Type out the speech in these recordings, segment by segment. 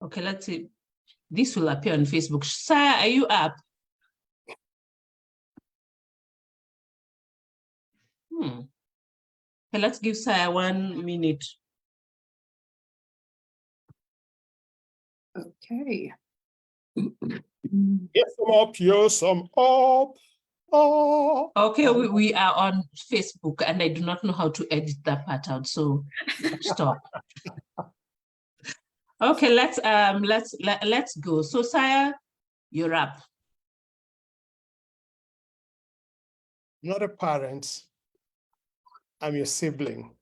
Okay, let's see. This will appear on Facebook. Saya, are you up? Okay, let's give Saya 1 minute. Okay. Yes, I'm up. Yes, I'm up. Oh. Okay, we are on Facebook and I do not know how to edit that part out, so stop. Okay, let's go. So Saya, you're up. Not a parent. I'm your sibling.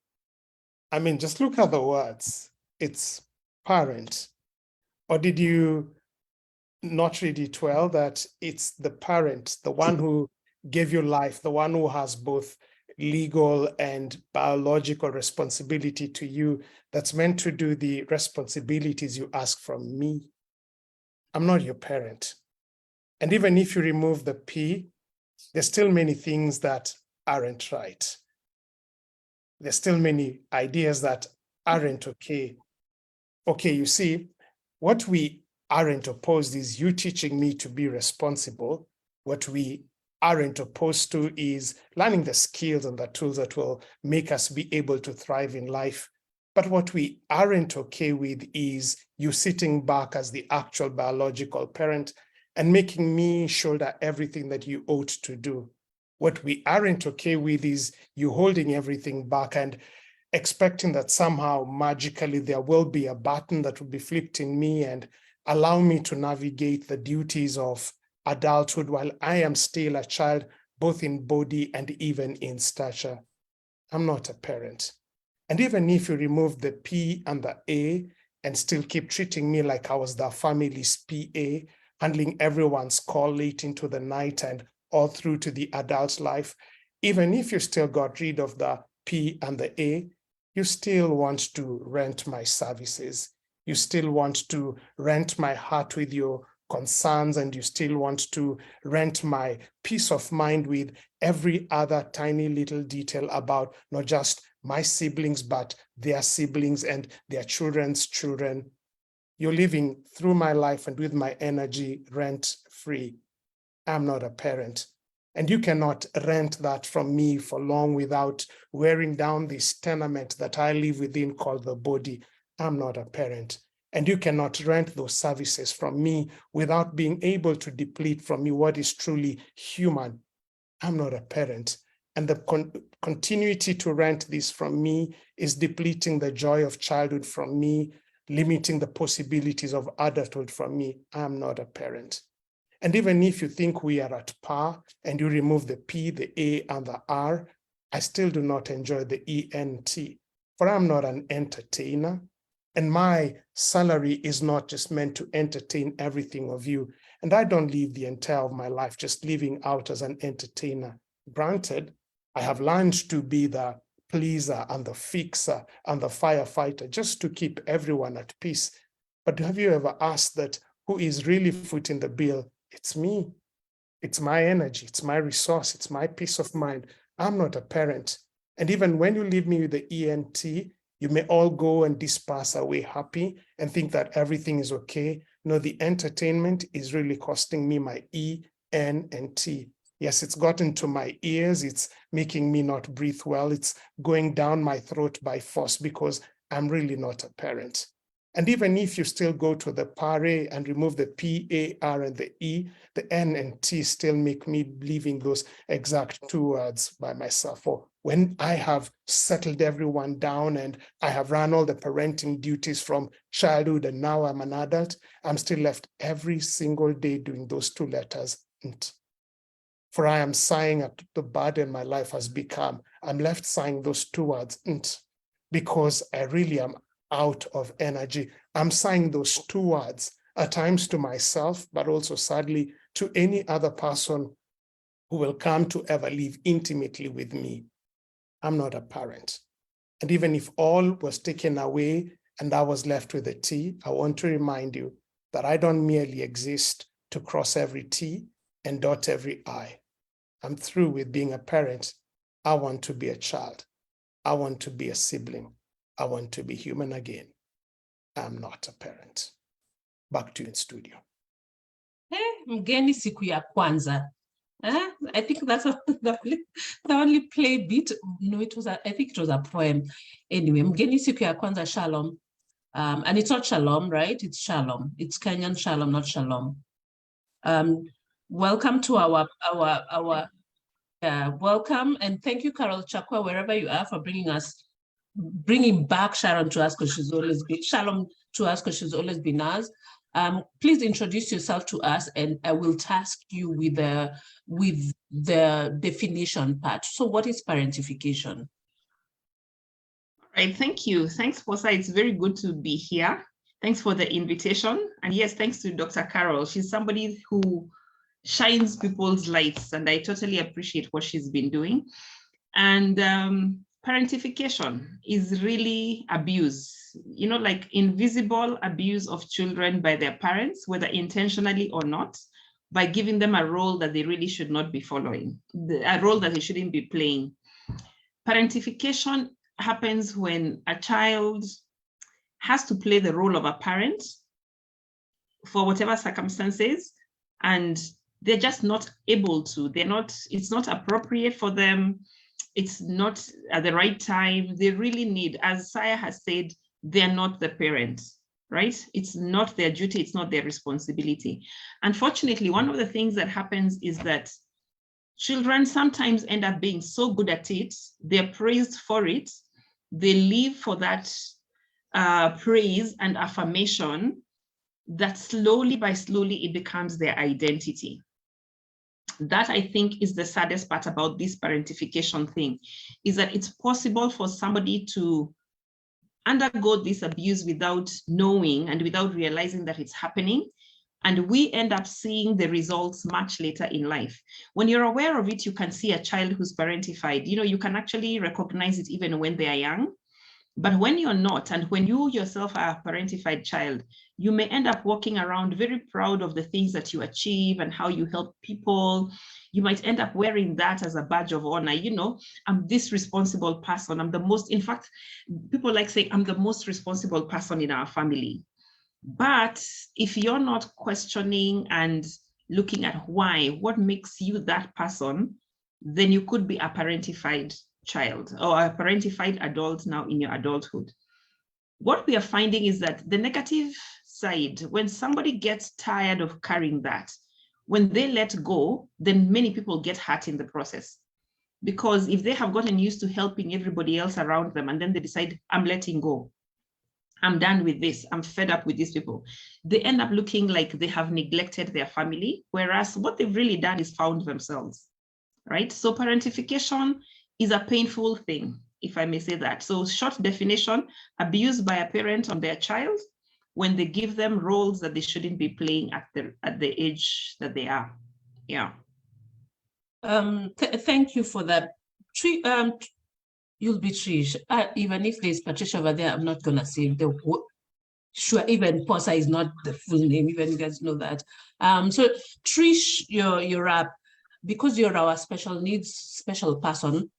I mean, just look at the words. It's parent. Or did you not read it well, that it's the parent, the one who gave you life, the one who has both legal and biological responsibility to you, that's meant to do the responsibilities you ask from me? I'm not your parent. And even if you remove the P, there's still many things that aren't right. There's still many ideas that aren't okay. Okay, you see, what we aren't opposed is you teaching me to be responsible. What we aren't opposed to is learning the skills and the tools that will make us be able to thrive in life. But what we aren't okay with is you sitting back as the actual biological parent and making me shoulder everything that you ought to do. What we aren't okay with is you holding everything back and expecting that somehow magically there will be a button that will be flipped in me and allow me to navigate the duties of adulthood while I am still a child, both in body and even in stature. I'm not a parent. And even if you remove the P and the A and still keep treating me like I was the family's PA, handling everyone's call late into the night and all through to the adult life, even if you still got rid of the P and the A, you still want to rent my services. You still want to rent my heart with your concerns, and you still want to rent my peace of mind with every other tiny little detail about not just my siblings, but their siblings and their children's children. You're living through my life and with my energy rent-free. I'm not a parent. And you cannot rent that from me for long without wearing down this tenement that I live within called the body. I'm not a parent. And you cannot rent those services from me without being able to deplete from you what is truly human. I'm not a parent. And the continuity to rent this from me is depleting the joy of childhood from me, limiting the possibilities of adulthood from me. I'm not a parent. And even if you think we are at par and you remove the P, the A, and the R, I still do not enjoy the ENT, for I'm not an entertainer. And my salary is not just meant to entertain everything of you. And I don't live the entire of my life just living out as an entertainer. Granted, I have learned to be the pleaser and the fixer and the firefighter just to keep everyone at peace. But have you ever asked that who is really footing the bill? It's me. It's my energy. It's my resource. It's my peace of mind. I'm not a parent. And even when you leave me with the ENT, you may all go and disperse away happy and think that everything is okay. No, the entertainment is really costing me my E, N, and T. Yes, it's gotten to my ears. It's making me not breathe well. It's going down my throat by force because I'm really not a parent. And even if you still go to the pare and remove the P, A, R, and the E, the N and T still make me leaving those exact two words by myself. Or when I have settled everyone down and I have run all the parenting duties from childhood and now I'm an adult, I'm still left every single day doing those two letters. For I am sighing at the burden my life has become. I'm left sighing those two words, because I really am out of energy. I'm saying those two words at times to myself, but also sadly to any other person who will come to ever live intimately with me. I'm not a parent. And even if all was taken away and I was left with a T, I want to remind you that I don't merely exist to cross every T and dot every I. I'm through with being a parent. I want to be a child. I want to be a sibling. I want to be human again. I'm not a parent. back to you in studio. Mgeni siku ya kwanza. I think that's the only play bit. No, I think it was a poem. Anyway, mgeni siku ya kwanza, shalom. And it's not shalom, right? It's shalom. It's Kenyan shalom, not shalom. Welcome to our welcome, and thank you, Carol Chakwa, wherever you are, for bringing back Sharon to us, because she's always been Shalom to us, because she's always been us. Please introduce yourself to us, and I will task you with the definition part. So, what is parentification? All right, thank you. Thanks, Posa. It's very good to be here. Thanks for the invitation. And yes, thanks to Dr. Carol. She's somebody who shines people's lights, and I totally appreciate what she's been doing. And parentification is really abuse, like invisible abuse of children by their parents, whether intentionally or not, by giving them a role that they really should not be following, a role that they shouldn't be playing. Parentification happens when a child has to play the role of a parent for whatever circumstances, and they're just not able to. It's not appropriate for them. It's not at the right time. They really need, as Saya has said, they're not the parent, right? It's not their duty. It's not their responsibility. Unfortunately, one of the things that happens is that children sometimes end up being so good at it. They're praised for it. They live for that praise and affirmation, that slowly by slowly it becomes their identity. That, I think, is the saddest part about this parentification thing, is that it's possible for somebody to undergo this abuse without knowing and without realizing that it's happening. And we end up seeing the results much later in life. When you're aware of it, you can see a child who's parentified. You can actually recognize it even when they are young. But when you're not, and when you yourself are a parentified child, you may end up walking around very proud of the things that you achieve and how you help people. You might end up wearing that as a badge of honor. I'm this responsible person. I'm the most, in fact, people like saying, I'm the most responsible person in our family. But if you're not questioning and looking at why, what makes you that person, then you could be a parentified child or a parentified adult now in your adulthood. What we are finding is that the negative side, when somebody gets tired of carrying that, when they let go, then many people get hurt in the process. Because if they have gotten used to helping everybody else around them, and then they decide, I'm letting go, I'm done with this, I'm fed up with these people, they end up looking like they have neglected their family, whereas what they've really done is found themselves, right? So parentification is a painful thing, if I may say that. So short definition, abuse by a parent on their child when they give them roles that they shouldn't be playing at the age that they are. Yeah. Thank you for that. You'll be Trish. Even if there's Patricia over there, I'm not gonna say the sure. Even Posa is not the full name. Even you guys know that. So Trish, you're up because you're our special needs special person.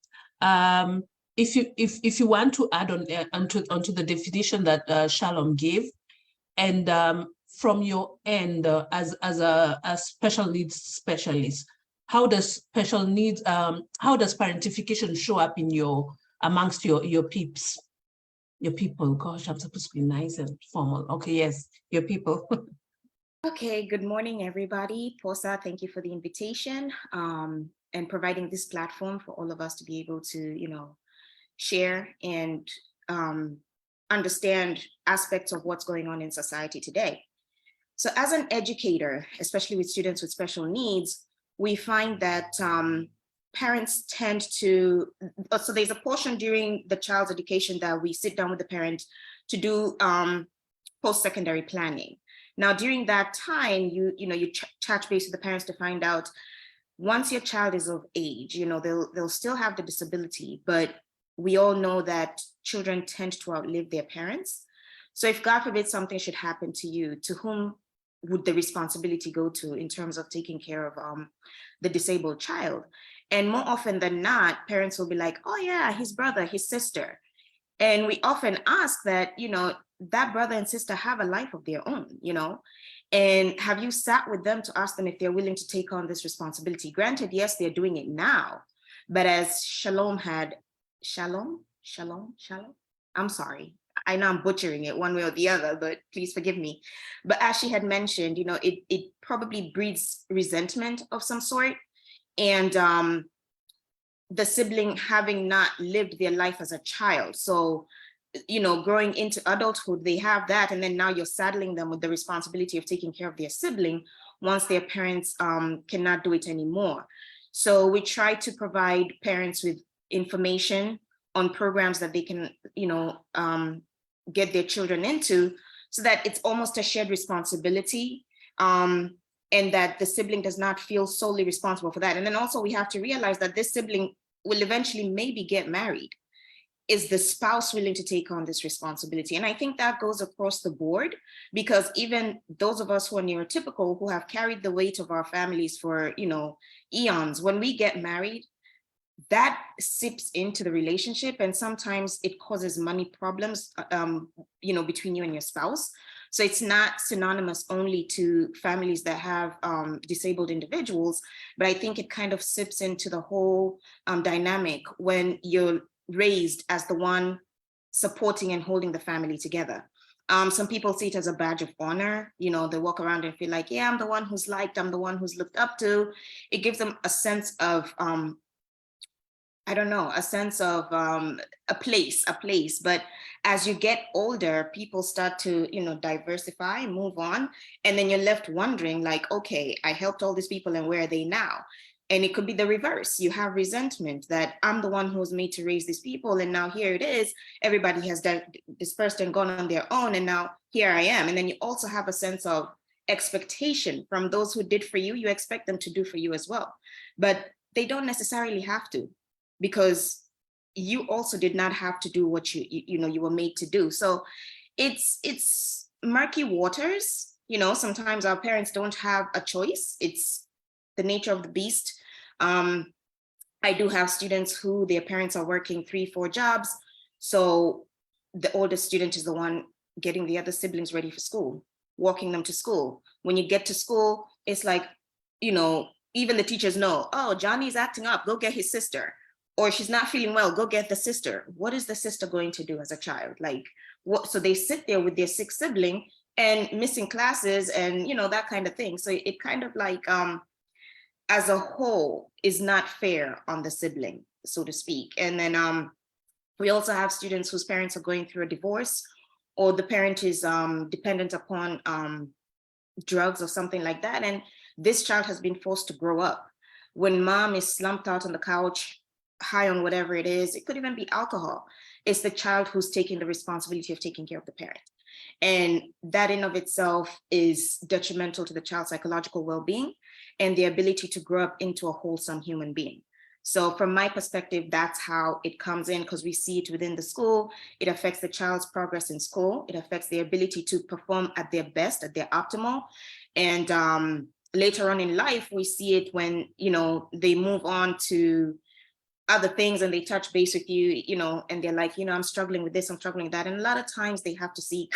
If you want to add on onto the definition that Shalom gave, and from your end as a special needs specialist, how does special needs how does parentification show up in amongst your peeps, your people? Gosh, I'm supposed to be nice and formal. Okay, yes, your people. Okay, good morning, everybody. Posa, thank you for the invitation and providing this platform for all of us to be able to, share and understand aspects of what's going on in society today. So as an educator, especially with students with special needs, we find that parents tend to, so there's a portion during the child's education that we sit down with the parent to do post-secondary planning. Now, during that time, you touch base with the parents to find out, once your child is of age, they'll still have the disability, but we all know that children tend to outlive their parents. So if God forbid something should happen to you, to whom would the responsibility go to in terms of taking care of the disabled child? And more often than not, parents will be like, oh yeah, his brother, his sister. And we often ask that, that brother and sister have a life of their own, you know? And have you sat with them to ask them if they're willing to take on this responsibility? Granted, yes, they're doing it now, but as Shalom, I'm sorry. I know I'm butchering it one way or the other, but please forgive me. But as she had mentioned, you know, it probably breeds resentment of some sort. And the sibling having not lived their life as a child. So, you know, growing into adulthood, they have that. And then now you're saddling them with the responsibility of taking care of their sibling once their parents cannot do it anymore. So we try to provide parents with information on programs that they can, you know, get their children into, so that it's almost a shared responsibility, and that the sibling does not feel solely responsible for that. And then also we have to realize that this sibling will eventually maybe get married. Is the spouse willing to take on this responsibility? And I think that goes across the board, because even those of us who are neurotypical, who have carried the weight of our families for, you know, eons, when we get married, that seeps into the relationship, and sometimes it causes money problems, you know, between you and your spouse. So it's not synonymous only to families that have disabled individuals, but I think it kind of sips into the whole dynamic when you're raised as the one supporting and holding the family together. Some people see it as a badge of honor. You know, they walk around and feel like, yeah, I'm the one who's liked, I'm the one who's looked up to. It gives them a sense of, I don't know, a sense of a place. But as you get older, people start to, you know, diversify, move on. And then you're left wondering like, okay, I helped all these people and where are they now? And it could be the reverse. You have resentment that I'm the one who was made to raise these people. And now here it is, everybody has dispersed and gone on their own. And now here I am. And then you also have a sense of expectation from those who did for you. You expect them to do for you as well. But they don't necessarily have to, because you also did not have to do what you know you were made to do. So it's murky waters. You know, sometimes our parents don't have a choice. It's the nature of the beast. I do have students who their parents are working 3-4 jobs. So the oldest student is the one getting the other siblings ready for school, walking them to school. When you get to school, it's like, you know, even the teachers know, oh, Johnny's acting up, go get his sister. Or she's not feeling well, go get the sister. What is the sister going to do as a child? Like, what? So they sit there with their sick sibling and missing classes and, you know, that kind of thing. So it kind of like, as a whole, is not fair on the sibling, so to speak. And then we also have students whose parents are going through a divorce, or the parent is dependent upon drugs or something like that. And this child has been forced to grow up. When mom is slumped out on the couch, high on whatever it is, it could even be alcohol. It's the child who's taking the responsibility of taking care of the parent. And that in of itself is detrimental to the child's psychological well-being and the ability to grow up into a wholesome human being. So from my perspective, that's how it comes in, because we see it within the school. It affects the child's progress in school. It affects their ability to perform at their best, at their optimal. And later on in life, we see it when, you know, they move on to other things and they touch base with you, you know, and they're like, you know, I'm struggling with this, I'm struggling with that. And a lot of times they have to seek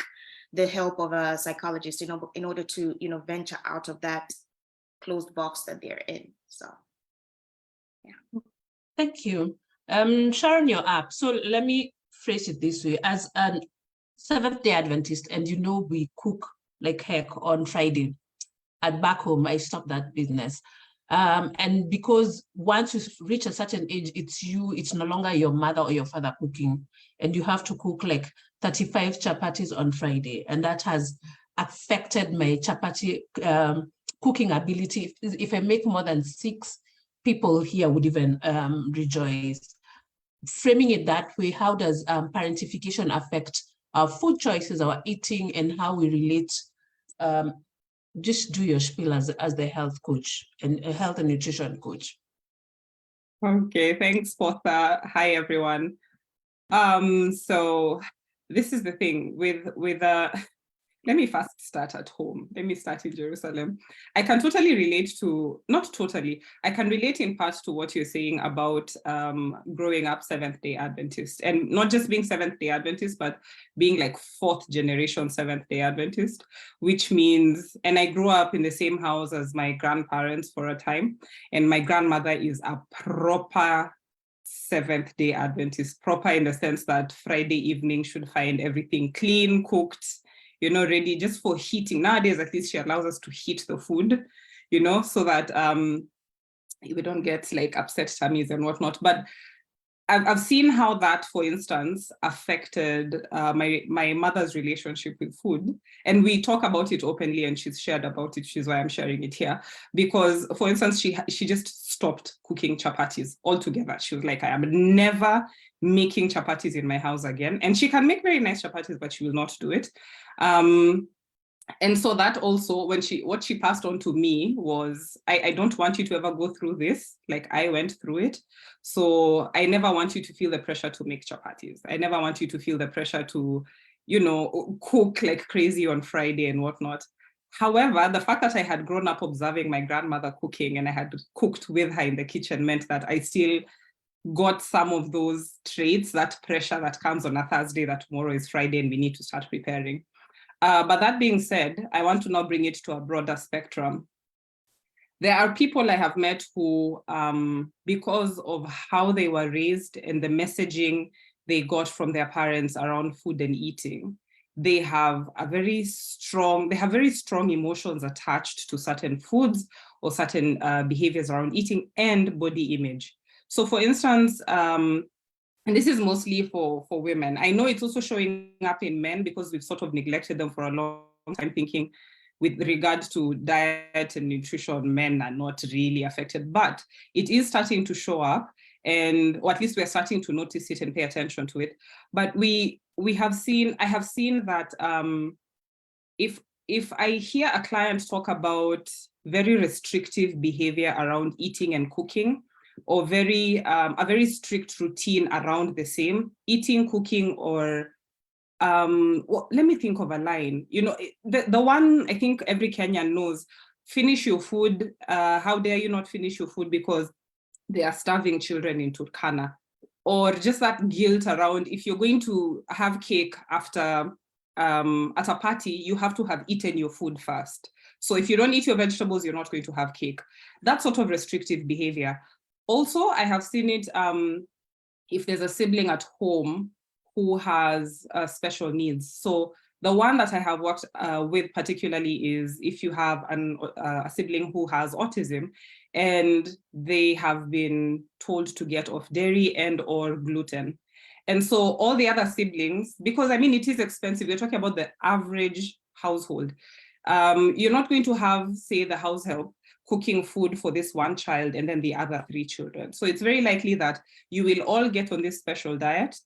the help of a psychologist, you know, in order to, you know, venture out of that closed box that they're in. So, yeah. Thank you. Sharon, you're up. So let me phrase it this way. As an Seventh-day Adventist, and you know we cook like heck on Friday, at back home, I stopped that business. And because once you reach a certain age, it's no longer your mother or your father cooking, and you have to cook like 35 chapatis on Friday. And that has affected my chapati cooking ability. If I make more than 6, people here would even rejoice. Framing it that way, how does parentification affect our food choices, our eating, and how we relate? Just do your spiel as the health coach and a health and nutrition coach. Okay, thanks, Portha. Hi, everyone. So this is the thing with let me first start at home. Let me start in Jerusalem. I can totally relate to, not totally, I can relate in part to what you're saying about growing up Seventh-day Adventist, and not just being Seventh-day Adventist, but being like fourth generation Seventh-day Adventist, which means, and I grew up in the same house as my grandparents for a time, and my grandmother is a proper Seventh-day Adventist, proper in the sense that Friday evening should find everything clean, cooked, you know, ready just for heating. Nowadays, at least she allows us to heat the food, you know, so that we don't get like upset tummies and whatnot. But I've seen how that, for instance, affected my mother's relationship with food. And we talk about it openly, and she's shared about it, which is why I'm sharing it here. Because, for instance, she just stopped cooking chapatis altogether. She was like, I am never making chapatis in my house again. And she can make very nice chapatis, but she will not do it. And so that also, what she passed on to me was, I don't want you to ever go through this, like I went through it. So I never want you to feel the pressure to make chapatis. I never want you to feel the pressure to, you know, cook like crazy on Friday and whatnot. However, the fact that I had grown up observing my grandmother cooking and I had cooked with her in the kitchen meant that I still got some of those traits, that pressure that comes on a Thursday that tomorrow is Friday and we need to start preparing. But that being said, I want to now bring it to a broader spectrum. There are people I have met who, because of how they were raised and the messaging they got from their parents around food and eating, they have very strong emotions attached to certain foods or certain behaviors around eating and body image. So for instance, and this is mostly for women. I know it's also showing up in men because we've sort of neglected them for a long time, thinking with regards to diet and nutrition, men are not really affected, but it is starting to show up, and or at least we're starting to notice it and pay attention to it. But I have seen that if I hear a client talk about very restrictive behavior around eating and cooking, or a very strict routine around the same, eating, cooking, or well, let me think of a line. You know, the one I think every Kenyan knows, finish your food. How dare you not finish your food because they are starving children in Turkana. Or just that guilt around, if you're going to have cake after at a party, you have to have eaten your food first. So if you don't eat your vegetables, you're not going to have cake. That sort of restrictive behavior. Also, I have seen it if there's a sibling at home who has special needs. So the one that I have worked with particularly is if you have a sibling who has autism and they have been told to get off dairy and or gluten. And so all the other siblings, because I mean, it is expensive. We're talking about the average household. You're not going to have, say, the house help cooking food for this one child and then the other 3 children. So it's very likely that you will all get on this special diet,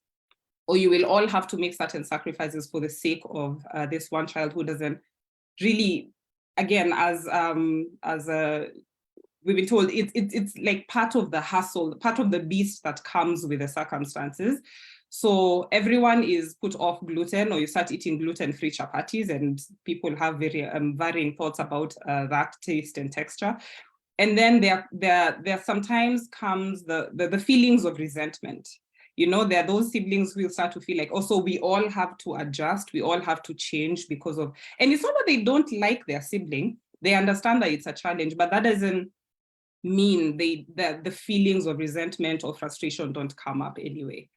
or you will all have to make certain sacrifices for the sake of this one child who doesn't really, again, as we've been told, it's like part of the hustle, part of the beast that comes with the circumstances. So everyone is put off gluten, or you start eating gluten-free chapatis, and people have very varying thoughts about that taste and texture. And then there sometimes comes the feelings of resentment. You know, there are those siblings who will start to feel like, also, we all have to adjust, we all have to change because of, and it's not that they don't like their sibling, they understand that it's a challenge, but that doesn't mean that the feelings of resentment or frustration don't come up anyway.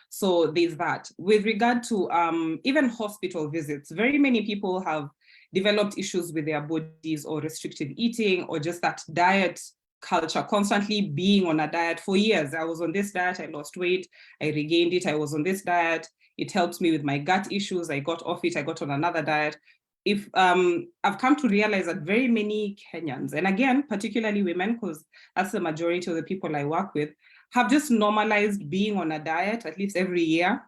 So there's that. With regard to even hospital visits, very many people have developed issues with their bodies, or restrictive eating, or just that diet culture, constantly being on a diet for years. I was on this diet, I lost weight, I regained it, I was on this diet, it helped me with my gut issues, I got off it, I got on another diet. If I've come to realize that very many Kenyans, and again, particularly women, because that's the majority of the people I work with, have just normalized being on a diet at least every year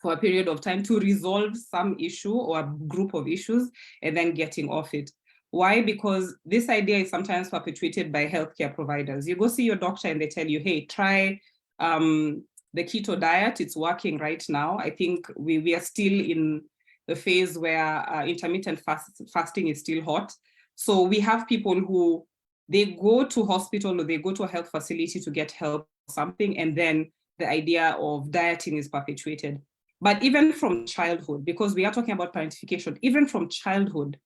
for a period of time to resolve some issue or a group of issues and then getting off it. Why? Because this idea is sometimes perpetuated by healthcare providers. You go see your doctor and they tell you, hey, try the keto diet, it's working right now. I think we are still in the phase where intermittent fasting is still hot. So we have people who, they go to hospital or they go to a health facility to get help or something, and then the idea of dieting is perpetuated. But even from childhood, because we are talking about parentification, even from childhood,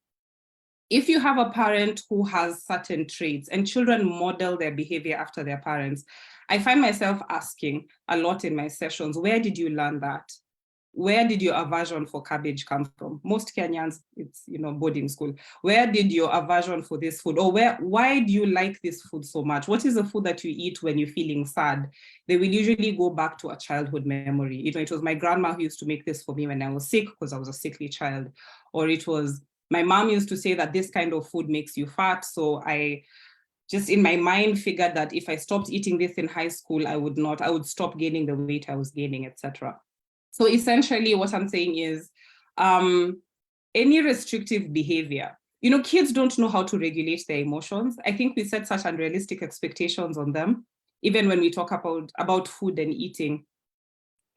if you have a parent who has certain traits and children model their behavior after their parents, I find myself asking a lot in my sessions, where did you learn that? Where did your aversion for cabbage come from? Most Kenyans, it's, you know, boarding school. Where did your aversion for this food? Or why do you like this food so much? What is the food that you eat when you're feeling sad? They will usually go back to a childhood memory. You know, it was my grandma who used to make this for me when I was sick because I was a sickly child. Or it was, my mom used to say that this kind of food makes you fat. So I just in my mind figured that if I stopped eating this in high school, I would stop gaining the weight I was gaining, etc. So essentially what I'm saying is any restrictive behavior, you know, kids don't know how to regulate their emotions. I think we set such unrealistic expectations on them. Even when we talk about food and eating,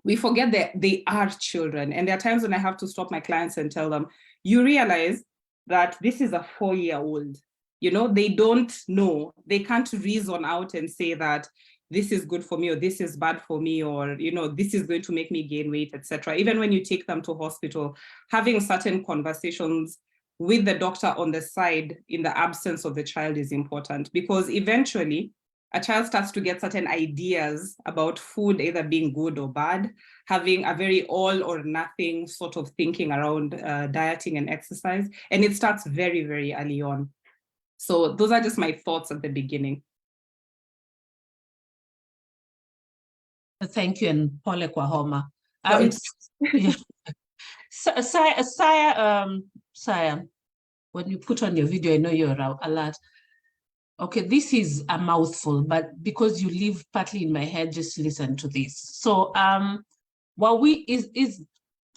we forget that they are children. And there are times when I have to stop my clients and tell them, you realize that this is a 4-year-old, you know, they don't know, they can't reason out and say that this is good for me or this is bad for me, or, you know, this is going to make me gain weight, etc. Even when you take them to hospital, having certain conversations with the doctor on the side in the absence of the child is important, because eventually a child starts to get certain ideas about food either being good or bad, having a very all or nothing sort of thinking around dieting and exercise, and it starts very, very early on. So those are just my thoughts at the beginning. Thank you, and Pole Kwahoma. Yeah. Saya, when you put on your video, I know you're alert. Okay, this is a mouthful, but because you live partly in my head, just listen to this. So, is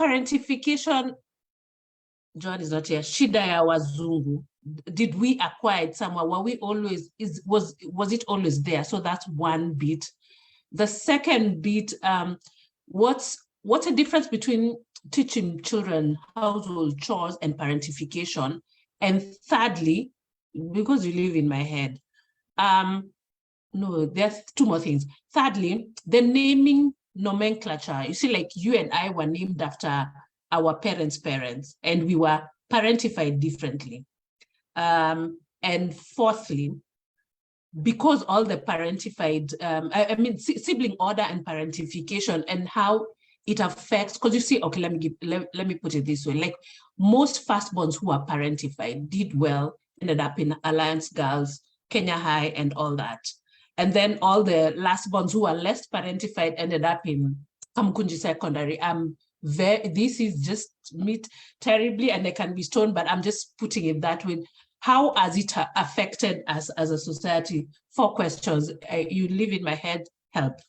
parentification, John is not here, shida ya wazungu, did we acquire it somewhere? Were we always, was it always there? So that's one bit. The second bit, what's the difference between teaching children household chores and parentification? And thirdly, because you live in my head, no, there's two more things. Thirdly, the naming nomenclature. You see, like you and I were named after our parents' parents, and we were parentified differently. And fourthly, because all the parentified, sibling order and parentification and how it affects, because you see, okay, let me put it this way, like most firstborns who are parentified did well, ended up in Alliance Girls, Kenya High, and all that. And then all the lastborns who are less parentified ended up in Kamkunji Secondary. This is just me terribly, and I can be stoned, but I'm just putting it that way. How has it affected us as a society? 4 questions. You live in my head, help.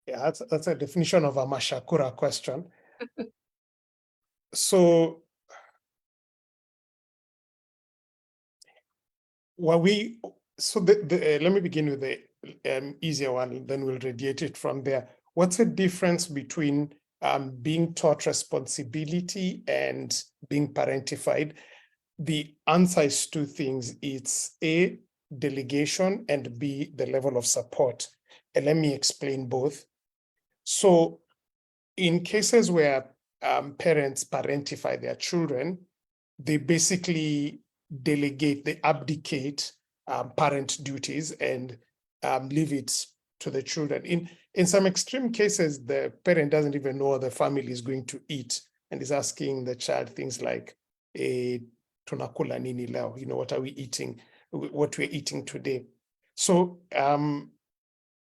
Yeah, that's a definition of a Mashakura question. So, let me begin with the easier one, then we'll radiate it from there. What's the difference between being taught responsibility and being parentified? The answer is 2 things. It's A, delegation, and B, the level of support. And let me explain both. So in cases where parents parentify their children, they basically delegate, they abdicate parent duties and leave it to the children. In some extreme cases, the parent doesn't even know what the family is going to eat and is asking the child things like, tunakula nini leo, you know, what are we eating, what we're eating today. So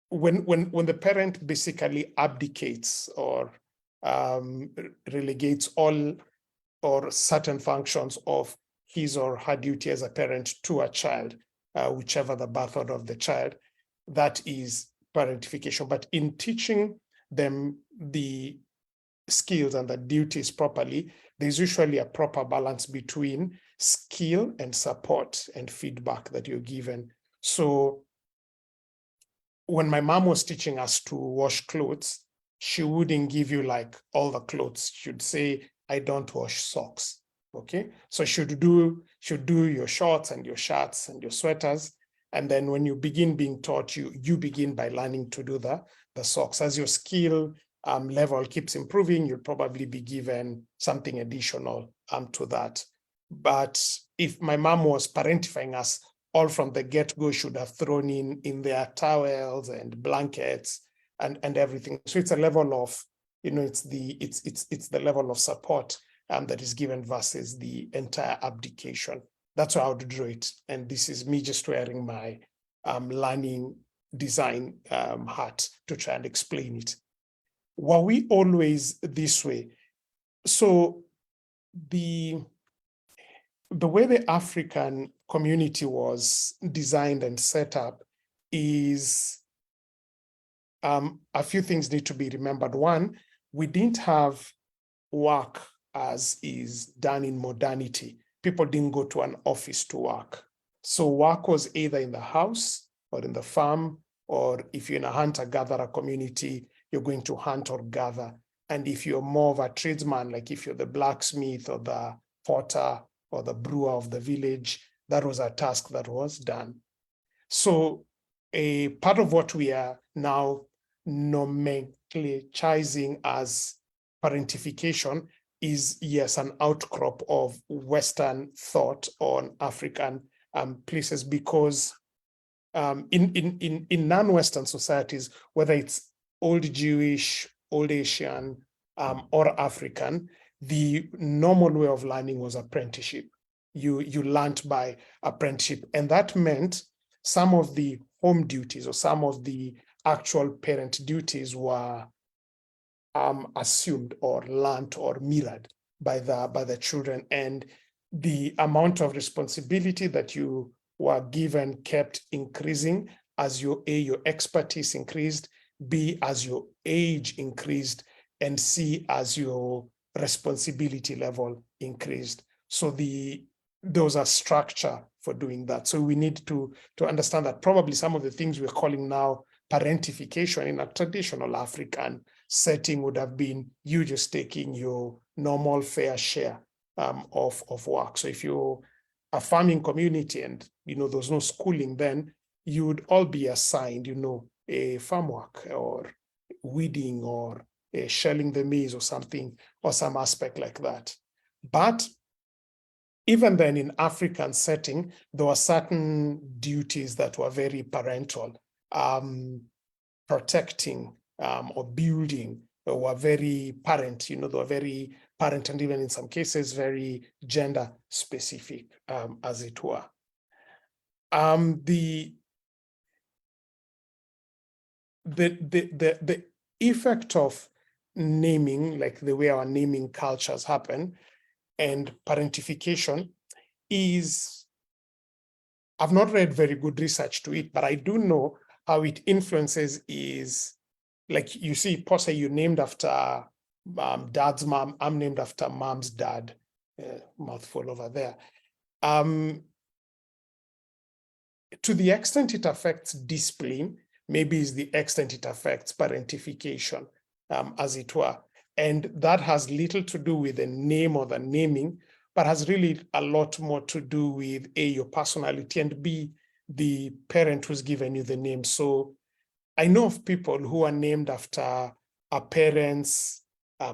when the parent basically abdicates or relegates all or certain functions of his or her duty as a parent to a child, whichever the birth order of the child, that is parentification. But in teaching them the skills and the duties properly, there's usually a proper balance between skill and support and feedback that you're given. So when my mom was teaching us to wash clothes, she wouldn't give you like all the clothes. She'd say, I don't wash socks. Okay, so should do your shorts and your shirts and your sweaters. And then when you begin being taught, you begin by learning to do the socks. As your skill level keeps improving, you'll probably be given something additional to that. But if my mom was parentifying us all from the get-go, should have thrown in their towels and blankets and everything. So it's a level of, it's the level of support that is given versus the entire abdication. That's how I would draw it. And this is me just wearing my learning design hat to try and explain it. Were we always this way? So the way the African community was designed and set up is a few things need to be remembered. One, we didn't have work as is done in modernity. People didn't go to an office to work. So work was either in the house or in the farm, or if you're in a hunter-gatherer community, you're going to hunt or gather. And if you're more of a tradesman, like if you're the blacksmith or the potter or the brewer of the village, that was a task that was done. So a part of what we are now nomenclaturizing as parentification is, yes, an outcrop of Western thought on African places, because in non-Western societies, whether it's old Jewish, old Asian, or African, the normal way of learning was apprenticeship. You learned by apprenticeship, and that meant some of the home duties or some of the actual parent duties were assumed or learned or mirrored by the children, and the amount of responsibility that you were given kept increasing as your expertise increased, B, as your age increased, and C, as your responsibility level increased. So there was a structure for doing that. So we need to understand that probably some of the things we're calling now parentification in a traditional African setting would have been you just taking your normal fair share of work. So if you're a farming community and there's no schooling, then you would all be assigned a farm work or weeding or shelling the maize or something, or some aspect like that. But even then, in African setting, there were certain duties that were very parental. Protecting or building were very parent, they were very parent, and even in some cases very gender specific, as it were. The effect of naming, like the way our naming cultures happen, and parentification is, I've not read very good research to it, but I do know how it influences is, like you see, Posse, you named after dad's mom, I'm named after mom's dad, mouthful over there. To the extent it affects discipline, maybe is the extent it affects parentification, as it were. And that has little to do with the name or the naming, but has really a lot more to do with A, your personality, and B, the parent who's given you the name. So I know of people who are named after a parent's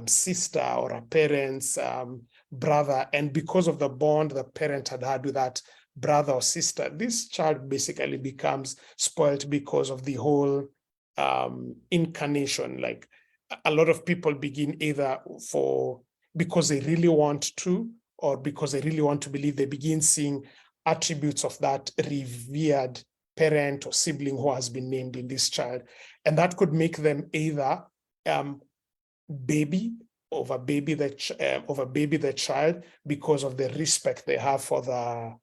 sister or a parent's brother, and because of the bond the parent had with that brother or sister, this child basically becomes spoiled because of the whole incarnation. Like a lot of people begin either because they really want to, or because they really want to believe, they begin seeing attributes of that revered parent or sibling who has been named in this child. And that could make them either baby the child because of the respect they have for the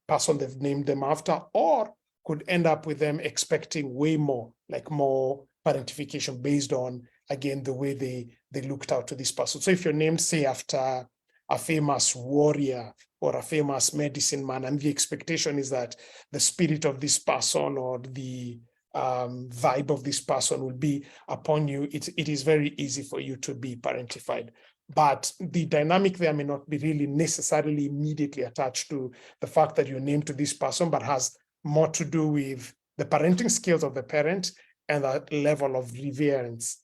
person they've named them after, or could end up with them expecting way more, like more parentification based on, again, the way they looked out to this person. So if you're named, say, after a famous warrior or a famous medicine man, and the expectation is that the spirit of this person or the vibe of this person will be upon you, it is very easy for you to be parentified. But the dynamic there may not be really necessarily immediately attached to the fact that you're named to this person, but has more to do with the parenting skills of the parent and that level of reverence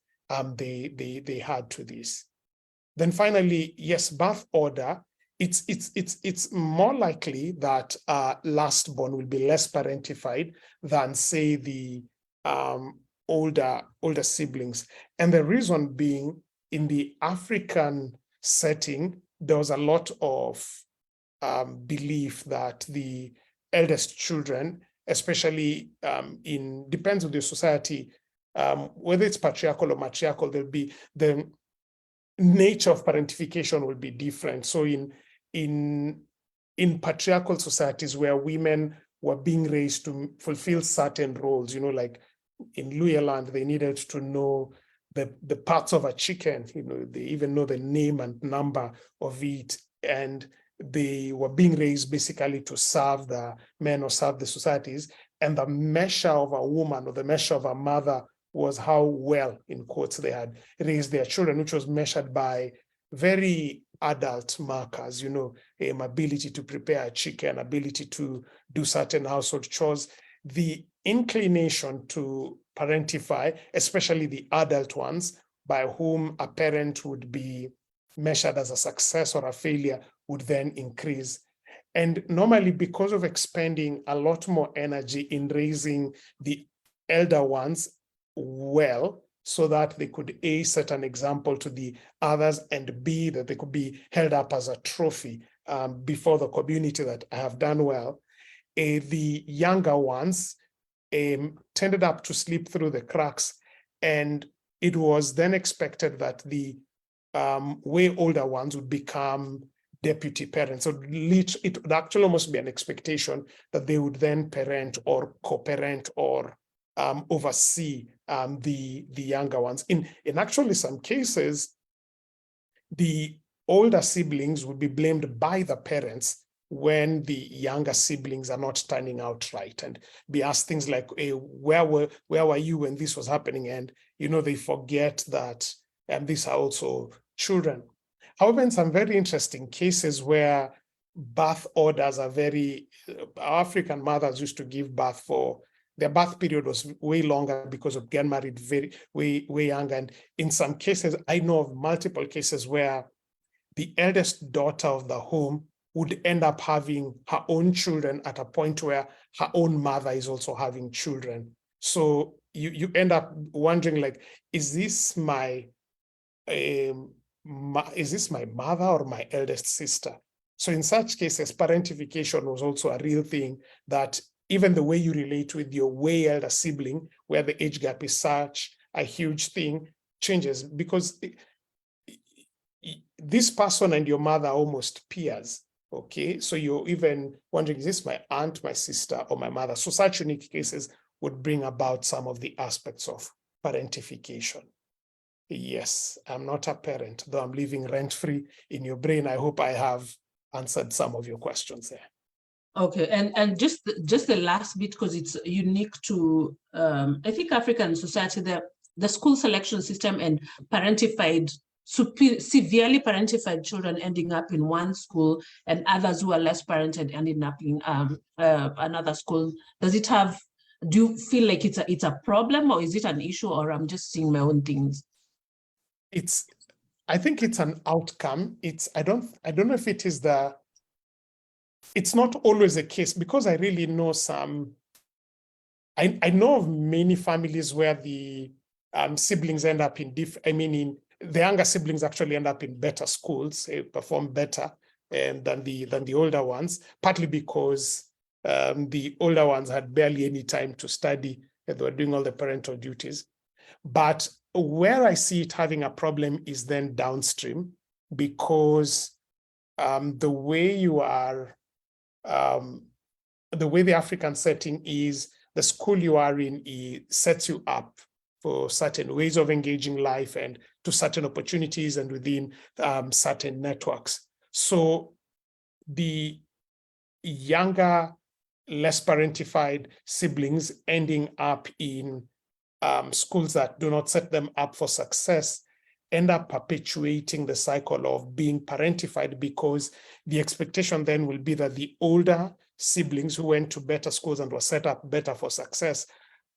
they had to this. Then finally, yes, birth order. It's more likely that lastborn will be less parentified than, say, the older siblings. And the reason being, in the African setting, there was a lot of belief that the eldest children, especially depends on the society, whether it's patriarchal or matriarchal, there'll be the nature of parentification will be different. So in patriarchal societies where women were being raised to fulfill certain roles, like in Luyaland, they needed to know the parts of a chicken, they even know the name and number of it. And they were being raised basically to serve the men or serve the societies. And the measure of a woman or the measure of a mother was how well, in quotes, they had raised their children, which was measured by very adult markers, ability to prepare a chicken, ability to do certain household chores. The inclination to parentify, especially the adult ones, by whom a parent would be measured as a success or a failure, would then increase. And normally, because of expending a lot more energy in raising the elder ones well, so that they could A, set an example to the others, and B, that they could be held up as a trophy before the community that I have done well, the younger ones tended up to slip through the cracks. And it was then expected that the way older ones would become deputy parents. So it would actually almost be an expectation that they would then parent or co-parent or oversee the younger ones. In actually some cases, the older siblings would be blamed by the parents when the younger siblings are not turning out right, and be asked things like, hey, where were you when this was happening? And they forget that these are also children. However, in some very interesting cases where birth orders are African mothers used to give birth for, their birth period was way longer because of getting married way younger. And in some cases, I know of multiple cases where the eldest daughter of the home would end up having her own children at a point where her own mother is also having children. So you end up wondering, like, is this my mother or my eldest sister? So in such cases, parentification was also a real thing, that even the way you relate with your way elder sibling, where the age gap is such a huge thing, changes, because this person and your mother are almost peers. Okay, so you're even wondering, is this my aunt, my sister, or my mother? So such unique cases would bring about some of the aspects of parentification. Yes, I'm not a parent, though I'm living rent-free in your brain. I hope I have answered some of your questions there. Okay, and just the last bit, because it's unique to I think African society, the school selection system and parentified, severely parentified children ending up in one school, and others who are less parented ending up in another school. Do you feel like it's a problem, or is it an issue, or I'm just seeing my own things? I think it's an outcome. I don't know if it is it's not always the case, because I really know I know of many families where the siblings end up in the younger siblings actually end up in better schools, perform better than the older ones, partly because the older ones had barely any time to study, and they were doing all the parental duties. But where I see it having a problem is then downstream, because the way the African setting is, the school you are in sets you up for certain ways of engaging life and to certain opportunities and within certain networks. So the younger less parentified siblings ending up in schools that do not set them up for success end up perpetuating the cycle of being parentified, because the expectation then will be that the older siblings who went to better schools and were set up better for success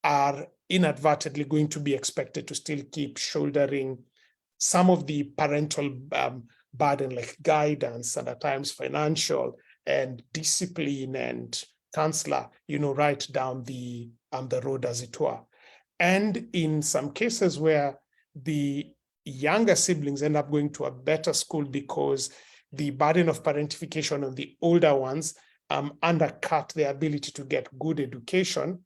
are inadvertently going to be expected to still keep shouldering some of the parental burden, like guidance and at times financial and discipline and counselor, right down the road, as it were. And in some cases where the younger siblings end up going to a better school because the burden of parentification on the older ones undercut their ability to get good education,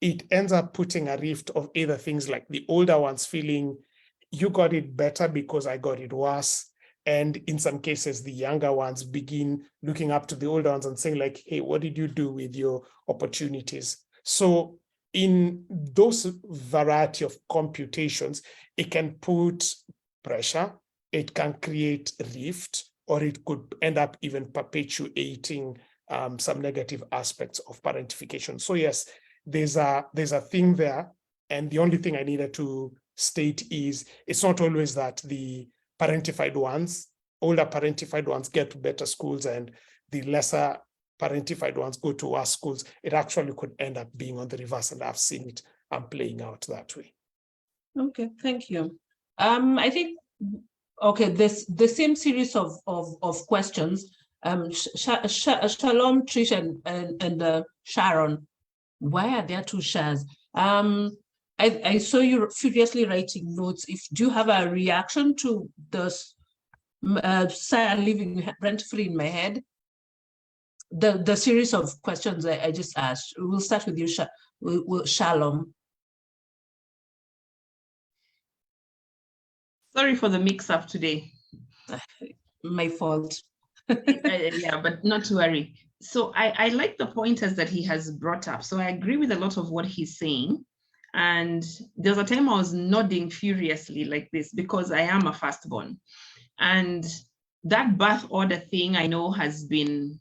it ends up putting a rift of either things like the older ones feeling, you got it better because I got it worse. And in some cases, the younger ones begin looking up to the older ones and saying like, hey, what did you do with your opportunities? So in those variety of computations, it can put pressure, it can create rift, or it could end up even perpetuating some negative aspects of parentification. So yes, there's a thing there. And the only thing I needed to state is it's not always that the parentified ones, older parentified ones, get to better schools and the lesser parentified ones go to worse schools. It actually could end up being on the reverse, and I've seen it playing out that way. Okay, thank you. I think, okay, the same series of questions, Shalom, Trish, and Sharon. Why are there two Shas? I saw you furiously writing notes. Do you have a reaction to this living rent-free in my head? The series of questions I just asked. We'll start with you, Shalom. Sorry for the mix-up today. My fault. Yeah, but not to worry. So I like the pointers that he has brought up. So I agree with a lot of what he's saying. And there was a time I was nodding furiously like this because I am a firstborn. And that birth order thing I know has been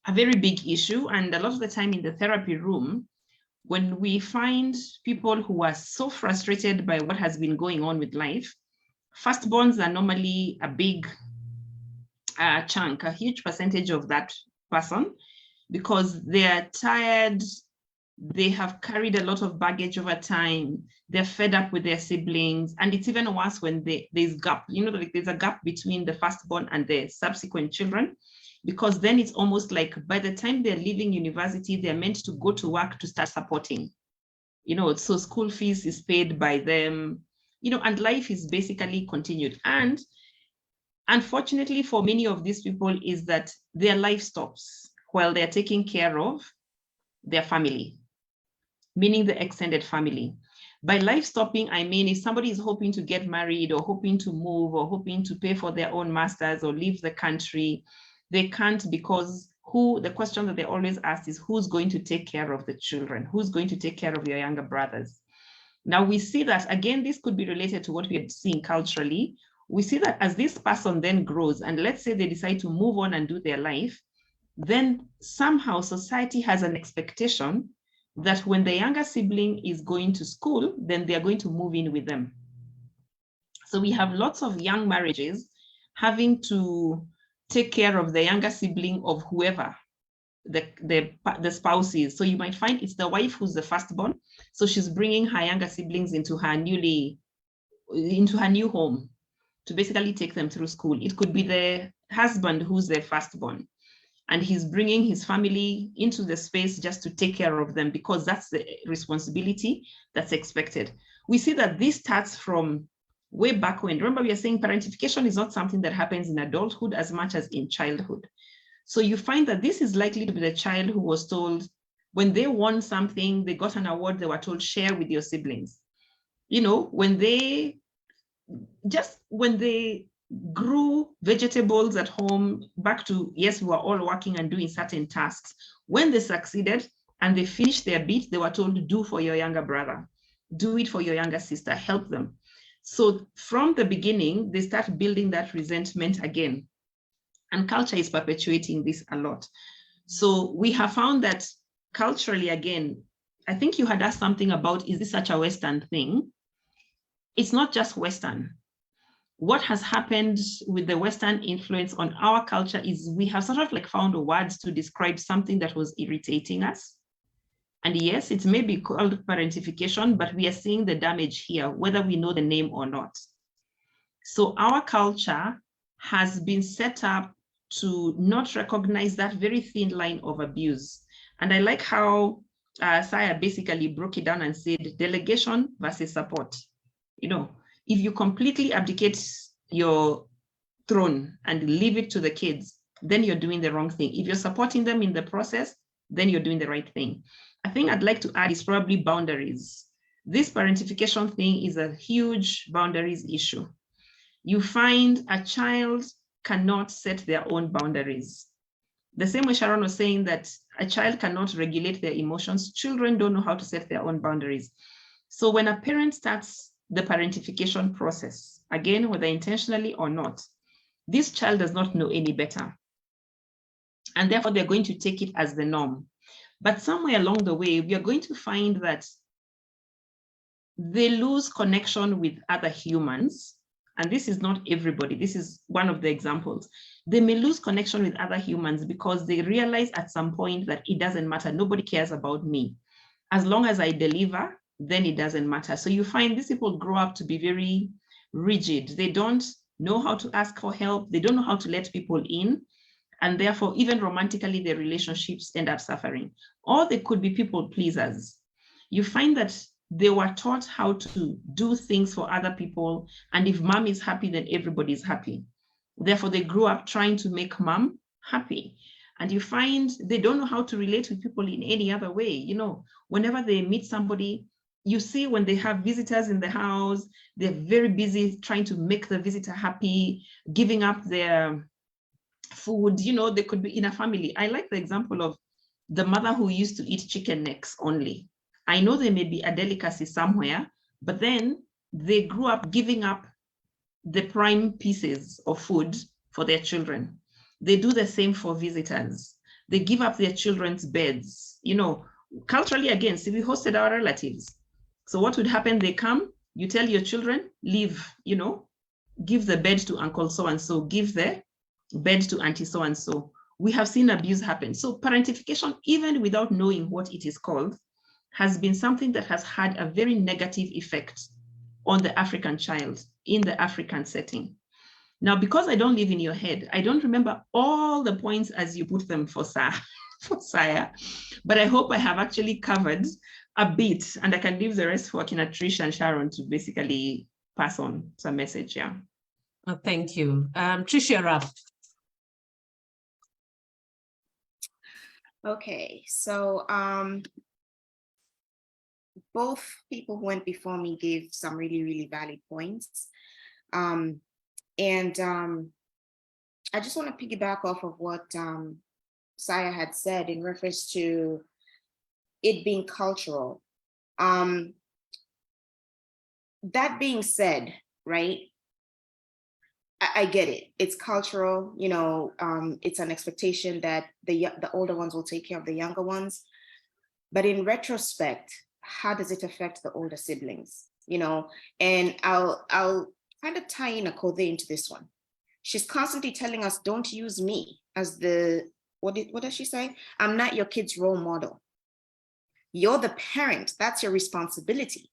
a very big issue. And a lot of the time in the therapy room, when we find people who are so frustrated by what has been going on with life, firstborns are normally a big chunk, a huge percentage of that person, because they're tired, they have carried a lot of baggage over time, they're fed up with their siblings, and it's even worse when there's gap, like there's a gap between the firstborn and the subsequent children, because then it's almost like by the time they're leaving university, they're meant to go to work to start supporting, so school fees is paid by them, and life is basically continued. And unfortunately for many of these people is that their life stops while they're taking care of their family, meaning the extended family. By life stopping, I mean if somebody is hoping to get married or hoping to move or hoping to pay for their own masters or leave the country, they can't, because the question that they always ask is who's going to take care of the children? Who's going to take care of your younger brothers? Now we see that, again, this could be related to what we are seeing culturally. We see that as this person then grows, and let's say they decide to move on and do their life, then somehow society has an expectation that when the younger sibling is going to school, then they're going to move in with them. So we have lots of young marriages having to take care of the younger sibling of whoever the spouse is. So you might find it's the wife who's the firstborn. So she's bringing her younger siblings into her new home to basically take them through school. It could be the husband who's the firstborn, and he's bringing his family into the space just to take care of them because that's the responsibility that's expected. We see that this starts from way back when. Remember, we are saying parentification is not something that happens in adulthood as much as in childhood. So you find that this is likely to be the child who was told when they won something, they got an award, they were told share with your siblings. When they grew vegetables at home, back to, yes, we were all working and doing certain tasks. When they succeeded and they finished their bit, they were told, do for your younger brother, do it for your younger sister, help them. So from the beginning, they start building that resentment again. And culture is perpetuating this a lot. So we have found that culturally, again, I think you had asked something about, is this such a Western thing? It's not just Western. What has happened with the Western influence on our culture is we have sort of like found words to describe something that was irritating us. And yes, it may be called parentification, but we are seeing the damage here, whether we know the name or not. So our culture has been set up to not recognize that very thin line of abuse. And I like how Saya basically broke it down and said delegation versus support. You know, if you completely abdicate your throne and leave it to the kids, then you're doing the wrong thing. If you're supporting them in the process, then you're doing the right thing. I think I'd like to add is probably boundaries. This parentification thing is a huge boundaries issue. You find a child cannot set their own boundaries. The same way Sharon was saying that a child cannot regulate their emotions, children don't know how to set their own boundaries. So when a parent starts the parentification process, again, whether intentionally or not, this child does not know any better. And therefore they're going to take it as the norm. But somewhere along the way, we are going to find that they lose connection with other humans. And this is not everybody. This is one of the examples. They may lose connection with other humans because they realize at some point that it doesn't matter. Nobody cares about me. As long as I deliver, then it doesn't matter. So you find these people grow up to be very rigid. They don't know how to ask for help. They don't know how to let people in. And therefore, even romantically, their relationships end up suffering. Or they could be people pleasers. You find that they were taught how to do things for other people. And if mom is happy, then everybody's happy. Therefore, they grew up trying to make mom happy. And you find they don't know how to relate with people in any other way. You know, whenever they meet somebody, you see when they have visitors in the house, they're very busy trying to make the visitor happy, giving up their food. You know, they could be in a family. I like the example of the mother who used to eat chicken necks only. I know there may be a delicacy somewhere, but then they grew up giving up the prime pieces of food for their children. They do the same for visitors. They give up their children's beds. You know, culturally, again, see, we hosted our relatives. So what would happen? They come, you tell your children, leave, you know, give the bed to uncle so-and-so, give the bed to auntie so-and-so. We have seen abuse happen. So parentification, even without knowing what it is called, has been something that has had a very negative effect on the African child in the African setting. Now, because I don't live in your head, I don't remember all the points as you put them for Saya, but I hope I have actually covered a bit, and I can leave the rest for Trish and Sharon to basically pass on some message, yeah. Oh, thank you. Tricia, wrap. Okay, so both people who went before me gave some really, really valid points. I just want to piggyback off of what Saya had said in reference to it being cultural. That being said, right, I get it. It's cultural, you know, it's an expectation that the older ones will take care of the younger ones. But in retrospect, how does it affect the older siblings? You know, and I'll kind of tie in Akode into this one. She's constantly telling us, don't use me as the, what does she say? I'm not your kid's role model. You're the parent, that's your responsibility.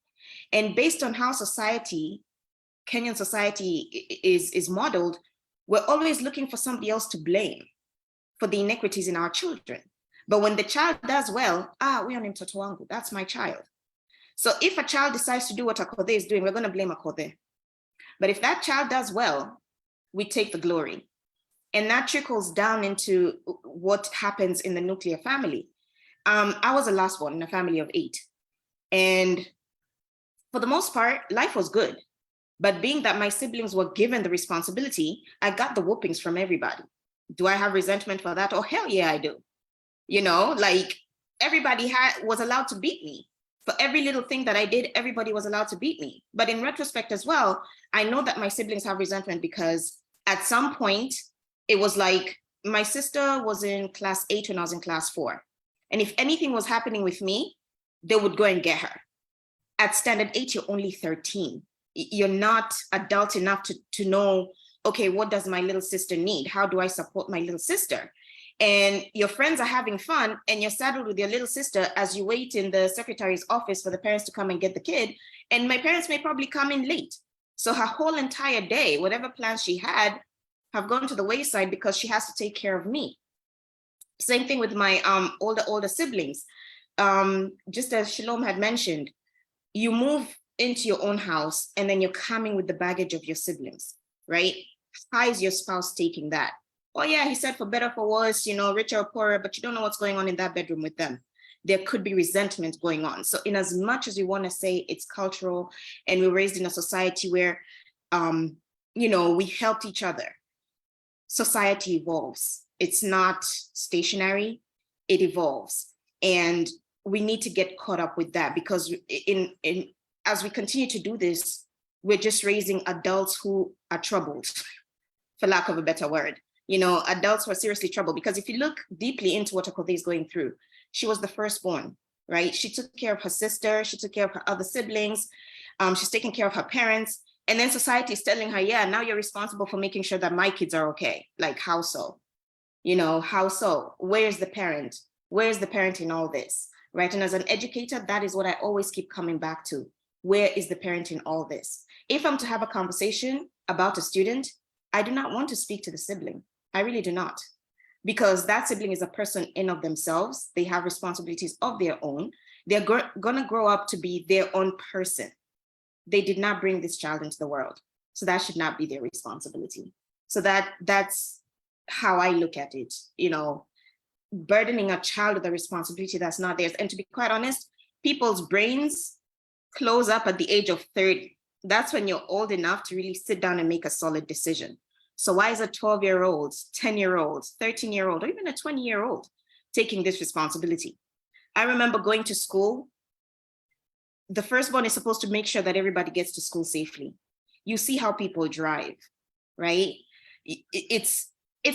And based on how society, Kenyan society is modeled, we're always looking for somebody else to blame for the inequities in our children. But when the child does well, we on mtoto wangu, that's my child. So if a child decides to do what Akode is doing, we're going to blame Akode. But if that child does well, we take the glory. And that trickles down into what happens in the nuclear family. I was the last one in a family of 8. And for the most part, life was good. But being that my siblings were given the responsibility, I got the whoopings from everybody. Do I have resentment for that? Oh, hell yeah, I do. You know, like everybody was allowed to beat me. For every little thing that I did, everybody was allowed to beat me. But in retrospect as well, I know that my siblings have resentment because at some point, it was like my sister was in class 8 when I was in class 4. And if anything was happening with me, they would go and get her. At standard 8, you're only 13. You're not adult enough to know, okay, what does my little sister need? How do I support my little sister? And your friends are having fun and you're saddled with your little sister as you wait in the secretary's office for the parents to come and get the kid. And my parents may probably come in late. So her whole entire day, whatever plans she had, have gone to the wayside because she has to take care of me. Same thing with my older siblings. Just as Shalom had mentioned, you move into your own house and then you're coming with the baggage of your siblings, right? How is your spouse taking that? Oh yeah, he said for better, for worse, you know, richer or poorer, but you don't know what's going on in that bedroom with them. There could be resentment going on. So in as much as we want to say it's cultural and we're raised in a society where, you know, we helped each other, society evolves. It's not stationary, it evolves. And we need to get caught up with that because as we continue to do this, we're just raising adults who are troubled, for lack of a better word. You know, adults who are seriously troubled, because if you look deeply into what Okothee is going through, she was the firstborn, right? She took care of her sister, she took care of her other siblings, she's taking care of her parents, and then society is telling her, yeah, now you're responsible for making sure that my kids are okay. Like, how so? You know, how so? Where's the parent? Where's the parent in all this, right? And as an educator, that is what I always keep coming back to. Where is the parent in all this? If I'm to have a conversation about a student, I do not want to speak to the sibling. I really do not, because that sibling is a person in of themselves. They have responsibilities of their own. They're gonna grow up to be their own person. They did not bring this child into the world. So that should not be their responsibility. So that's how I look at it, you know, burdening a child with a responsibility that's not theirs. And to be quite honest, people's brains close up at the age of 30. That's when you're old enough to really sit down and make a solid decision. So why is a 12-year-old, 10-year-old, 13-year-old, or even a 20-year-old taking this responsibility? I remember going to school. The firstborn is supposed to make sure that everybody gets to school safely. You see how people drive, right? It's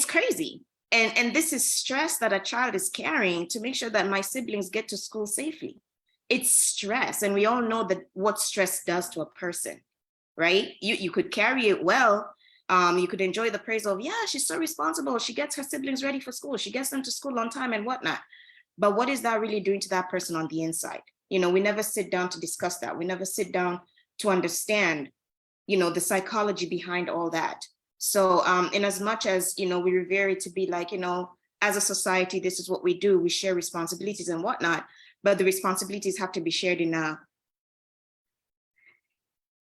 crazy. And this is stress that a child is carrying to make sure that my siblings get to school safely. It's stress. And we all know that what stress does to a person, right? You could carry it well. You could enjoy the praise of, yeah, she's so responsible. She gets her siblings ready for school. She gets them to school on time and whatnot. But what is that really doing to that person on the inside? You know, we never sit down to discuss that. We never sit down to understand, you know, the psychology behind all that. So in as much as, you know, we revere it to be like, you know, as a society, this is what we do. We share responsibilities and whatnot, but the responsibilities have to be shared in a,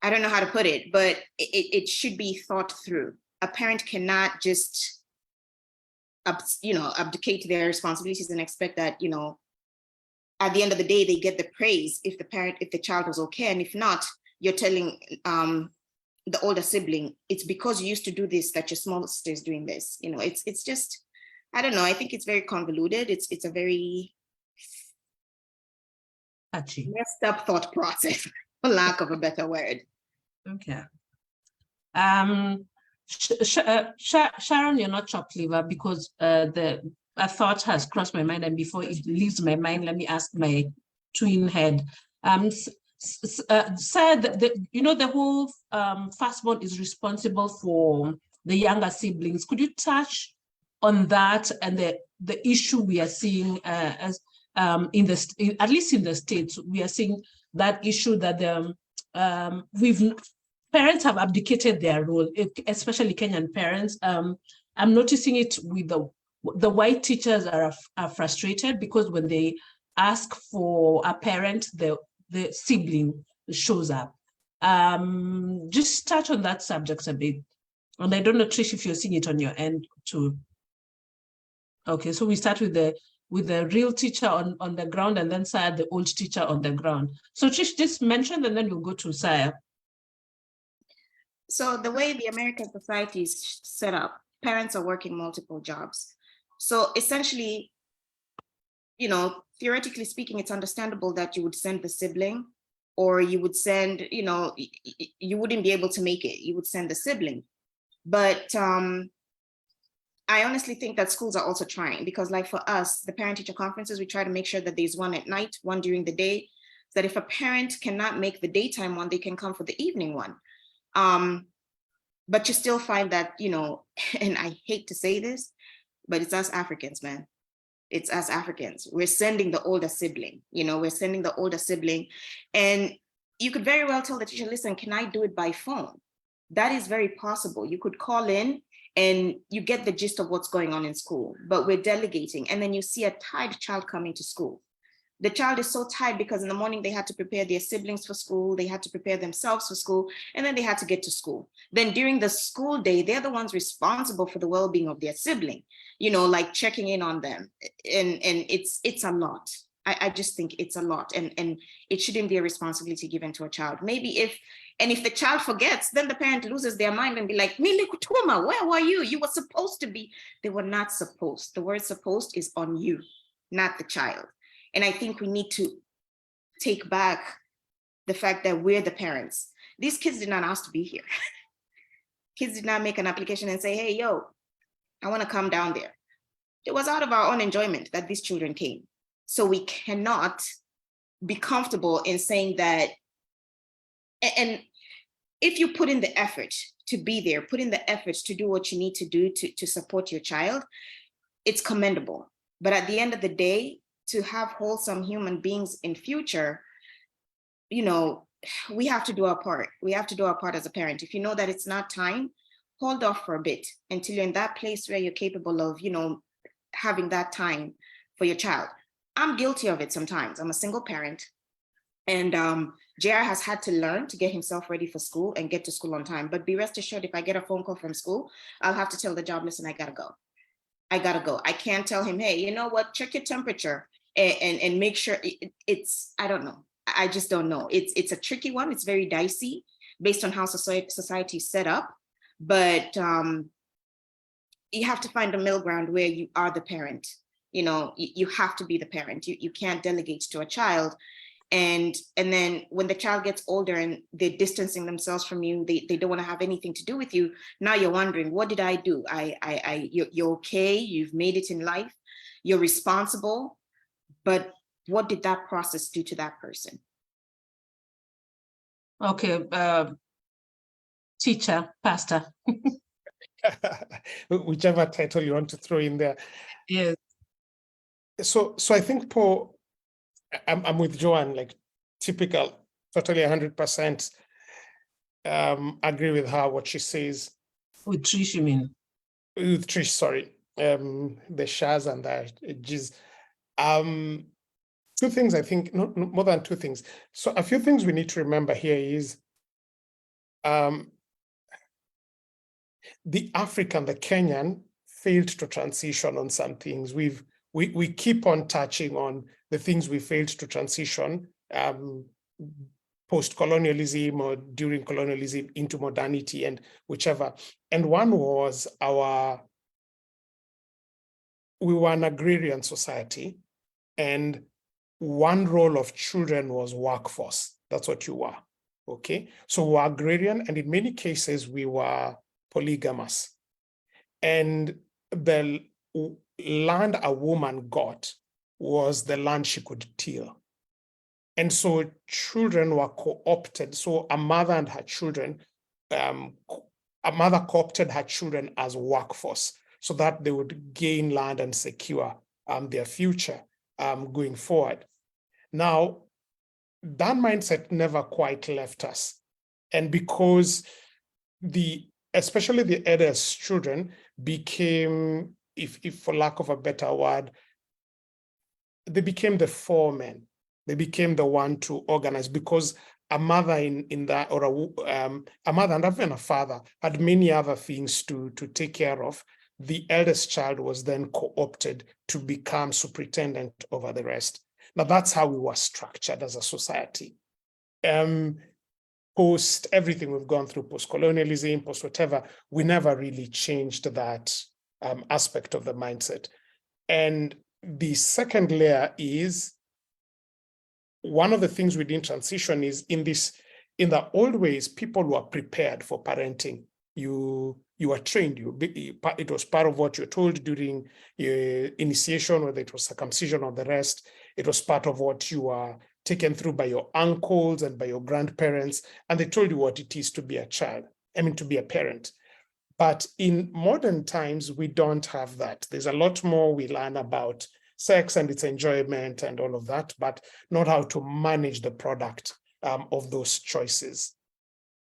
I don't know how to put it, but it should be thought through. A parent cannot just, you know, abdicate their responsibilities and expect that, you know, at the end of the day, they get the praise if the child was okay. And if not, you're telling the older sibling, it's because you used to do this that your small sister is doing this. You know, it's just, I don't know. I think it's very convoluted. It's a very messed up thought process, for lack of a better word. Okay. Sharon, you're not chopped liver, because a thought has crossed my mind, and before it leaves my mind, let me ask my twin head. Said that, you know, the whole firstborn is responsible for the younger siblings. Could you touch on that and the issue we are seeing as at least in the States, we are seeing that issue that parents have abdicated their role, especially Kenyan parents. I'm noticing it with the white teachers are frustrated because when they ask for a parent, the sibling shows up. Just touch on that subject a bit. And I don't know, Trish, if you're seeing it on your end too. Okay, so we start with the real teacher on the ground, and then Saya, the old teacher on the ground. So Trish, just mention, and then we'll go to Saya. So the way the American society is set up, parents are working multiple jobs. So essentially, you know, theoretically speaking, it's understandable that you would send the sibling, or you would send, you know, you wouldn't be able to make it. You would send the sibling. But I honestly think that schools are also trying, because like for us, the parent-teacher conferences, we try to make sure that there's one at night, one during the day, so that if a parent cannot make the daytime one, they can come for the evening one. But you still find that, you know, and I hate to say this, but it's us Africans, man. It's us Africans. We're sending the older sibling, you know, we're sending the older sibling. And you could very well tell the teacher, listen, can I do it by phone? That is very possible. You could call in and you get the gist of what's going on in school, but we're delegating. And then you see a tired child coming to school. The child is so tired because in the morning they had to prepare their siblings for school, they had to prepare themselves for school, and then they had to get to school. Then during the school day, they're the ones responsible for the well-being of their sibling, you know, like checking in on them. And it's a lot. I just think it's a lot, and it shouldn't be a responsibility given to a child. Maybe if the child forgets, then the parent loses their mind and be like, Mili Kutuma, where were you? You were supposed to be. They were not supposed. The word supposed is on you, not the child. And I think we need to take back the fact that we're the parents. These kids did not ask to be here. Kids did not make an application and say, hey, yo, I want to come down there. It was out of our own enjoyment that these children came. So we cannot be comfortable in saying that. And if you put in the effort to be there, put in the effort to do what you need to do to support your child, it's commendable. But at the end of the day, to have wholesome human beings in future, you know, we have to do our part. We have to do our part as a parent. If you know that it's not time, hold off for a bit until you're in that place where you're capable of, you know, having that time for your child. I'm guilty of it sometimes. I'm a single parent, and JR has had to learn to get himself ready for school and get to school on time. But be rest assured, if I get a phone call from school, I'll have to tell the job, listen, I gotta go. I gotta go. I can't tell him, hey, you know what, check your temperature and make sure it's, I don't know. I just don't know. It's a tricky one. It's very dicey based on how society is set up. But you have to find a middle ground where you are the parent. You know, you have to be the parent. You can't delegate to a child. And then when the child gets older and they're distancing themselves from you, they don't want to have anything to do with you. Now you're wondering, what did I do? You're okay. You've made it in life. You're responsible. But what did that process do to that person? Okay, teacher, pastor. Whichever title you want to throw in there. Yes. So I think, Paul, I'm with Joanne, like typical, totally 100% agree with her, what she says. With Trish, you mean? With Trish, sorry. The Shaz and the G's. Two things, I think, no, more than two things. So a few things we need to remember here is the African, the Kenyan failed to transition on some things. We keep on touching on the things we failed to transition post-colonialism or during colonialism into modernity and whichever. And one was we were an agrarian society, and one role of children was workforce. That's what you were, okay? So we were agrarian, and in many cases we were polygamous. And the land a woman got was the land she could till. And so children were co-opted. So a mother and her children, a mother co-opted her children as workforce so that they would gain land and secure their future going forward. Now, that mindset never quite left us. And because especially the eldest children became, if for lack of a better word, they became the foremen. They became the one to organize, because a mother in that, or a mother and even a father had many other things to take care of. The eldest child was then co-opted to become superintendent over the rest. Now that's how we were structured as a society. Post everything we've gone through, post-colonialism, post whatever, we never really changed that aspect of the mindset. And the second layer is, one of the things we didn't transition is in the old ways, people were prepared for parenting. You you were trained. It was part of what you're told during your initiation, whether it was circumcision or the rest. It was part of what you were taken through by your uncles and by your grandparents, and they told you what it is to be a child, to be a parent. But in modern times, we don't have that. There's a lot more we learn about sex and its enjoyment and all of that, but not how to manage the product of those choices.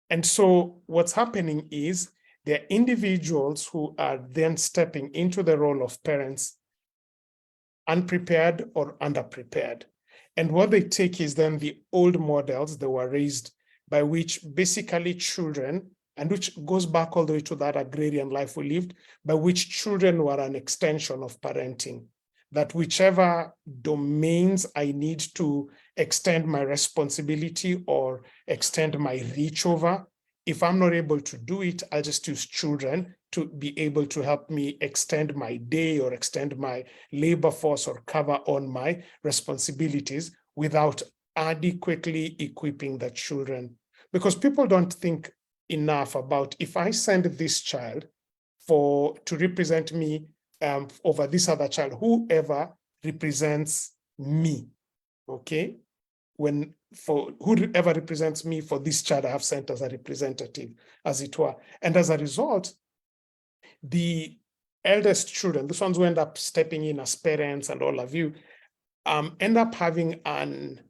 And so what's happening is there are individuals who are then stepping into the role of parents unprepared or underprepared. And what they take is then the old models that were raised by which basically children, and which goes back all the way to that agrarian life we lived, by which children were an extension of parenting. That whichever domains I need to extend my responsibility or extend my reach over, if I'm not able to do it, I'll just use children to be able to help me extend my day or extend my labor force or cover on my responsibilities without adequately equipping the children. Because people don't think enough about, if I send this child to represent me over this other child, whoever represents me, okay? Whoever represents me for this child I have sent as a representative, as it were. And as a result, the eldest children, those ones who end up stepping in as parents and all of you, end up having an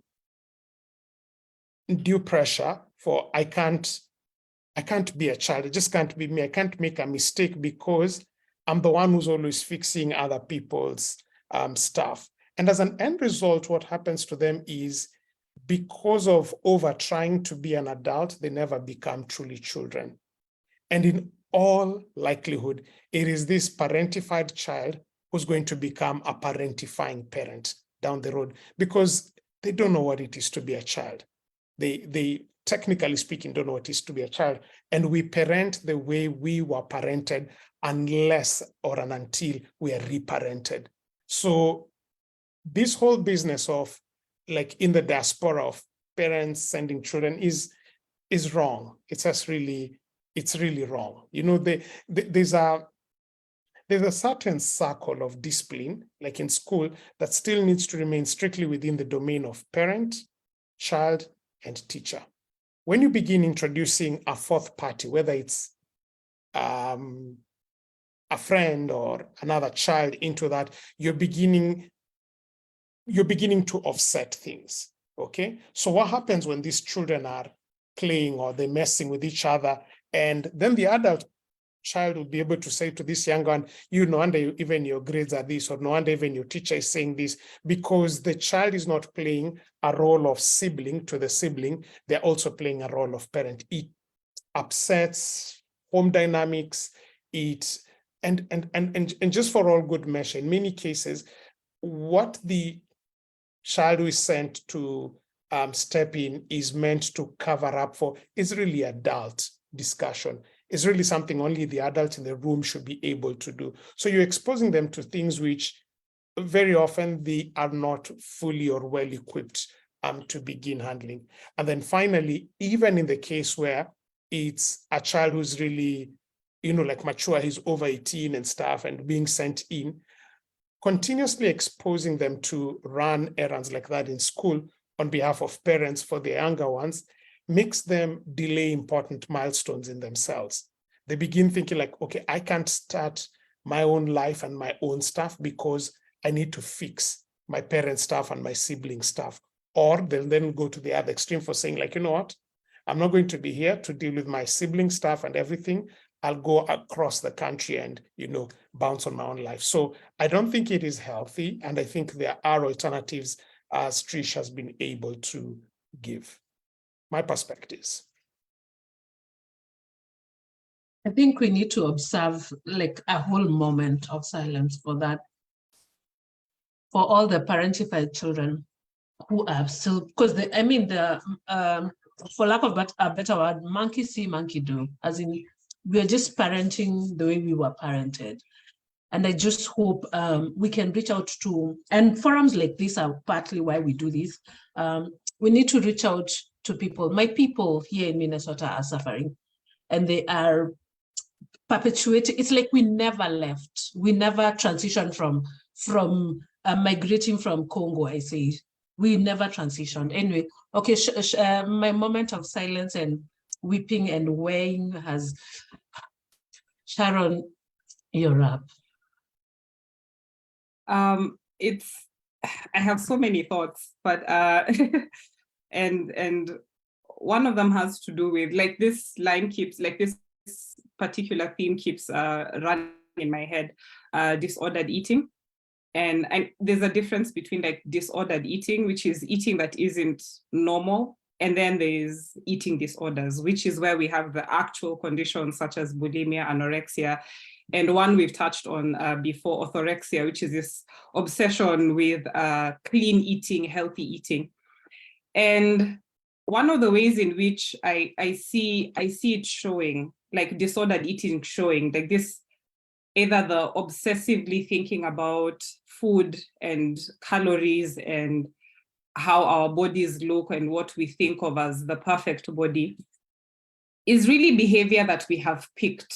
undue pressure for, I can't be a child, it just can't be me, I can't make a mistake because I'm the one who's always fixing other people's stuff. And as an end result, what happens to them is, because of over trying to be an adult, they never become truly children. And in all likelihood, it is this parentified child who's going to become a parentifying parent down the road, because they don't know what it is to be a child. They technically speaking don't know what it is to be a child. And we parent the way we were parented unless or until we are reparented. So this whole business of, like, in the diaspora of parents sending children is wrong. It's really wrong. You know, there's a certain circle of discipline, like in school, that still needs to remain strictly within the domain of parent, child, and teacher. When you begin introducing a fourth party, whether it's a friend or another child into that, you're beginning to offset things, okay? So what happens when these children are playing or they're messing with each other, and then the adult child will be able to say to this young one, you know, wonder even your grades are this, or no wonder even your teacher is saying this, because the child is not playing a role of sibling to the sibling, they're also playing a role of parent. It upsets home dynamics, and just for all good measure, in many cases, what the child who is sent to step in is meant to cover up for is really adult discussion. It's really something only the adult in the room should be able to do. So you're exposing them to things which very often they are not fully or well equipped to begin handling. And then finally, even in the case where it's a child who's really, you know, like mature, he's over 18 and stuff, and being sent in, continuously exposing them to run errands like that in school on behalf of parents for the younger ones makes them delay important milestones in themselves. They begin thinking like, okay, I can't start my own life and my own stuff because I need to fix my parents' stuff and my sibling stuff. Or they'll then go to the other extreme for saying like, you know what, I'm not going to be here to deal with my sibling stuff and everything. I'll go across the country and, you know, bounce on my own life. So I don't think it is healthy. And I think there are alternatives as Trish has been able to give. My perspectives. I think we need to observe like a whole moment of silence for that, for all the parentified children who are still, because for lack of a better word, monkey see, monkey do, as in we're just parenting the way we were parented. And I just hope we can reach out to, and forums like this are partly why we do this. We need to reach out to people. My people here in Minnesota are suffering, and they are perpetuating. It's like we never left. We never transitioned from migrating from Congo, I say. We never transitioned. Anyway, okay, my moment of silence and weeping and weighing has, Sharon, you're up. I have so many thoughts, but and one of them has to do with, like, this line keeps, like, this particular theme keeps running in my head, disordered eating. And there's a difference between, like, disordered eating, which is eating that isn't normal, and then there's eating disorders, which is where we have the actual conditions such as bulimia, anorexia, and one we've touched on before, orthorexia, which is this obsession with clean eating, healthy eating. And one of the ways in which I see it showing, like disordered eating showing, like this, either the obsessively thinking about food and calories and how our bodies look and what we think of as the perfect body, is really behavior that we have picked,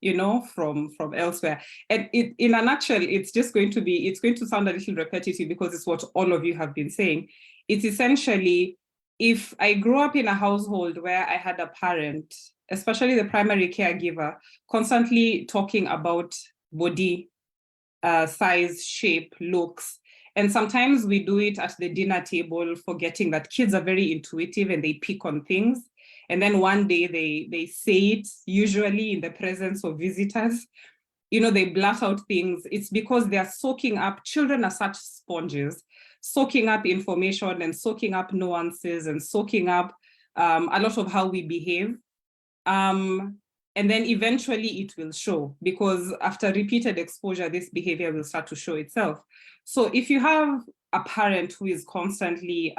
you know, from elsewhere. And in a nutshell, it's going to sound a little repetitive because it's what all of you have been saying. It's essentially, if I grew up in a household where I had a parent, especially the primary caregiver, constantly talking about body, size, shape, looks, and sometimes we do it at the dinner table, forgetting that kids are very intuitive and they pick on things. And then one day they say it, usually in the presence of visitors, you know, they blurt out things. It's because they're soaking up, children are such sponges, soaking up information and soaking up nuances and soaking up a lot of how we behave. And then eventually it will show, because after repeated exposure, this behavior will start to show itself. So if you have a parent who is constantly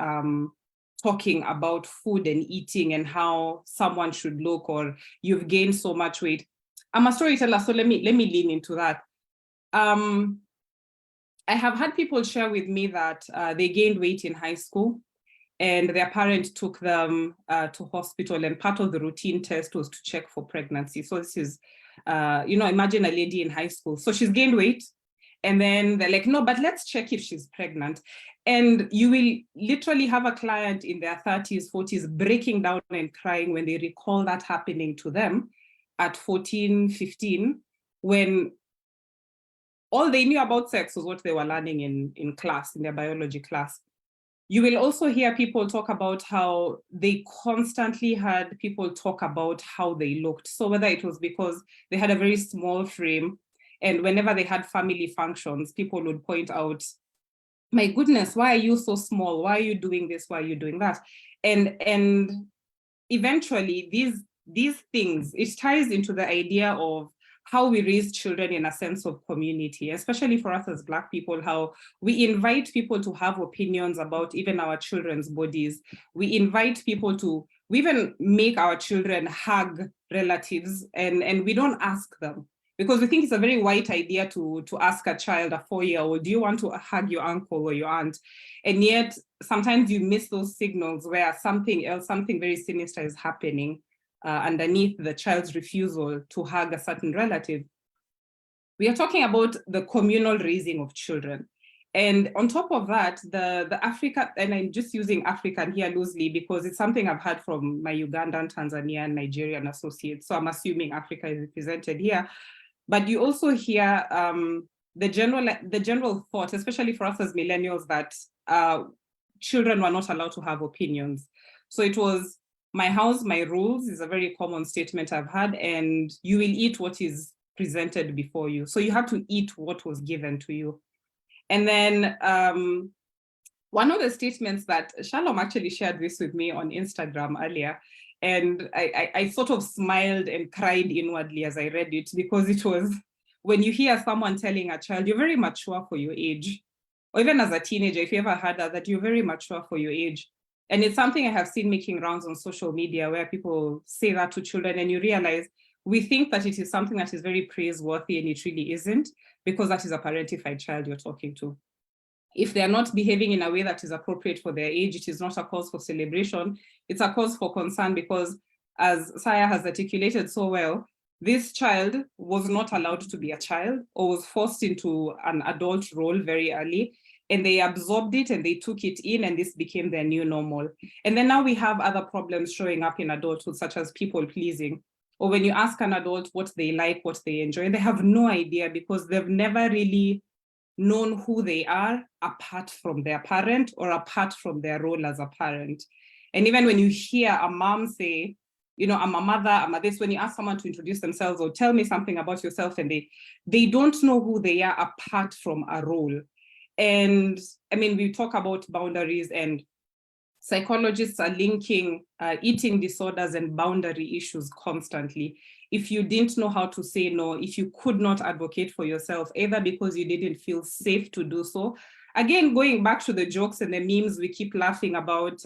talking about food and eating and how someone should look, or you've gained so much weight, I'm a storyteller, so let me lean into that. I have had people share with me that they gained weight in high school and their parent took them to hospital, and part of the routine test was to check for pregnancy. So this is, you know, imagine a lady in high school. So she's gained weight, and then they're like, no, but let's check if she's pregnant. And you will literally have a client in their 30s, 40s breaking down and crying when they recall that happening to them at 14, 15, when all they knew about sex was what they were learning in class, in their biology class. You will also hear people talk about how they constantly had people talk about how they looked. So whether it was because they had a very small frame, and whenever they had family functions, people would point out, my goodness, why are you so small? Why are you doing this? Why are you doing that? And eventually these things, it ties into the idea of how we raise children in a sense of community, especially for us as Black people, how we invite people to have opinions about even our children's bodies. We invite people to, we even make our children hug relatives, and we don't ask them, because we think it's a very white idea to ask a child, a 4-year-old, do you want to hug your uncle or your aunt? And yet sometimes you miss those signals where something else, something very sinister is happening underneath the child's refusal to hug a certain relative. We are talking about the communal raising of children. And on top of that, the Africa, and I'm just using African here loosely because it's something I've heard from my Ugandan, Tanzanian, Nigerian associates. So I'm assuming Africa is represented here. But you also hear the general thought, especially for us as millennials, that children were not allowed to have opinions. So it was, my house, my rules is a very common statement I've had, and you will eat what is presented before you. So you have to eat what was given to you. And then one of the statements that Shalom actually shared this with me on Instagram earlier, and I sort of smiled and cried inwardly as I read it, because it was, when you hear someone telling a child, you're very mature for your age, or even as a teenager, if you ever heard that you're very mature for your age. And it's something I have seen making rounds on social media where people say that to children, and you realize we think that it is something that is very praiseworthy, and it really isn't, because that is a parentified child you're talking to. If they're not behaving in a way that is appropriate for their age, it is not a cause for celebration, it's a cause for concern, because as Saya has articulated so well, this child was not allowed to be a child or was forced into an adult role very early, and they absorbed it and they took it in, and this became their new normal. And then now we have other problems showing up in adulthood, such as people pleasing. Or when you ask an adult what they like, what they enjoy, they have no idea because they've never really known who they are apart from their parent or apart from their role as a parent. And even when you hear a mom say, you know, I'm a mother, I'm a this, when you ask someone to introduce themselves or tell me something about yourself, and they don't know who they are apart from a role. And I mean, we talk about boundaries, and psychologists are linking eating disorders and boundary issues constantly. If you didn't know how to say no, if you could not advocate for yourself, either because you didn't feel safe to do so. Again, going back to the jokes and the memes we keep laughing about,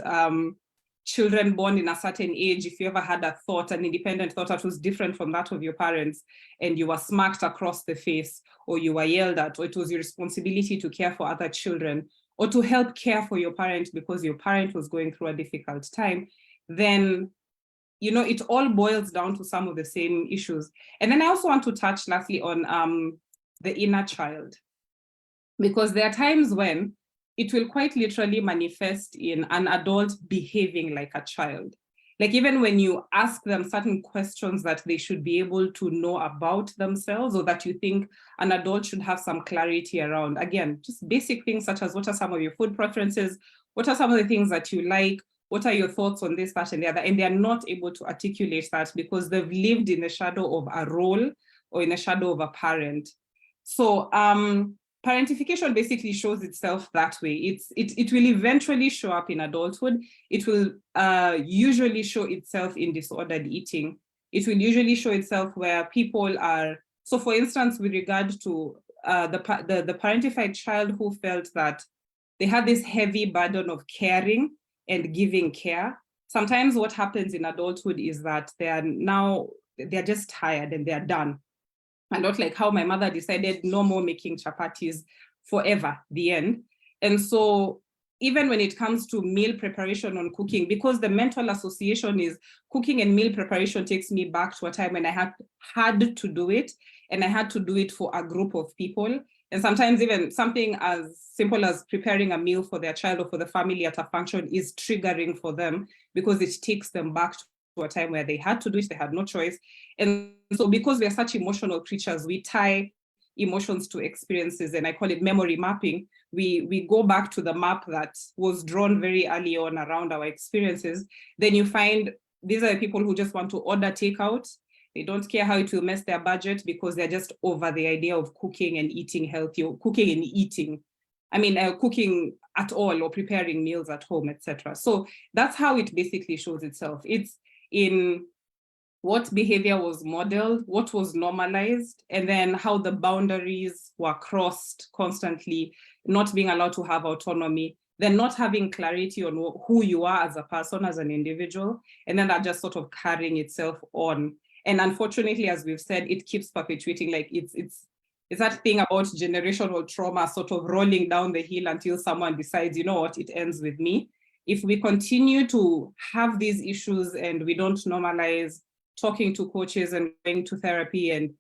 children born in a certain age, if you ever had a thought, an independent thought that was different from that of your parents, and you were smacked across the face, or you were yelled at, or it was your responsibility to care for other children, or to help care for your parent because your parent was going through a difficult time, then, you know, it all boils down to some of the same issues. And then I also want to touch lastly on the inner child, because there are times when it will quite literally manifest in an adult behaving like a child. Like even when you ask them certain questions that they should be able to know about themselves, or that you think an adult should have some clarity around. Again, just basic things such as what are some of your food preferences? What are some of the things that you like? What are your thoughts on this, that, and the other? And they're not able to articulate that because they've lived in the shadow of a role or in the shadow of a parent. So parentification basically shows itself that way. It will eventually show up in adulthood. It will usually show itself in disordered eating. It will usually show itself where people are, so for instance, with regard to the parentified child who felt that they had this heavy burden of caring and giving care. Sometimes what happens in adulthood is that they're just tired and they're done. And not like how my mother decided no more making chapatis forever, the end. And so even when it comes to meal preparation and cooking, because the mental association is cooking and meal preparation takes me back to a time when I had to do it, and I had to do it for a group of people. And sometimes even something as simple as preparing a meal for their child or for the family at a function is triggering for them because it takes them back to a time where they had to do it, they had no choice. And so because we are such emotional creatures, we tie emotions to experiences, and I call it memory mapping. We go back to the map that was drawn very early on around our experiences. Then you find these are the people who just want to order takeout. They don't care how it will mess their budget because they're just over the idea of cooking and eating healthy, or cooking and eating. I mean, cooking at all or preparing meals at home, etc. So that's how it basically shows itself. It's in what behavior was modeled, what was normalized, and then how the boundaries were crossed constantly, not being allowed to have autonomy, then not having clarity on who you are as a person, as an individual, and then that just sort of carrying itself on. And unfortunately, as we've said, it keeps perpetuating, like it's that thing about generational trauma sort of rolling down the hill until someone decides, you know what, it ends with me. If we continue to have these issues and we don't normalize talking to coaches and going to therapy and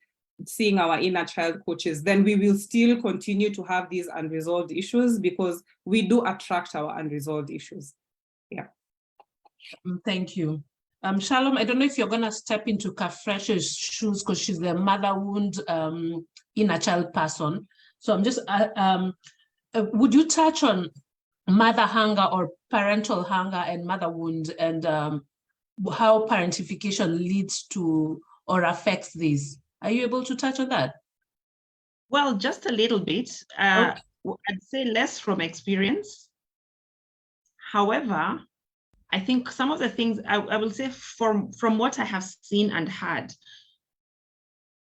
seeing our inner child coaches, then we will still continue to have these unresolved issues because we do attract our unresolved issues. Yeah. Thank you. Shalom, I don't know if you're going to step into Kafresh's shoes because she's the mother wound inner child person. So I'm just, would you touch on mother hunger or parental hunger and mother wound, and how parentification leads to or affects these? Are you able to touch on that? Well, just a little bit. Okay. I'd say less from experience. However, I think some of the things I will say from what I have seen and heard,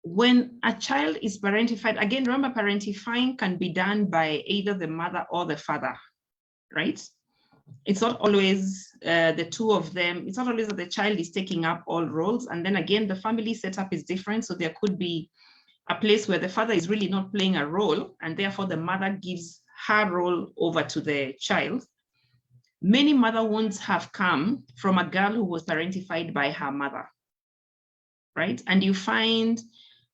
when a child is parentified, again, remember parentifying can be done by either the mother or the father, right? It's not always the two of them. It's not always that the child is taking up all roles. And then again, the family setup is different. So there could be a place where the father is really not playing a role, and therefore the mother gives her role over to the child. Many mother wounds have come from a girl who was parentified by her mother. right? And you find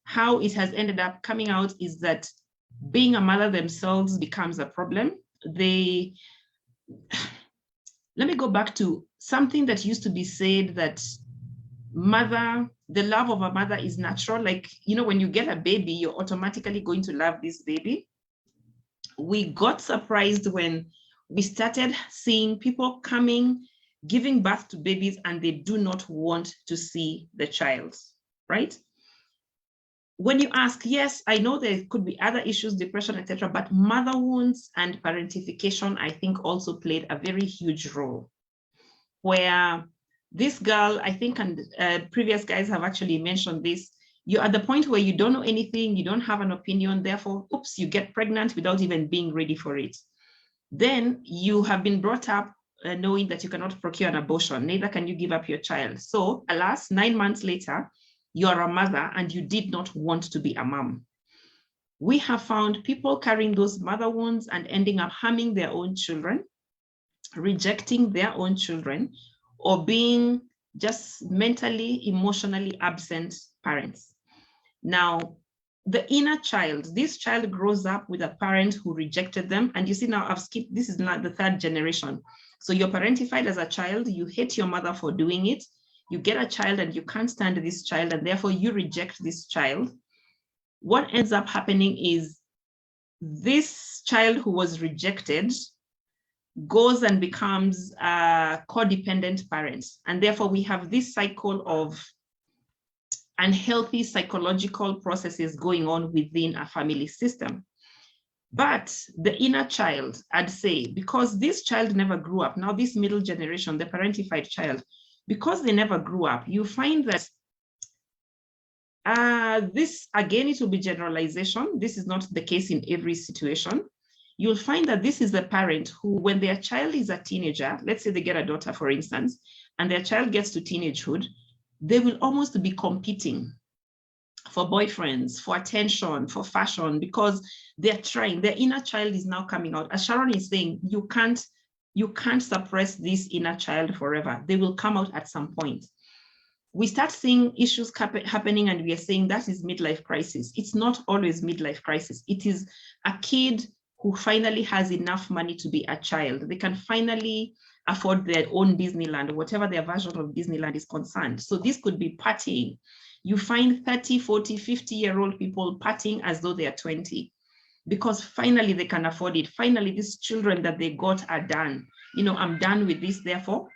how it has ended up coming out is that being a mother themselves becomes a problem. Let me go back to something that used to be said, that the love of a mother is natural. Like, you know, when you get a baby, you're automatically going to love this baby. We got surprised when we started seeing people coming, giving birth to babies, and they do not want to see the child, right? When you ask, yes, I know there could be other issues, depression, etc., but mother wounds and parentification, I think, also played a very huge role, where this girl, I think, and previous guys have actually mentioned this, you're at the point where you don't know anything, you don't have an opinion, therefore, oops, you get pregnant without even being ready for it. Then you have been brought up knowing that you cannot procure an abortion, neither can you give up your child. So alas, 9 months later, you are a mother and you did not want to be a mom. We have found people carrying those mother wounds and ending up harming their own children, rejecting their own children, or being just mentally, emotionally absent parents. Now, the inner child, this child grows up with a parent who rejected them. And you see now, I've skipped, this is not the 3rd generation. So you're parentified as a child, you hate your mother for doing it, you get a child and you can't stand this child, and therefore you reject this child. What ends up happening is this child who was rejected goes and becomes a codependent parent. And therefore we have this cycle of unhealthy psychological processes going on within a family system. But the inner child, I'd say, because this child never grew up, now this middle generation, the parentified child, because they never grew up, you find that this, again, it will be generalization. This is not the case in every situation. You'll find that this is the parent who, when their child is a teenager, let's say they get a daughter, for instance, and their child gets to teenagehood, they will almost be competing for boyfriends, for attention, for fashion, because they're trying, their inner child is now coming out. As Sharon is saying, you can't suppress this inner child forever. They will come out at some point. We start seeing issues happening and we are saying that is midlife crisis. It's not always midlife crisis. It is a kid who finally has enough money to be a child. They can finally afford their own Disneyland, whatever their version of Disneyland is concerned. So this could be partying. You find 30, 40, 50-year-old people partying as though they are 20, because finally they can afford it. Finally, these children that they got are done. You know, I'm done with this, therefore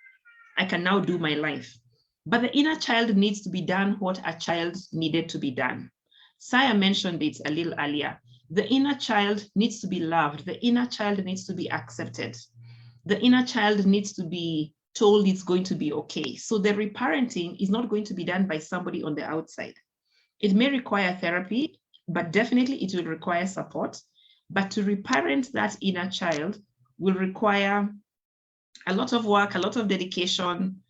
I can now do my life. But the inner child needs to be done what a child needed to be done. Saya mentioned it a little earlier. The inner child needs to be loved. The inner child needs to be accepted. The inner child needs to be told it's going to be okay. So the reparenting is not going to be done by somebody on the outside. It may require therapy, but definitely it will require support. But to reparent that inner child will require a lot of work, a lot of dedication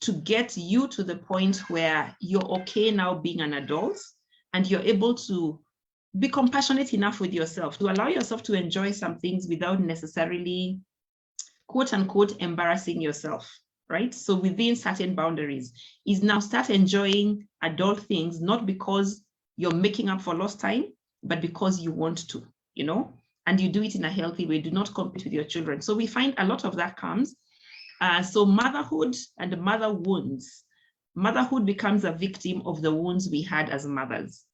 to get you to the point where you're okay now being an adult and you're able to be compassionate enough with yourself to allow yourself to enjoy some things without necessarily, quote unquote, embarrassing yourself, right? So within certain boundaries is now start enjoying adult things, not because you're making up for lost time, but because you want to, you know, and you do it in a healthy way. Do not compete with your children. So we find a lot of that comes. So motherhood and mother wounds. Motherhood becomes a victim of the wounds we had as mothers,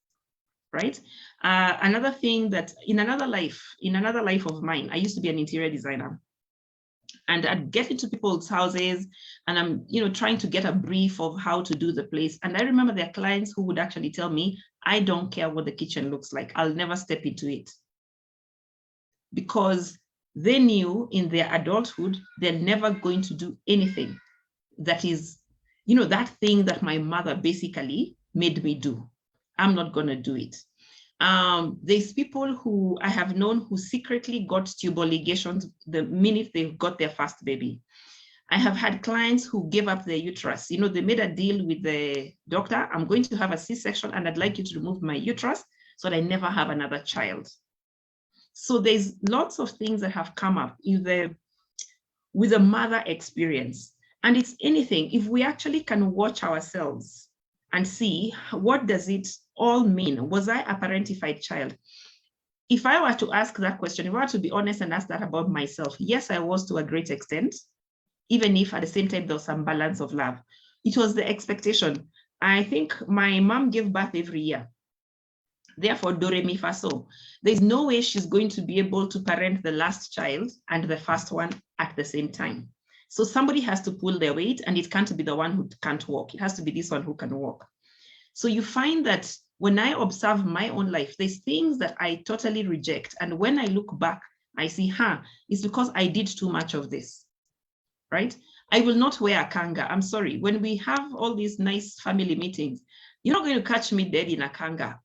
right? Another thing that in another life of mine, I used to be an interior designer. And I'd get into people's houses and I'm, you know, trying to get a brief of how to do the place. And I remember there are clients who would actually tell me, I don't care what the kitchen looks like. I'll never step into it. Because they knew in their adulthood, they're never going to do anything that is, you know, that thing that my mother basically made me do. I'm not going to do it. There's people who I have known who secretly got tubal ligations the minute they got their first baby. I have had clients who gave up their uterus. You know, they made a deal with the doctor. I'm going to have a C-section and I'd like you to remove my uterus so that I never have another child. So there's lots of things that have come up either with a mother experience. And it's anything, if we actually can watch ourselves and see what does it all mean. Was I a parentified child? If I were to ask that question, if I were to be honest and ask that about myself, yes, I was to a great extent, even if at the same time there was some balance of love. It was the expectation. I think my mom gave birth every year. Therefore, do, re, mi, fa, so. There's no way she's going to be able to parent the last child and the first one at the same time. So somebody has to pull their weight, and it can't be the one who can't walk. It has to be this one who can walk. So you find that when I observe my own life, there's things that I totally reject. And when I look back, I see, it's because I did too much of this, right? I will not wear a kanga. I'm sorry. When we have all these nice family meetings, you're not going to catch me dead in a kanga.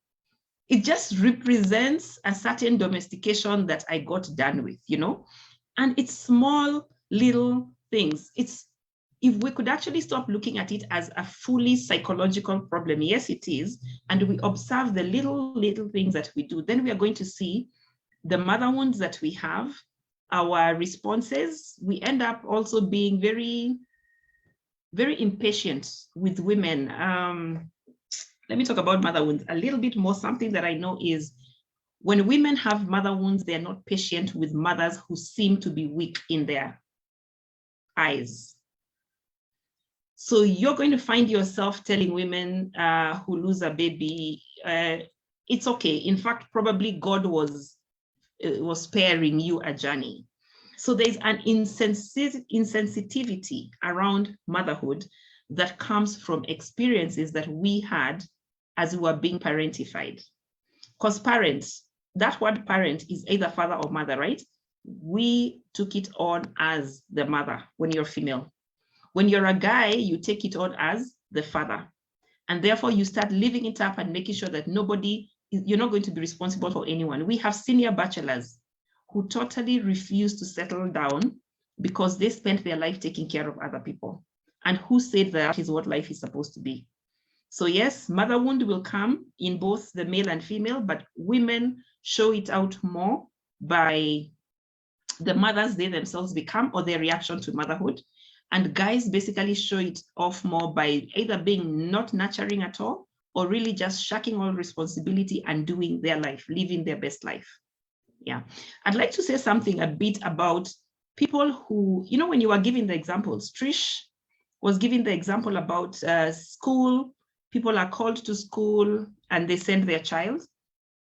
It just represents a certain domestication that I got done with, you know? And it's small, little things. If we could actually stop looking at it as a fully psychological problem, yes, it is, and we observe the little things that we do, then we are going to see the mother wounds that we have, our responses. We end up also being very, very impatient with women. Let me talk about mother wounds a little bit more. Something that I know is when women have mother wounds, they're not patient with mothers who seem to be weak in their eyes. So you're going to find yourself telling women who lose a baby, it's okay. In fact, probably God was sparing you a journey. So there's an insensitivity around motherhood that comes from experiences that we had as we were being parentified. Because parents, that word parent is either father or mother, right? We took it on as the mother when you're female. When you're a guy, you take it on as the father. And therefore you start living it up and making sure that you're not going to be responsible for anyone. We have senior bachelors who totally refuse to settle down because they spent their life taking care of other people. And who said that is what life is supposed to be? So yes, mother wound will come in both the male and female, but women show it out more by the mothers they themselves become or their reaction to motherhood. And guys basically show it off more by either being not nurturing at all or really just shucking all responsibility and doing their life, living their best life. Yeah, I'd like to say something a bit about people who, you know, when you were giving the examples, Trish was giving the example about school. People are called to school and they send their child.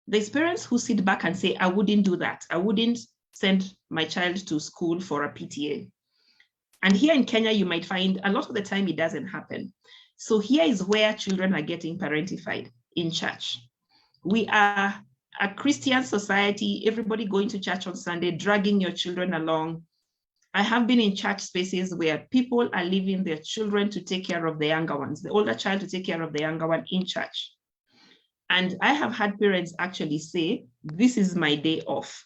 There's parents who sit back and say, I wouldn't do that. I wouldn't send my child to school for a PTA. And here in Kenya, you might find a lot of the time it doesn't happen. So here is where children are getting parentified in church. We are a Christian society, everybody going to church on Sunday, dragging your children along. I have been in church spaces where people are leaving their children to take care of the younger ones, the older child to take care of the younger one in church. And I have had parents actually say, this is my day off.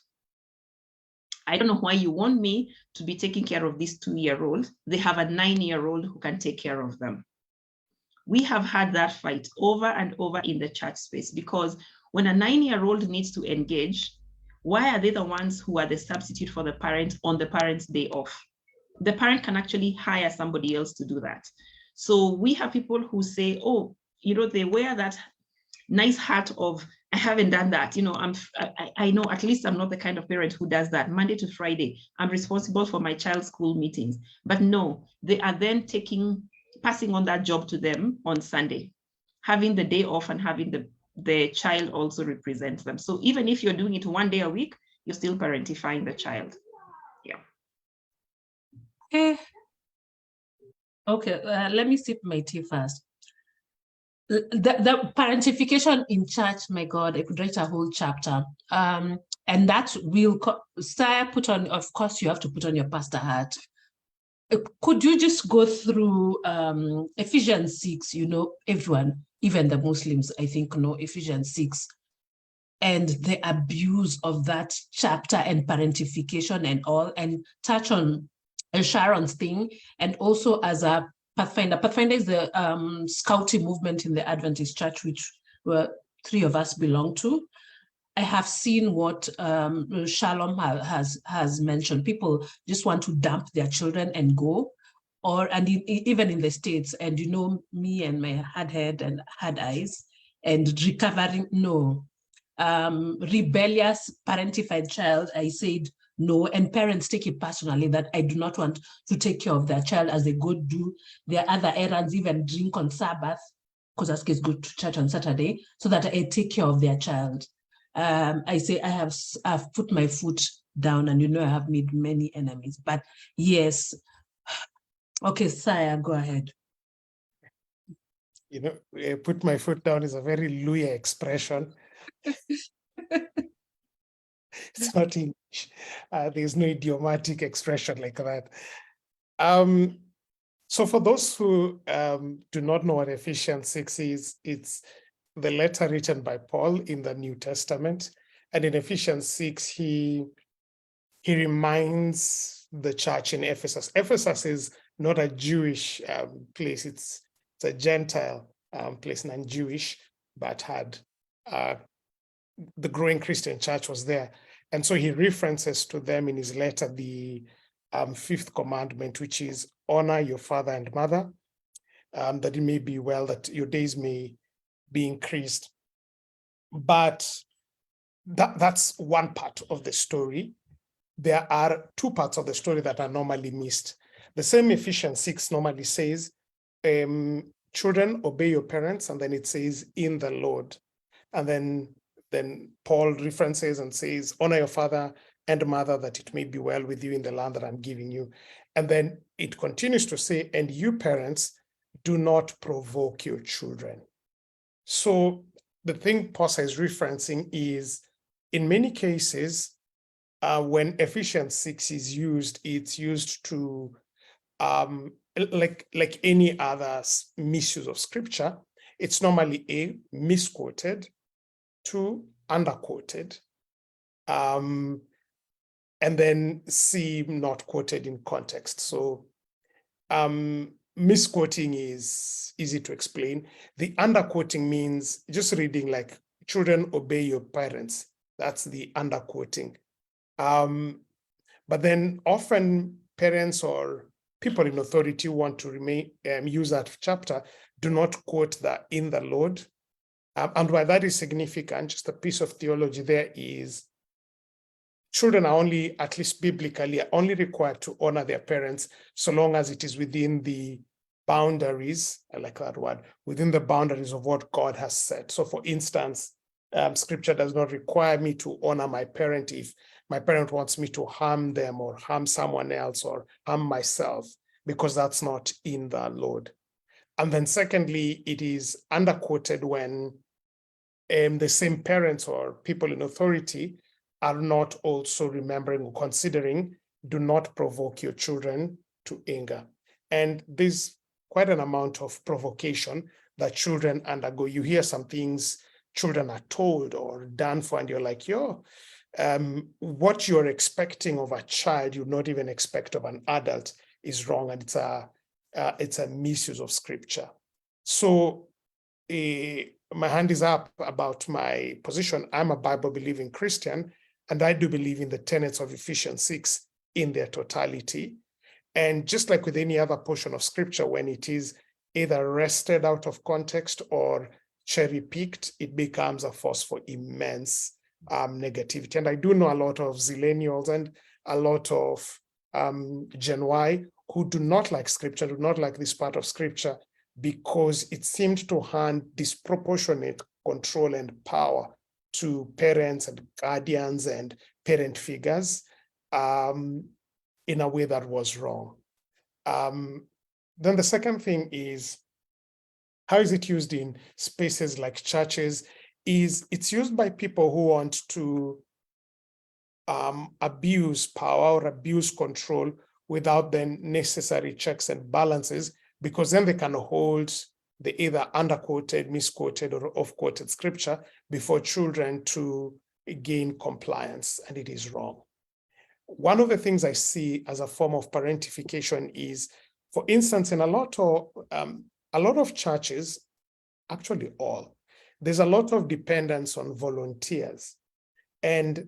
I don't know why you want me to be taking care of this 2-year-old. They have a 9-year-old who can take care of them. We have had that fight over and over in the church space because when a 9-year-old needs to engage, why are they the ones who are the substitute for the parent on the parent's day off? The parent can actually hire somebody else to do that. So we have people who say, oh, you know, they wear that nice hat of, I haven't done that. You know, I know at least I'm not the kind of parent who does that. Monday to Friday, I'm responsible for my child's school meetings. But no, they are then passing on that job to them on Sunday, having the day off and having the child also represent them. So even if you're doing it 1 day a week, you're still parentifying the child. Yeah. Okay, let me sip my tea first. The parentification in church, my God, I could write a whole chapter. And that will, Sire, of course, you have to put on your pastor hat. Could you just go through Ephesians 6, you know, everyone, even the Muslims, I think, know Ephesians 6, and the abuse of that chapter and parentification and all, and touch on Sharon's thing, and also as a Pathfinder. Pathfinder is the scouting movement in the Adventist Church, which 3 of us belong to. I have seen what Shalom has mentioned. People just want to dump their children and go. even in the States, and you know me and my hard head and hard eyes, and recovering, no. Rebellious parentified child, I said no, and parents take it personally that I do not want to take care of their child as they go do their other errands, even drink on Sabbath, because as kids go to church on Saturday, so that I take care of their child. I say I've put my foot down, and you know I have made many enemies. But yes, okay, Saya, go ahead. You know, put my foot down is a very Louis expression. It's not English. There's no idiomatic expression like that. So for those who do not know what Ephesians 6 is, it's the letter written by Paul in the New Testament. And in Ephesians 6, he reminds the church in Ephesus. Ephesus is not a Jewish place. It's a Gentile place, non-Jewish, but had the growing Christian church was there. And so he references to them in his letter the fifth commandment, which is honor your father and mother, that it may be well, that your days may be increased. But that's one part of the story. There are two parts of the story that are normally missed. The same Ephesians 6 normally says, children, obey your parents, and then it says, in the Lord. And then Paul references and says, honor your father and mother, that it may be well with you in the land that I'm giving you. And then it continues to say, and you parents, do not provoke your children. So the thing Posa is referencing is, in many cases, when Ephesians 6 is used, it's used to, like any other misuse of scripture, it's normally A, misquoted, 2, underquoted, and then C, not quoted in context. So misquoting is easy to explain. The underquoting means just reading like, children, obey your parents. That's the underquoting. But then often parents or people in authority want to use that chapter, do not quote that in the Lord. And why that is significant, just a piece of theology there is, children are only, at least biblically, are only required to honor their parents so long as it is within the boundaries, I like that word, within the boundaries of what God has set. So for instance, scripture does not require me to honor my parent if my parent wants me to harm them or harm someone else or harm myself, because that's not in the Lord. And then secondly, it is underquoted when the same parents or people in authority are not also remembering or considering, do not provoke your children to anger. And there's quite an amount of provocation that children undergo. You hear some things children are told or done for, and you're like, yo, what you're expecting of a child, you not even expect of an adult, is wrong, and it's a misuse of scripture. So my hand is up about my position. I'm a Bible-believing Christian, and I do believe in the tenets of Ephesians 6 in their totality. And just like with any other portion of scripture, when it is either wrested out of context or cherry-picked, it becomes a force for immense negativity. And I do know a lot of zillennials and a lot of Gen Y who do not like scripture, do not like this part of scripture, because it seemed to hand disproportionate control and power to parents and guardians and parent figures in a way that was wrong. Then the second thing is, how is it used in spaces like churches? It's used by people who want to abuse power or abuse control without the necessary checks and balances, because then they can hold the either underquoted, misquoted, or off-quoted scripture before children to gain compliance, and it is wrong. One of the things I see as a form of parentification is, for instance, in a lot of churches, actually all, there's a lot of dependence on volunteers. And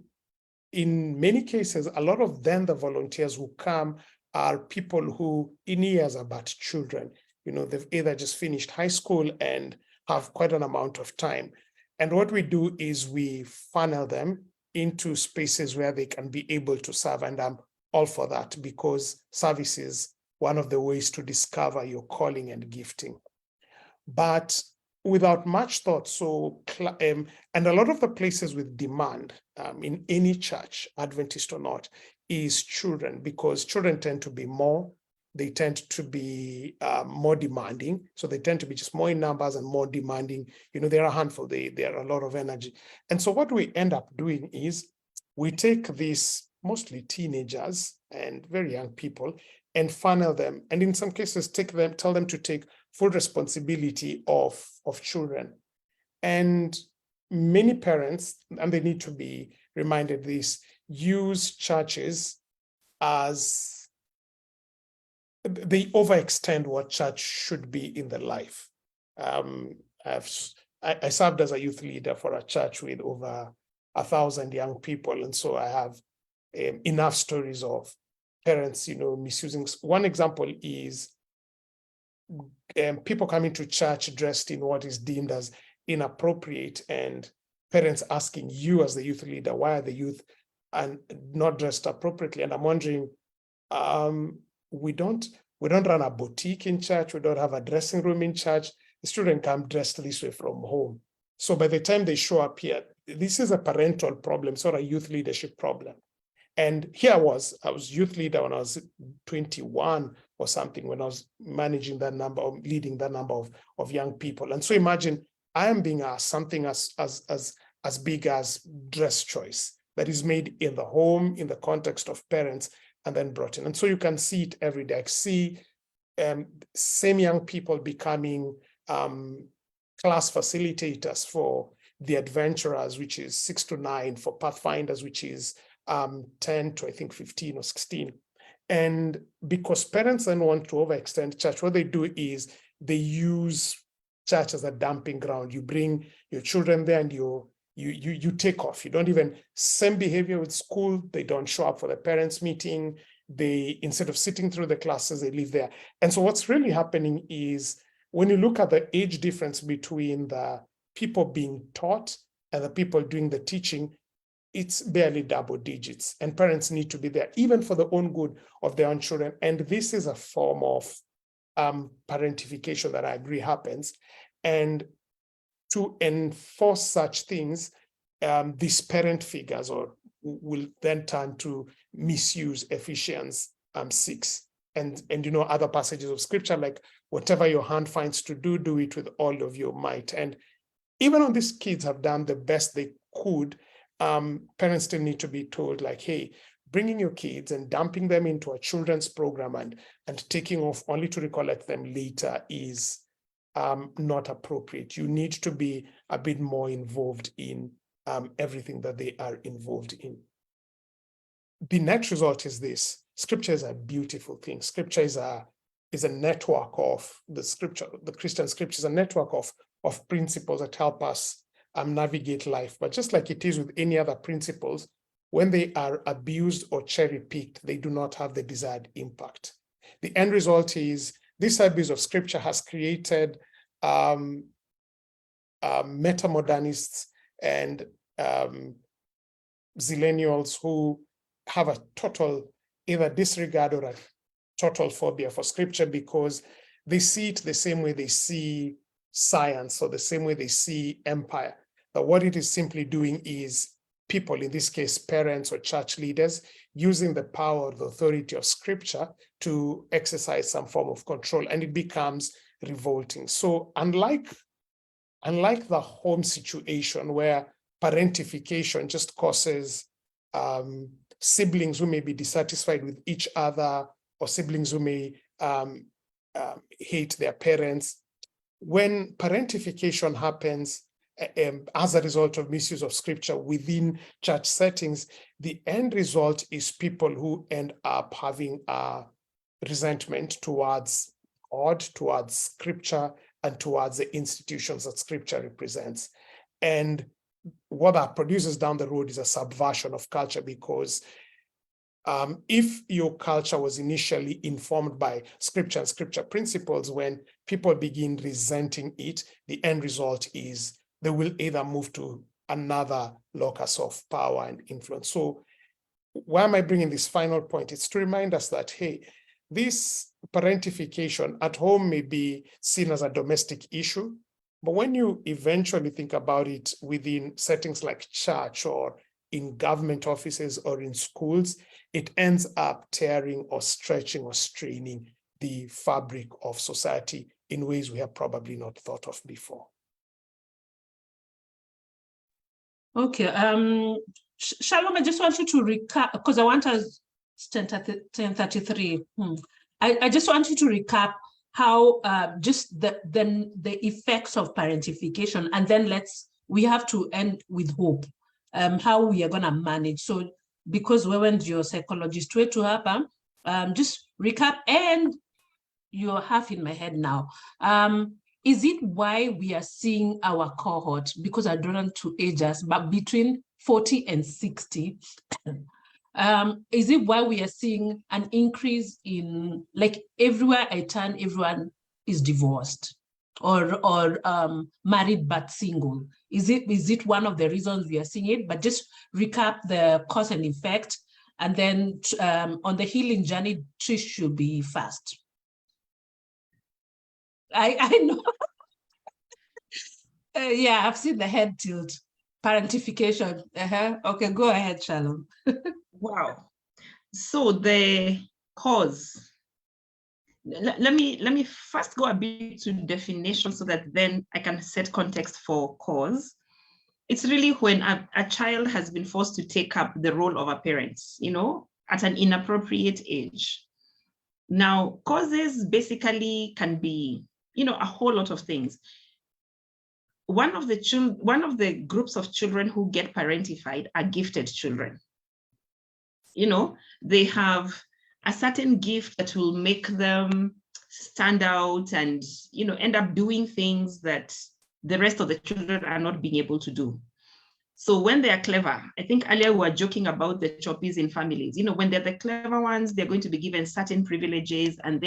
in many cases, a lot of them, the volunteers who come, are people who in years are but children. You know, they've either just finished high school and have quite an amount of time. And what we do is we funnel them into spaces where they can be able to serve. And I'm all for that, because service is one of the ways to discover your calling and gifting. But without much thought, and a lot of the places with demand in any church, Adventist or not, is children, because children tend to be more, they tend to be more demanding. So they tend to be just more in numbers and more demanding. You know, they're a handful, they are a lot of energy. And so what we end up doing is we take these mostly teenagers and very young people and funnel them. And in some cases, tell them to take full responsibility of children. And many parents, and they need to be reminded this, use churches as they overextend what church should be in their life. I served as a youth leader for a church with over 1,000 young people. And so I have enough stories of parents, you know, misusing. One example is people coming to church dressed in what is deemed as inappropriate, and parents asking you as the youth leader, why are the youth and not dressed appropriately? And I'm wondering, we don't run a boutique in church. We don't have a dressing room in church. The student come dressed this way from home. So by the time they show up here, this is a parental problem, it's not a youth leadership problem. And here I was youth leader when I was 21 or something, when I was managing that number or leading that number of young people. And so imagine I am being asked something as big as dress choice that is made in the home, in the context of parents, and then brought in. And so you can see it every day. I see same young people becoming class facilitators for the adventurers, which is 6 to 9, for pathfinders, which is 10 to I think 15 or 16. And because parents then want to overextend church, what they do is they use church as a dumping ground. You bring your children there and you take off. You don't even, same behavior with school. They don't show up for the parents' meeting. They, instead of sitting through the classes, they live there. And so what's really happening is when you look at the age difference between the people being taught and the people doing the teaching, it's barely double digits. And parents need to be there, even for the own good of their own children. And this is a form of parentification that I agree happens. And to enforce such things, these parent figures will then turn to misuse Ephesians 6 and you know, other passages of scripture, like whatever your hand finds to do, do it with all of your might. And even when these kids have done the best they could, parents still need to be told, like, hey, bringing your kids and dumping them into a children's program and taking off only to recollect them later is not appropriate. You need to be a bit more involved in everything that they are involved in. The net result is this: scripture is a beautiful thing. Scripture is a network of the Christian scripture is a network of principles that help us navigate life. But just like it is with any other principles, when they are abused or cherry-picked, they do not have the desired impact. The end result is this abuse of scripture has created meta-modernists and zillennials who have a total either disregard or a total phobia for scripture, because they see it the same way they see science or the same way they see empire. That what it is simply doing is people, in this case, parents or church leaders, using the power or the authority of scripture to exercise some form of control, and it becomes revolting. So unlike the home situation where parentification just causes siblings who may be dissatisfied with each other, or siblings who may hate their parents, when parentification happens as a result of misuse of scripture within church settings, the end result is people who end up having a resentment towards God, towards scripture, and towards the institutions that scripture represents. And what that produces down the road is a subversion of culture, because if your culture was initially informed by scripture and scripture principles, when people begin resenting it, the end result is they will either move to another locus of power and influence. So why am I bringing this final point? It's to remind us that, hey, this parentification at home may be seen as a domestic issue, but when you eventually think about it within settings like church or in government offices or in schools, it ends up tearing or stretching or straining the fabric of society in ways we have probably not thought of before. Okay, Shalom, I just want you to recap, because I want us 10:33. I just want you to recap how just the effects of parentification, and then we have to end with hope, how we are gonna manage. So because we went your psychologist way to happen, just recap, and you're half in my head now. Is it why we are seeing our cohort, because I don't want to age us, but between 40 and 60, is it why we are seeing an increase in, like, everywhere I turn, everyone is divorced or married but single? Is it one of the reasons we are seeing it? But just recap the cause and effect, and then on the healing journey, Trish should be fast. I know. Yeah, I've seen the head tilt. Parentification. Okay, go ahead, Shalom. Wow. So the cause. Let me first go a bit to definition so that then I can set context for cause. It's really when a child has been forced to take up the role of a parent, at an inappropriate age. Now, causes basically can be, a whole lot of things. One of the groups of children who get parentified are gifted children. They have a certain gift that will make them stand out and, end up doing things that the rest of the children are not being able to do. So when they are clever, I think earlier we were joking about the choppies in families. When they're the clever ones, they're going to be given certain privileges, and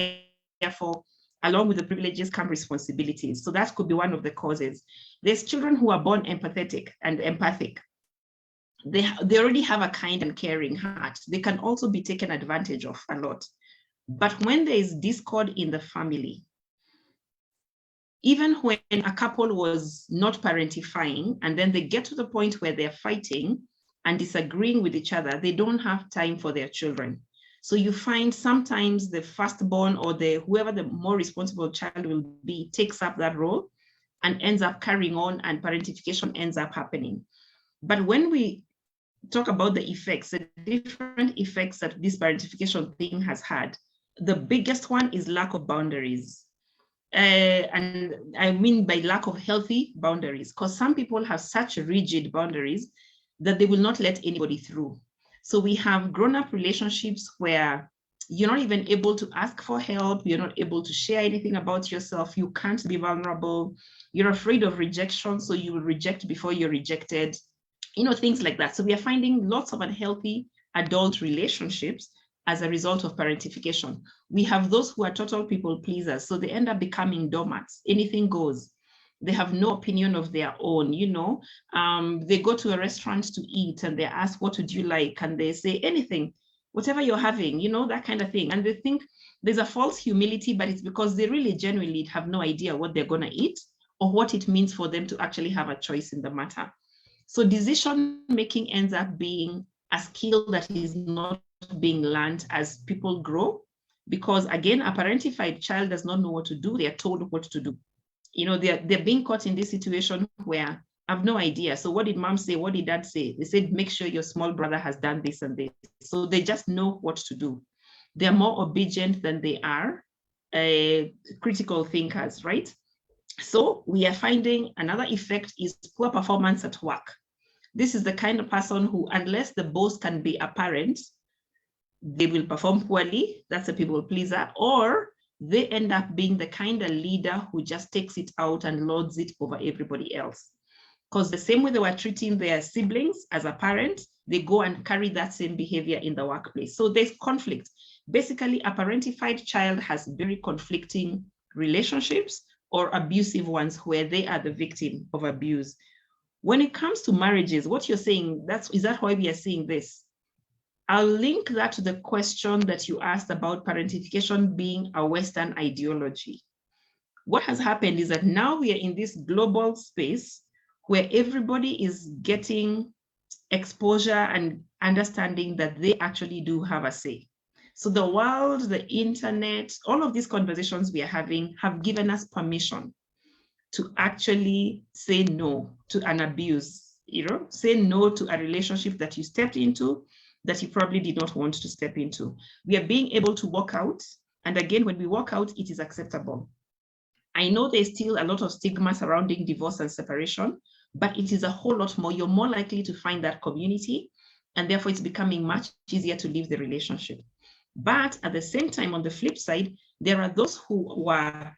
therefore, along with the privileges come responsibilities. So that could be one of the causes. There's children who are born empathetic and empathic. They already have a kind and caring heart. They can also be taken advantage of a lot. But when there is discord in the family, even when a couple was not parentifying, and then they get to the point where they're fighting and disagreeing with each other, they don't have time for their children. So you find sometimes the firstborn or whoever the more responsible child will be takes up that role and ends up carrying on, and parentification ends up happening. But when we talk about the effects, the different effects that this parentification thing has had, the biggest one is lack of boundaries. And I mean by lack of healthy boundaries, because some people have such rigid boundaries that they will not let anybody through. So we have grown-up relationships where you're not even able to ask for help, you're not able to share anything about yourself, you can't be vulnerable, you're afraid of rejection, so you will reject before you're rejected, things like that. So we are finding lots of unhealthy adult relationships as a result of parentification. We have those who are total people pleasers, so they end up becoming doormats. Anything goes. They have no opinion of their own, They go to a restaurant to eat and they're asked, what would you like? And they say anything, whatever you're having, that kind of thing. And they think there's a false humility, but it's because they really genuinely have no idea what they're gonna eat or what it means for them to actually have a choice in the matter. So decision making ends up being a skill that is not being learned as people grow, because again, a parentified child does not know what to do. They are told what to do. They're being caught in this situation where I have no idea. So what did mom say? What did dad say? They said, make sure your small brother has done this and this. So they just know what to do. They're more obedient than they are critical thinkers, right? So we are finding another effect is poor performance at work. This is the kind of person who, unless the boss can be apparent, they will perform poorly. That's a people pleaser, or they end up being the kind of leader who just takes it out and lords it over everybody else. Because the same way they were treating their siblings as a parent, they go and carry that same behavior in the workplace. So there's conflict. Basically, a parentified child has very conflicting relationships or abusive ones where they are the victim of abuse. When it comes to marriages, what you're saying, is that why we are seeing this? I'll link that to the question that you asked about parentification being a Western ideology. What has happened is that now we are in this global space where everybody is getting exposure and understanding that they actually do have a say. So the world, the internet, all of these conversations we are having have given us permission to actually say no to an abuse, say no to a relationship that you stepped into that you probably did not want to step into. We are being able to walk out. And again, when we walk out, it is acceptable. I know there's still a lot of stigma surrounding divorce and separation, but it is a whole lot more. You're more likely to find that community, and therefore it's becoming much easier to leave the relationship. But at the same time, on the flip side, there are those who are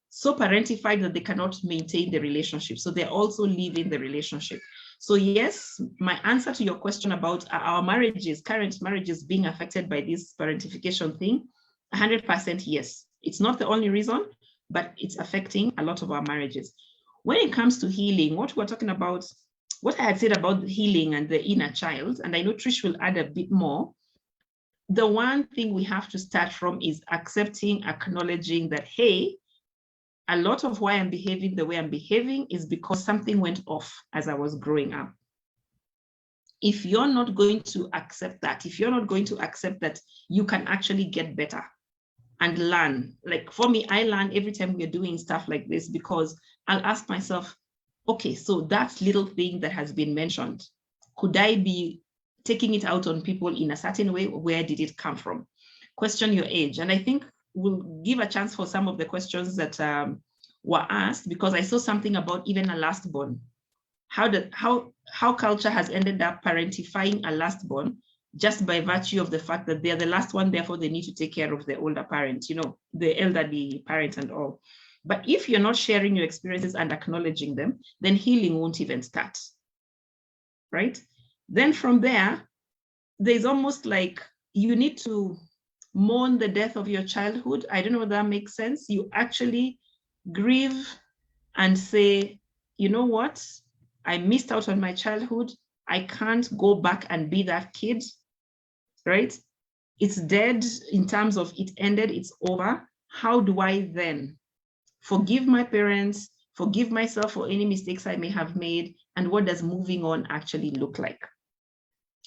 so parentified that they cannot maintain the relationship. So they're also leaving the relationship. So yes, my answer to your question about our marriages, current marriages being affected by this parentification thing, 100% yes. It's not the only reason, but it's affecting a lot of our marriages. When it comes to healing, what we're talking about, what I had said about the healing and the inner child, and I know Trish will add a bit more, the one thing we have to start from is accepting, acknowledging that, hey, a lot of why I'm behaving the way I'm behaving is because something went off as I was growing up. If you're not going to accept that, if you're not going to accept that you can actually get better and learn, like for me, I learn every time we're doing stuff like this because I'll ask myself, okay, so that little thing that has been mentioned, could I be taking it out on people in a certain way? Where did it come from? Question your age. And I think we'll give a chance for some of the questions that were asked, because I saw something about even a last born. How culture has ended up parentifying a last born just by virtue of the fact that they're the last one, therefore they need to take care of the older parent, the elderly parent and all. But if you're not sharing your experiences and acknowledging them, then healing won't even start, right? Then from there's almost like you need to mourn the death of your childhood. I don't know if that makes sense. You actually grieve and say, you know what? I missed out on my childhood. I can't go back and be that kid, right? It's dead in terms of it ended, it's over. How do I then forgive my parents, forgive myself for any mistakes I may have made, and what does moving on actually look like?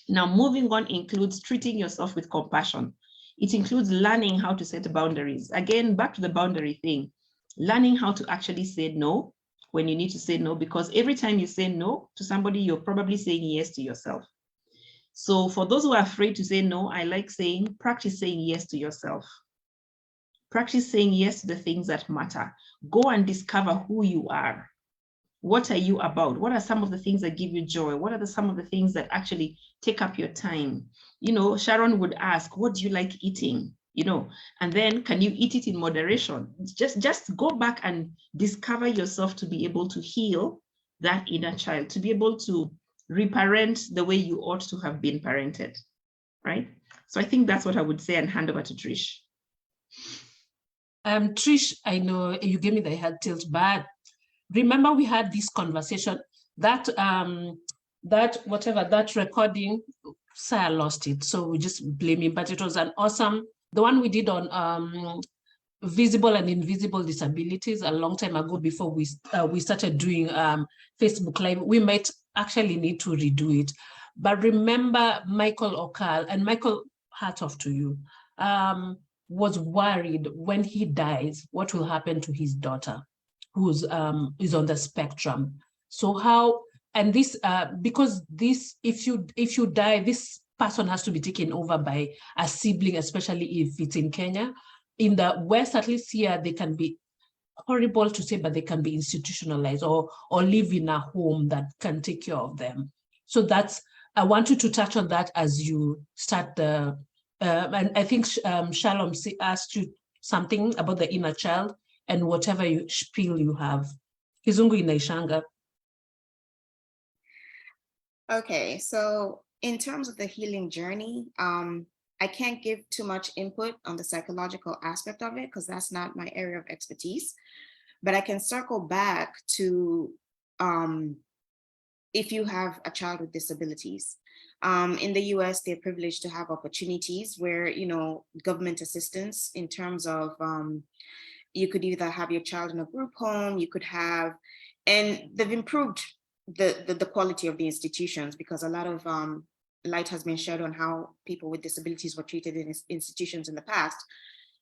Now, moving on includes treating yourself with compassion. It includes learning how to set boundaries. Again, back to the boundary thing, learning how to actually say no when you need to say no, because every time you say no to somebody, you're probably saying yes to yourself. So for those who are afraid to say no, I like saying, practice saying yes to yourself. Practice saying yes to the things that matter. Go and discover who you are. What are you about? What are some of the things that give you joy? What are some of the things that actually take up your time? Sharon would ask, what do you like eating? And then can you eat it in moderation? Just go back and discover yourself to be able to heal that inner child, to be able to reparent the way you ought to have been parented, right? So I think that's what I would say, and hand over to Trish. Trish, I know you gave me the head tilt, but remember we had this conversation that that recording, Sarah lost it, so we just blame him, but it was an awesome, the one we did on visible and invisible disabilities a long time ago before we started doing Facebook Live. We might actually need to redo it. But remember Michael Okal, and Michael, hat off to you, was worried when he dies, what will happen to his daughter, who's is on the spectrum. So how, and this, because this, if you die, this person has to be taken over by a sibling, especially if it's in Kenya. In the West, at least here, they can be, horrible to say, but they can be institutionalized or live in a home that can take care of them. So that's, I want you to touch on that as you start the, and I think Shalom asked you something about the inner child and whatever spiel you have. Kizungu inaishanga. Okay, so In terms of the healing journey, I can't give too much input on the psychological aspect of it because that's not my area of expertise. But I can circle back to if you have a child with disabilities. In the US, they're privileged to have opportunities where, government assistance in terms of you could either have your child in a group home, you could have, and they've improved the quality of the institutions because a lot of light has been shed on how people with disabilities were treated in institutions in the past.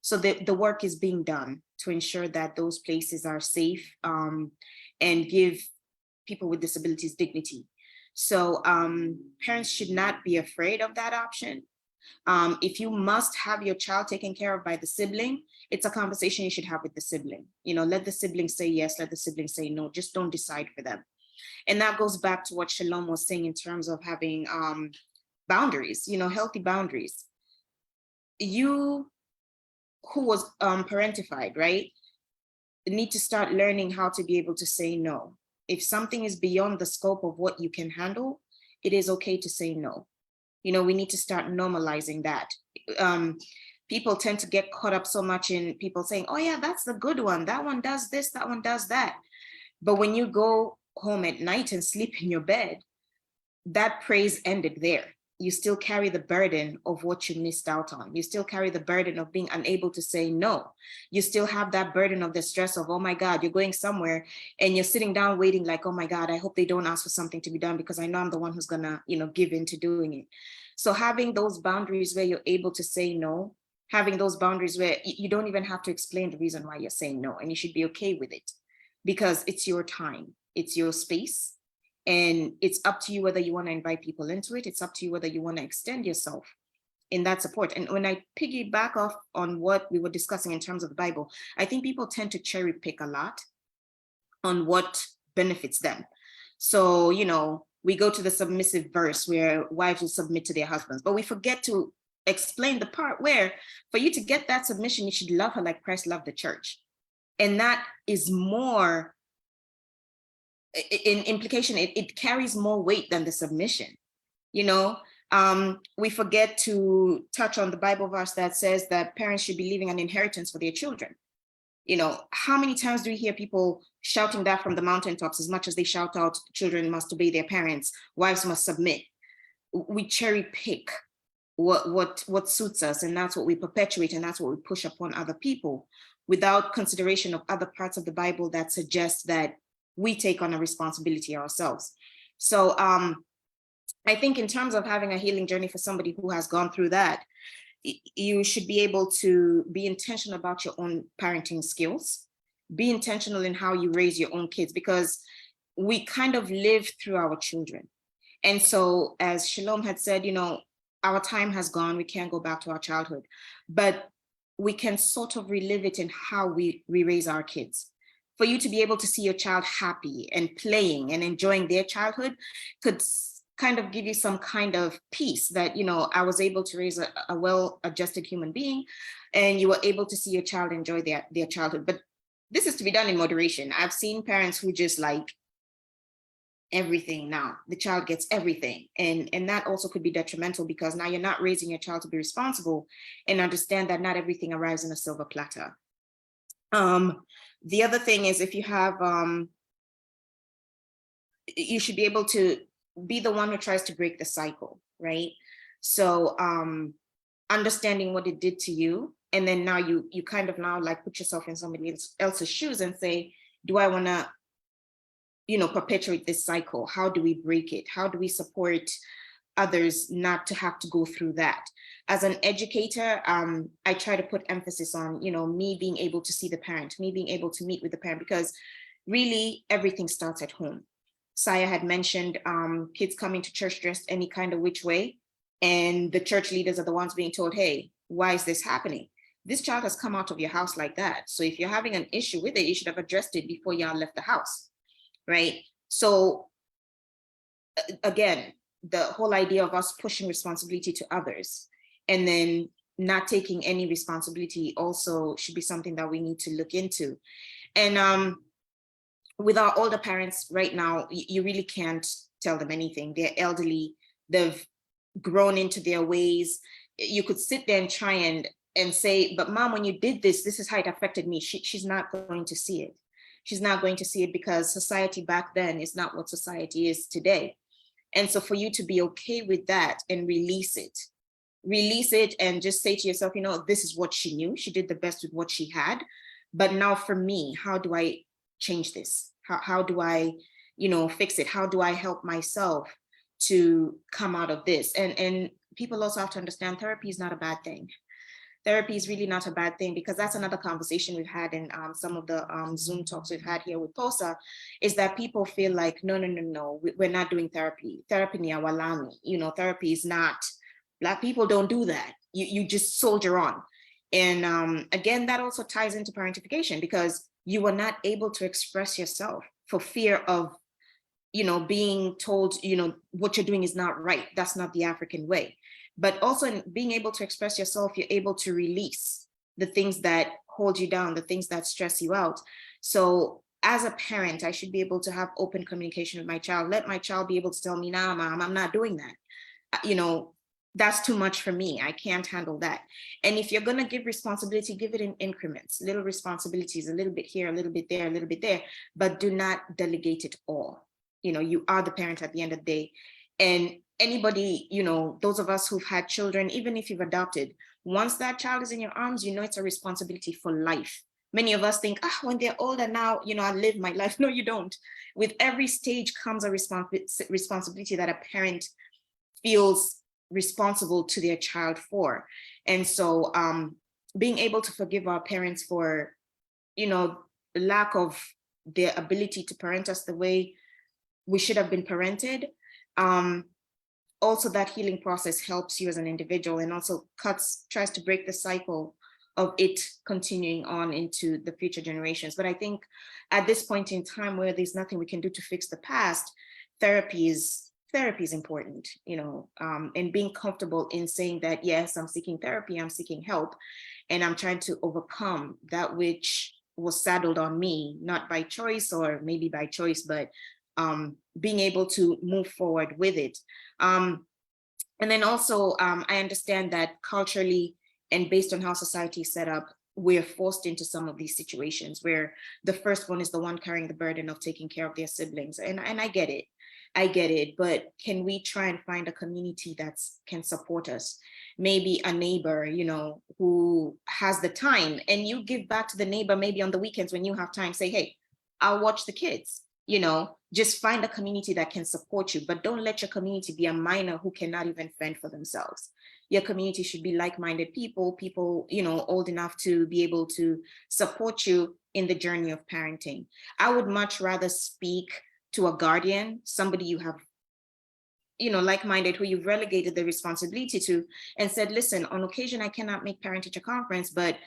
So the work is being done to ensure that those places are safe and give people with disabilities dignity. So parents should not be afraid of that option. If you must have your child taken care of by the sibling, it's a conversation you should have with the sibling. Let the sibling say yes, let the sibling say no, just don't decide for them. And that goes back to what Shalom was saying in terms of having boundaries, healthy boundaries. You who was parentified, right, need to start learning how to be able to say no. If something is beyond the scope of what you can handle, it is okay to say no. We need to start normalizing that. People tend to get caught up so much in people saying, oh yeah, that's the good one. That one does this, that one does that. But when you go home at night and sleep in your bed, that praise ended there. You still carry the burden of what you missed out on. You still carry the burden of being unable to say no. You still have that burden of the stress of, oh my God, you're going somewhere and you're sitting down waiting like, oh my God, I hope they don't ask for something to be done because I know I'm the one who's gonna, give in to doing it. So having those boundaries where you're able to say no, having those boundaries where you don't even have to explain the reason why you're saying no, and you should be okay with it because it's your time, it's your space. And it's up to you whether you want to invite people into it. It's up to you whether you want to extend yourself in that support. And when I piggyback off on what we were discussing in terms of the Bible, I think people tend to cherry pick a lot on what benefits them. So, we go to the submissive verse where wives will submit to their husbands, but we forget to explain the part where for you to get that submission, you should love her like Christ loved the church. And that is more in implication, it carries more weight than the submission. We forget to touch on the Bible verse that says that parents should be leaving an inheritance for their children. How many times do we hear people shouting that from the mountaintops as much as they shout out children must obey their parents, wives must submit? We cherry pick what suits us, and that's what we perpetuate, and that's what we push upon other people without consideration of other parts of the Bible that suggest that we take on a responsibility ourselves. So I think in terms of having a healing journey for somebody who has gone through that, you should be able to be intentional about your own parenting skills, be intentional in how you raise your own kids, because we kind of live through our children. And so as Shalom had said, our time has gone, we can't go back to our childhood, but we can sort of relive it in how we raise our kids. For you to be able to see your child happy and playing and enjoying their childhood could kind of give you some kind of peace that, I was able to raise a well-adjusted human being, and you were able to see your child enjoy their childhood. But this is to be done in moderation. I've seen parents who just like everything now. The child gets everything. And that also could be detrimental because now you're not raising your child to be responsible and understand that not everything arrives in a silver platter. The other thing is if you have, you should be able to be the one who tries to break the cycle, right? So understanding what it did to you, and then now you kind of now like put yourself in somebody else's shoes and say, do I want to, perpetuate this cycle? How do we break it? How do we support others not to have to go through that? As an educator, I try to put emphasis on, me being able to see the parent, me being able to meet with the parent, because really everything starts at home. Saya had mentioned kids coming to church dressed any kind of which way, and the church leaders are the ones being told, hey, why is this happening? This child has come out of your house like that. So if you're having an issue with it, you should have addressed it before y'all left the house, right? So again, the whole idea of us pushing responsibility to others and then not taking any responsibility also should be something that we need to look into. And with our older parents right now, you really can't tell them anything. They're elderly, they've grown into their ways. You could sit there and try and say, but mom, when you did this, this is how it affected me. She's not going to see it. She's not going to see it because society back then is not what society is today. And so for you to be okay with that and release it and just say to yourself, you know, this is what she knew. She did the best with what she had. But now for me, how do I change this? How do I, you know, fix it? How do I help myself to come out of this? And people also have to understand therapy is not a bad thing. Therapy is really not a bad thing, because that's another conversation we've had in some of the Zoom talks we've had here with POSA, is that people feel like, no, we're not doing therapy. Therapy ni awalami. You know, therapy is not, Black people don't do that. You just soldier on. And again, that also ties into parentification, because you are not able to express yourself for fear of, you know, being told, you know, what you're doing is not right. That's not the African way. But also in being able to express yourself, you're able to release the things that hold you down, the things that stress you out. So as a parent, I should be able to have open communication with my child. Let my child be able to tell me, nah, mom, I'm not doing that. You know, that's too much for me. I can't handle that. And if you're going to give responsibility, give it in increments, little responsibilities, a little bit here, a little bit there, a little bit there, but do not delegate it all. You know, you are the parent at the end of the day. And anybody, you know, those of us who've had children, even if you've adopted, once that child is in your arms, you know, it's a responsibility for life. Many of us think, when they're older now, you know, I live my life. No, you don't. With every stage comes a responsibility that a parent feels responsible to their child for. And so being able to forgive our parents for, you know, lack of their ability to parent us the way we should have been parented. Also, that healing process helps you as an individual, and also tries to break the cycle of it continuing on into the future generations. But I think at this point in time where there's nothing we can do to fix the past, therapy is important, you know, and being comfortable in saying that, yes, I'm seeking therapy, I'm seeking help, and I'm trying to overcome that which was saddled on me, not by choice or maybe by choice, but being able to move forward with it. And then also, I understand that culturally and based on how society is set up, we're forced into some of these situations where the first one is the one carrying the burden of taking care of their siblings. And I get it, but can we try and find a community that can support us? Maybe a neighbor, you know, who has the time, and you give back to the neighbor maybe on the weekends when you have time, say, hey, I'll watch the kids. You know, just find a community that can support you, but don't let your community be a minor who cannot even fend for themselves. Your community should be like-minded people, you know, old enough to be able to support you in the journey of parenting. I would much rather speak to a guardian, somebody you have, you know, like-minded, who you've relegated the responsibility to, and said, listen, on occasion, I cannot make parent-teacher conference, but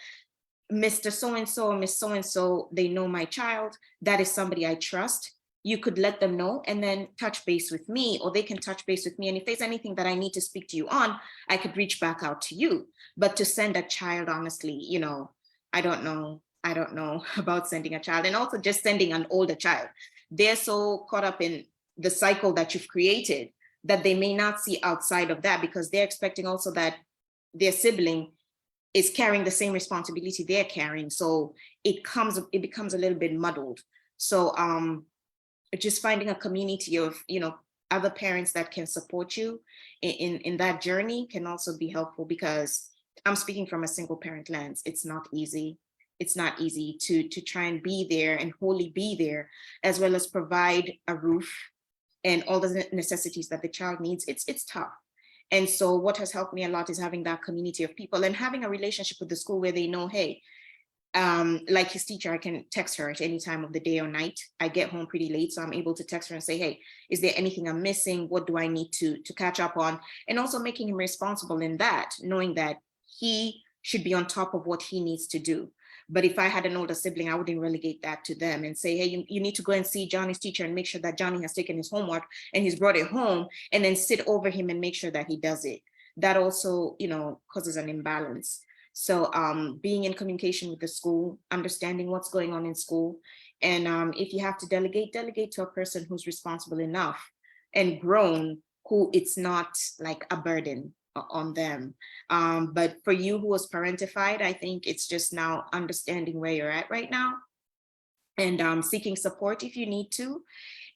Mr. So-and-so, Miss So-and-so, they know my child. That is somebody I trust. You could let them know and then touch base with me, or they can touch base with me. And if there's anything that I need to speak to you on, I could reach back out to you. But to send a child, honestly, you know, I don't know about sending a child, and also just sending an older child. They're so caught up in the cycle that you've created that they may not see outside of that, because they're expecting also that their sibling is carrying the same responsibility they're carrying. So it becomes a little bit muddled. So just finding a community of, you know, other parents that can support you in that journey can also be helpful, because I'm speaking from a single parent lens. It's not easy. It's not easy to try and be there and wholly be there, as well as provide a roof and all the necessities that the child needs. It's tough. And so what has helped me a lot is having that community of people and having a relationship with the school where they know, hey, like his teacher, I can text her at any time of the day or night. I get home pretty late, so I'm able to text her and say, hey, is there anything I'm missing? What do I need to catch up on? And also making him responsible in that, knowing that he should be on top of what he needs to do. But if I had an older sibling, I wouldn't relegate that to them and say, hey, you need to go and see Johnny's teacher and make sure that Johnny has taken his homework and he's brought it home, and then sit over him and make sure that he does it. That also, you know, causes an imbalance. So being in communication with the school, understanding what's going on in school. And if you have to delegate to a person who's responsible enough and grown who it's not like a burden on them. But for you who was parentified, I think it's just now understanding where you're at right now and seeking support if you need to,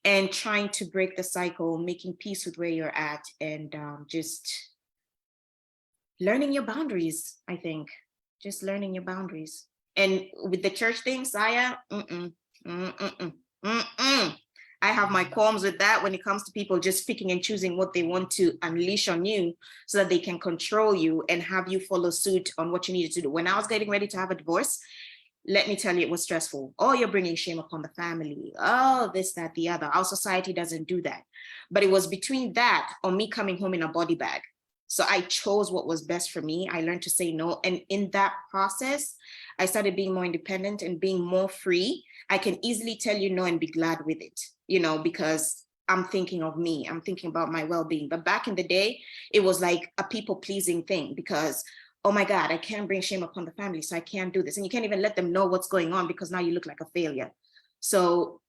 and trying to break the cycle, making peace with where you're at, and just learning your boundaries, I think. Just learning your boundaries. And with the church thing, Saya, I have my qualms with that when it comes to people just picking and choosing what they want to unleash on you so that they can control you and have you follow suit on what you needed to do. When I was getting ready to have a divorce, let me tell you, it was stressful. Oh, you're bringing shame upon the family. Oh, this, that, the other. Our society doesn't do that. But it was between that or me coming home in a body bag. So I chose what was best for me. I learned to say no. And in that process, I started being more independent and being more free. I can easily tell you no and be glad with it, you know, because I'm thinking of me. I'm thinking about my well-being. But back in the day, it was like a people-pleasing thing because, oh my God, I can't bring shame upon the family, so I can't do this. And you can't even let them know what's going on because now you look like a failure. So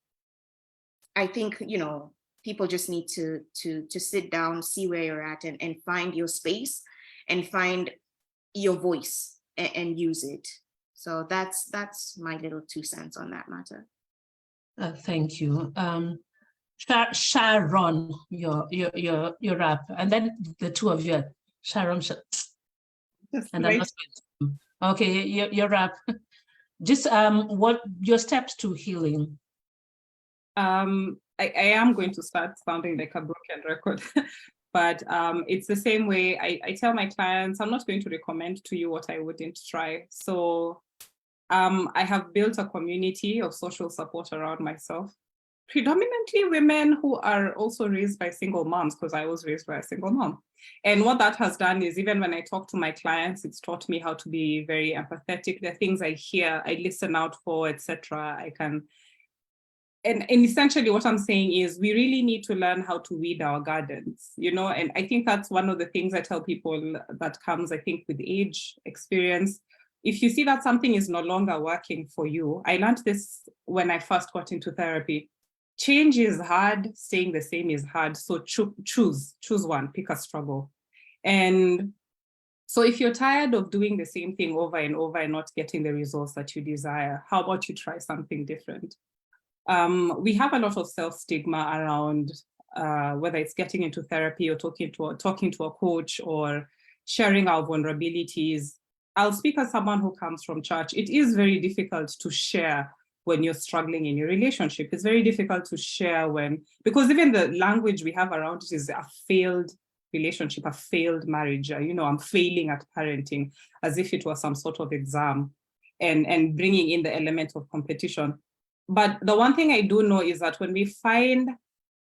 I think, you know, people just need to sit down, see where you're at, and find your space and find your voice and use it. So that's my little 2 cents on that matter. Thank you. Sharon, your wrap, and then the two of you, Sharon, and I'm not okay. Your wrap. Just what your steps to healing? I am going to start sounding like a broken record, but it's the same way I tell my clients, I'm not going to recommend to you what I wouldn't try. So I have built a community of social support around myself, predominantly women who are also raised by single moms, because I was raised by a single mom. And what that has done is, even when I talk to my clients, it's taught me how to be very empathetic. The things I hear, I listen out for, etc. I can. And essentially what I'm saying is we really need to learn how to weed our gardens, you know, and I think that's one of the things I tell people that comes, I think, with age, experience. If you see that something is no longer working for you, I learned this when I first got into therapy. Change is hard, staying the same is hard. So choose one, pick a struggle. And so if you're tired of doing the same thing over and over and not getting the results that you desire, how about you try something different? We have a lot of self-stigma around whether it's getting into therapy or talking to a coach or sharing our vulnerabilities. I'll speak as someone who comes from church. It is very difficult to share when you're struggling in your relationship. It's very difficult to share because even the language we have around it is a failed relationship, a failed marriage. You know, I'm failing at parenting, as if it was some sort of exam, and bringing in the element of competition. But the one thing I do know is that when we find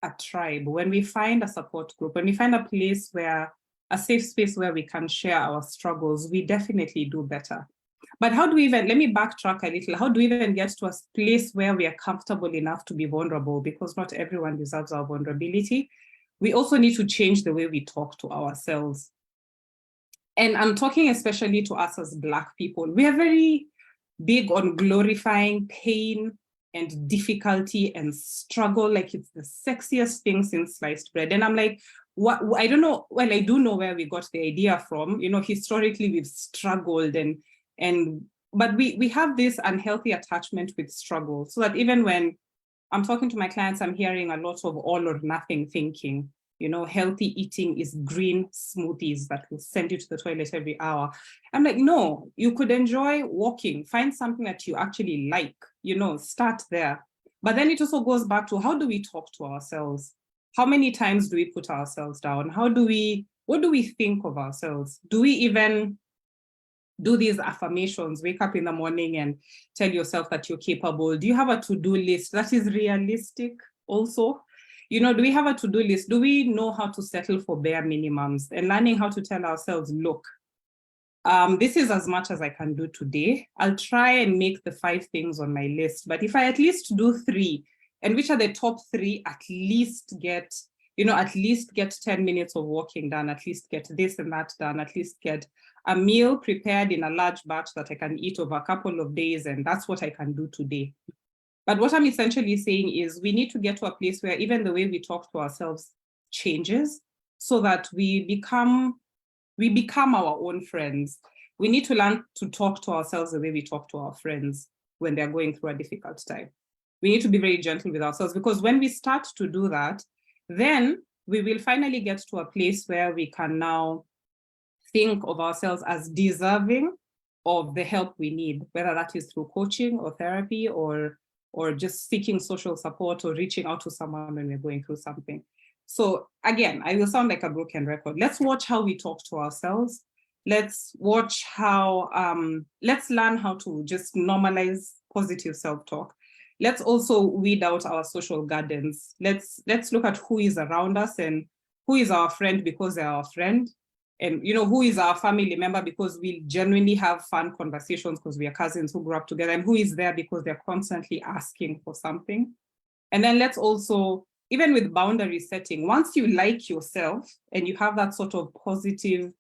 a tribe, when we find a support group, when we find a place a safe space where we can share our struggles, we definitely do better. But how do we let me backtrack a little. How do we even get to a place where we are comfortable enough to be vulnerable? Because not everyone deserves our vulnerability. We also need to change the way we talk to ourselves. And I'm talking especially to us as Black people. We are very big on glorifying pain and difficulty and struggle like it's the sexiest thing since sliced bread. And I'm like, what? I don't know. Well, I do know where we got the idea from. You know, historically we've struggled but we have this unhealthy attachment with struggle, so that even when I'm talking to my clients, I'm hearing a lot of all or nothing thinking. You know, healthy eating is green smoothies that will send you to the toilet every hour. I'm like, no, you could enjoy walking, find something that you actually like, you know, start there. But then it also goes back to, how do we talk to ourselves? How many times do we put ourselves down? What do we think of ourselves? Do we even do these affirmations, wake up in the morning and tell yourself that you're capable? Do you have a to-do list that is realistic also? You know, do we have a to-do list? Do we know how to settle for bare minimums and learning how to tell ourselves, look, this is as much as I can do today. I'll try and make the 5 things on my list, but if I at least do 3, and which are the top 3, at least get 10 minutes of walking done, at least get this and that done, at least get a meal prepared in a large batch that I can eat over a couple of days, and that's what I can do today. But what I'm essentially saying is we need to get to a place where even the way we talk to ourselves changes, so that we become our own friends. We need to learn to talk to ourselves the way we talk to our friends when they're going through a difficult time. We need to be very gentle with ourselves, because when we start to do that, then we will finally get to a place where we can now think of ourselves as deserving of the help we need, whether that is through coaching or therapy or just seeking social support or reaching out to someone when we're going through something. So again, I will sound like a broken record. Let's watch how we talk to ourselves. Let's watch how, let's learn how to just normalize positive self-talk. Let's also weed out our social gardens. Let's look at who is around us and who is our friend because they're our friend. And who is our family member because we genuinely have fun conversations because we are cousins who grew up together, and who is there because they're constantly asking for something. And then let's also, even with boundary setting, once you like yourself and you have that sort of positive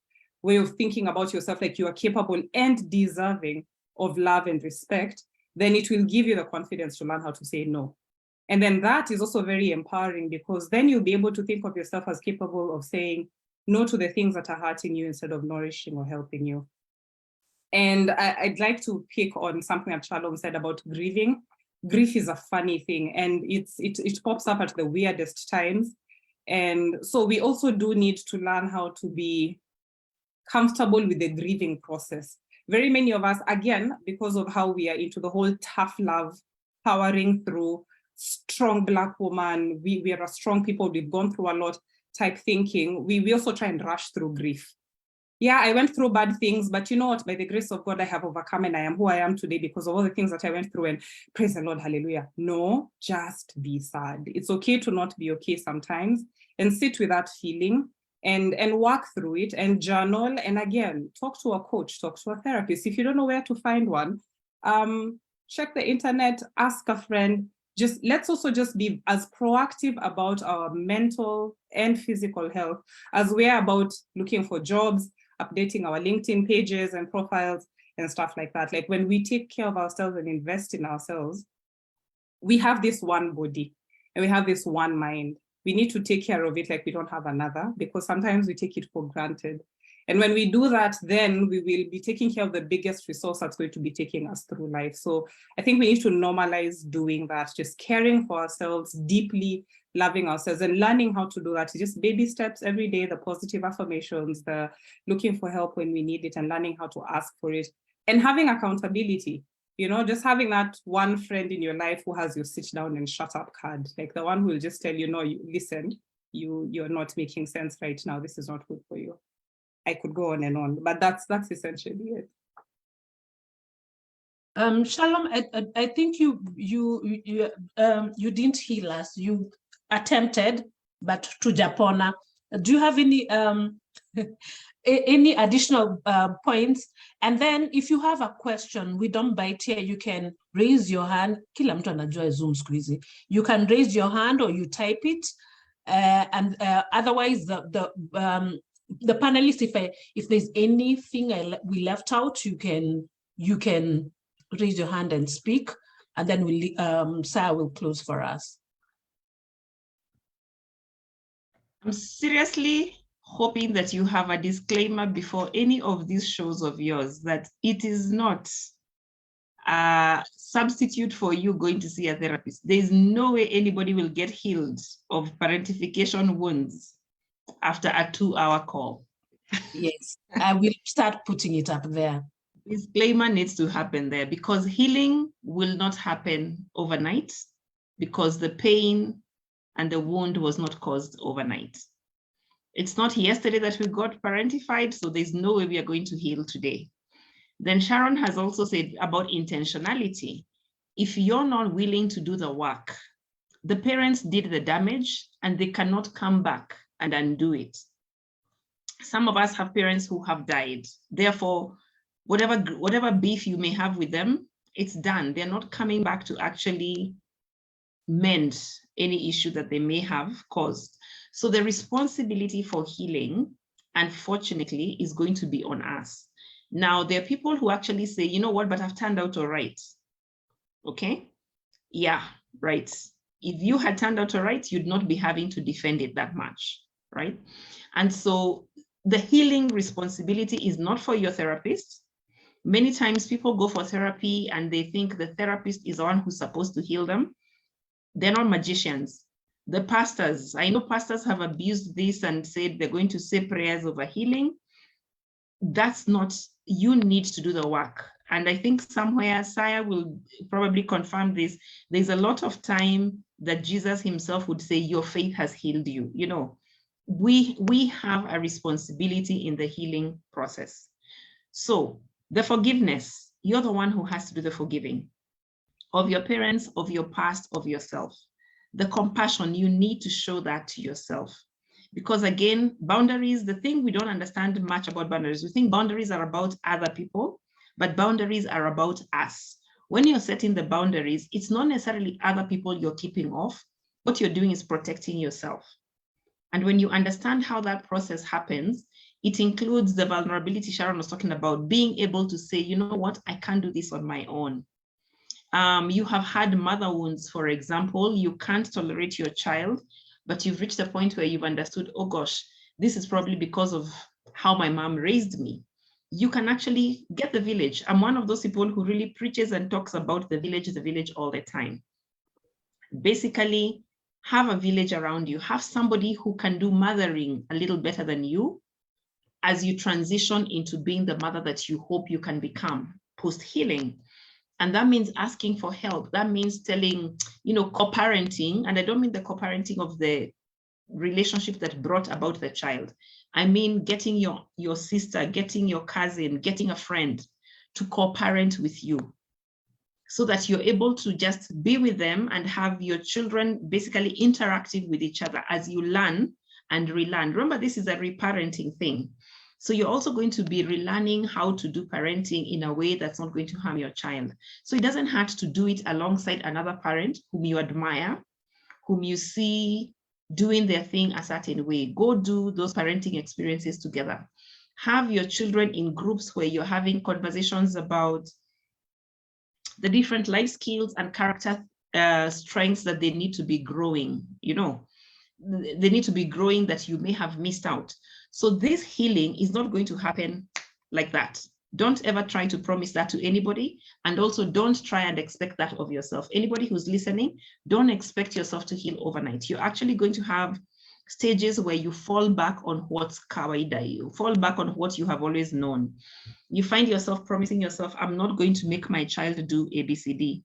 way of thinking about yourself, like you are capable and deserving of love and respect, then it will give you the confidence to learn how to say no. And then that is also very empowering, because then you'll be able to think of yourself as capable of saying no to the things that are hurting you instead of nourishing or helping you. And I'd like to pick on something that Shalom said about grieving. Grief is a funny thing, and it pops up at the weirdest times. And so we also do need to learn how to be comfortable with the grieving process. Very many of us, again, because of how we are into the whole tough love, powering through, strong Black woman, we are a strong people, we've gone through a lot type thinking, we also try and rush through grief. Yeah, I went through bad things, but you know what? By the grace of God, I have overcome, and I am who I am today because of all the things that I went through, and praise the Lord, hallelujah. No, just be sad. It's okay to not be okay sometimes, and sit with that feeling and work through it and journal. And again, talk to a coach, talk to a therapist. If you don't know where to find one, check the internet, ask a friend. Let's also just be as proactive about our mental and physical health as we are about looking for jobs, updating our LinkedIn pages and profiles and stuff like that. Like when we take care of ourselves and invest in ourselves, we have this one body and we have this one mind. We need to take care of it like we don't have another, because sometimes we take it for granted. And when we do that, then we will be taking care of the biggest resource that's going to be taking us through life. So I think we need to normalize doing that, just caring for ourselves, deeply loving ourselves, and learning how to do that. Just baby steps every day, the positive affirmations, the looking for help when we need it, and learning how to ask for it, and having accountability. Just having that one friend in your life who has your sit down and shut up card, like the one who will just tell you, no, listen, you're not making sense right now. This is not good for you. I could go on and on, but that's essentially it. Shalom, I think you didn't heal us. You attempted, but to Japona. Do you have any additional points? And then if you have a question, we don't bite here, you can raise your hand. Kila mtu anajua Zoom squeezy. You can raise your hand or you type it. And otherwise, the panelists, if there's anything we left out, you can raise your hand and speak, and then Sarah will close for us. I'm seriously hoping that you have a disclaimer before any of these shows of yours that it is not a substitute for you going to see a therapist. There is no way anybody will get healed of parentification wounds after a 2-hour call. Yes, I will start putting it up there. Disclaimer needs to happen there, because healing will not happen overnight, because the pain and the wound was not caused overnight. It's not yesterday that we got parentified, so there's no way we are going to heal today. Then Sharon has also said about intentionality. If you're not willing to do the work, the parents did the damage and they cannot come back and undo it. Some of us have parents who have died. Therefore, whatever beef you may have with them, it's done. They're not coming back to actually mend any issue that they may have caused. So the responsibility for healing, unfortunately, is going to be on us. Now, there are people who actually say, you know what, but I've turned out all right. Okay? Yeah, right. If you had turned out all right, you'd not be having to defend it that much. right? And so the healing responsibility is not for your therapist. Many times people go for therapy and they think the therapist is the one who's supposed to heal them. They're not magicians. The pastors, I know pastors have abused this and said they're going to say prayers over healing. That's not, you need to do the work. And I think somewhere, Saya will probably confirm this, there's a lot of time that Jesus himself would say, your faith has healed you. You know, we have a responsibility in the healing process. So the forgiveness, you're the one who has to do the forgiving of your parents, of your past, of yourself. The compassion, you need to show that to yourself. Because again, boundaries, the thing we don't understand much about boundaries, we think boundaries are about other people, but boundaries are about us. When you're setting the boundaries, it's not necessarily other people you're keeping off. What you're doing is protecting yourself. And when you understand how that process happens, it includes the vulnerability Sharon was talking about, being able to say, you know what, I can't do this on my own. You have had mother wounds, for example, you can't tolerate your child, but you've reached a point where you've understood, oh gosh, this is probably because of how my mom raised me. You can actually get the village. I'm one of those people who really preaches and talks about the village all the time. Basically, have a village around you, have somebody who can do mothering a little better than you as you transition into being the mother that you hope you can become post-healing. And that means asking for help. That means telling, you know, co-parenting. And I don't mean the co-parenting of the relationship that brought about the child. I mean, getting your sister, getting your cousin, getting a friend to co-parent with you so that you're able to just be with them and have your children basically interactive with each other as you learn and relearn. Remember, this is a reparenting thing. So you're also going to be relearning how to do parenting in a way that's not going to harm your child. So it doesn't hurt to do it alongside another parent whom you admire, whom you see doing their thing a certain way. Go do those parenting experiences together. Have your children in groups where you're having conversations about the different life skills and character strengths that they need to be growing, you know, they need to be growing that you may have missed out. So this healing is not going to happen like that. Don't ever try to promise that to anybody. And also don't try and expect that of yourself. Anybody who's listening, don't expect yourself to heal overnight. You're actually going to have stages where you fall back on what's kawaida, you fall back on what you have always known. You find yourself promising yourself, I'm not going to make my child do ABCD.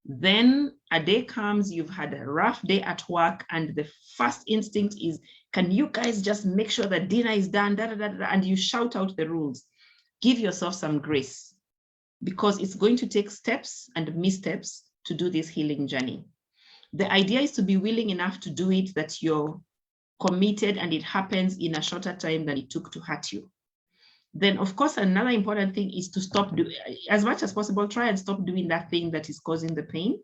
Then a day comes, you've had a rough day at work, and the first instinct is, can you guys just make sure that dinner is done, and you shout out the rules. Give yourself some grace, because it's going to take steps and missteps to do this healing journey. The idea is to be willing enough to do it, that you're committed and it happens in a shorter time than it took to hurt you. Then, of course, another important thing is to stop doing, as much as possible, try and stop doing that thing that is causing the pain,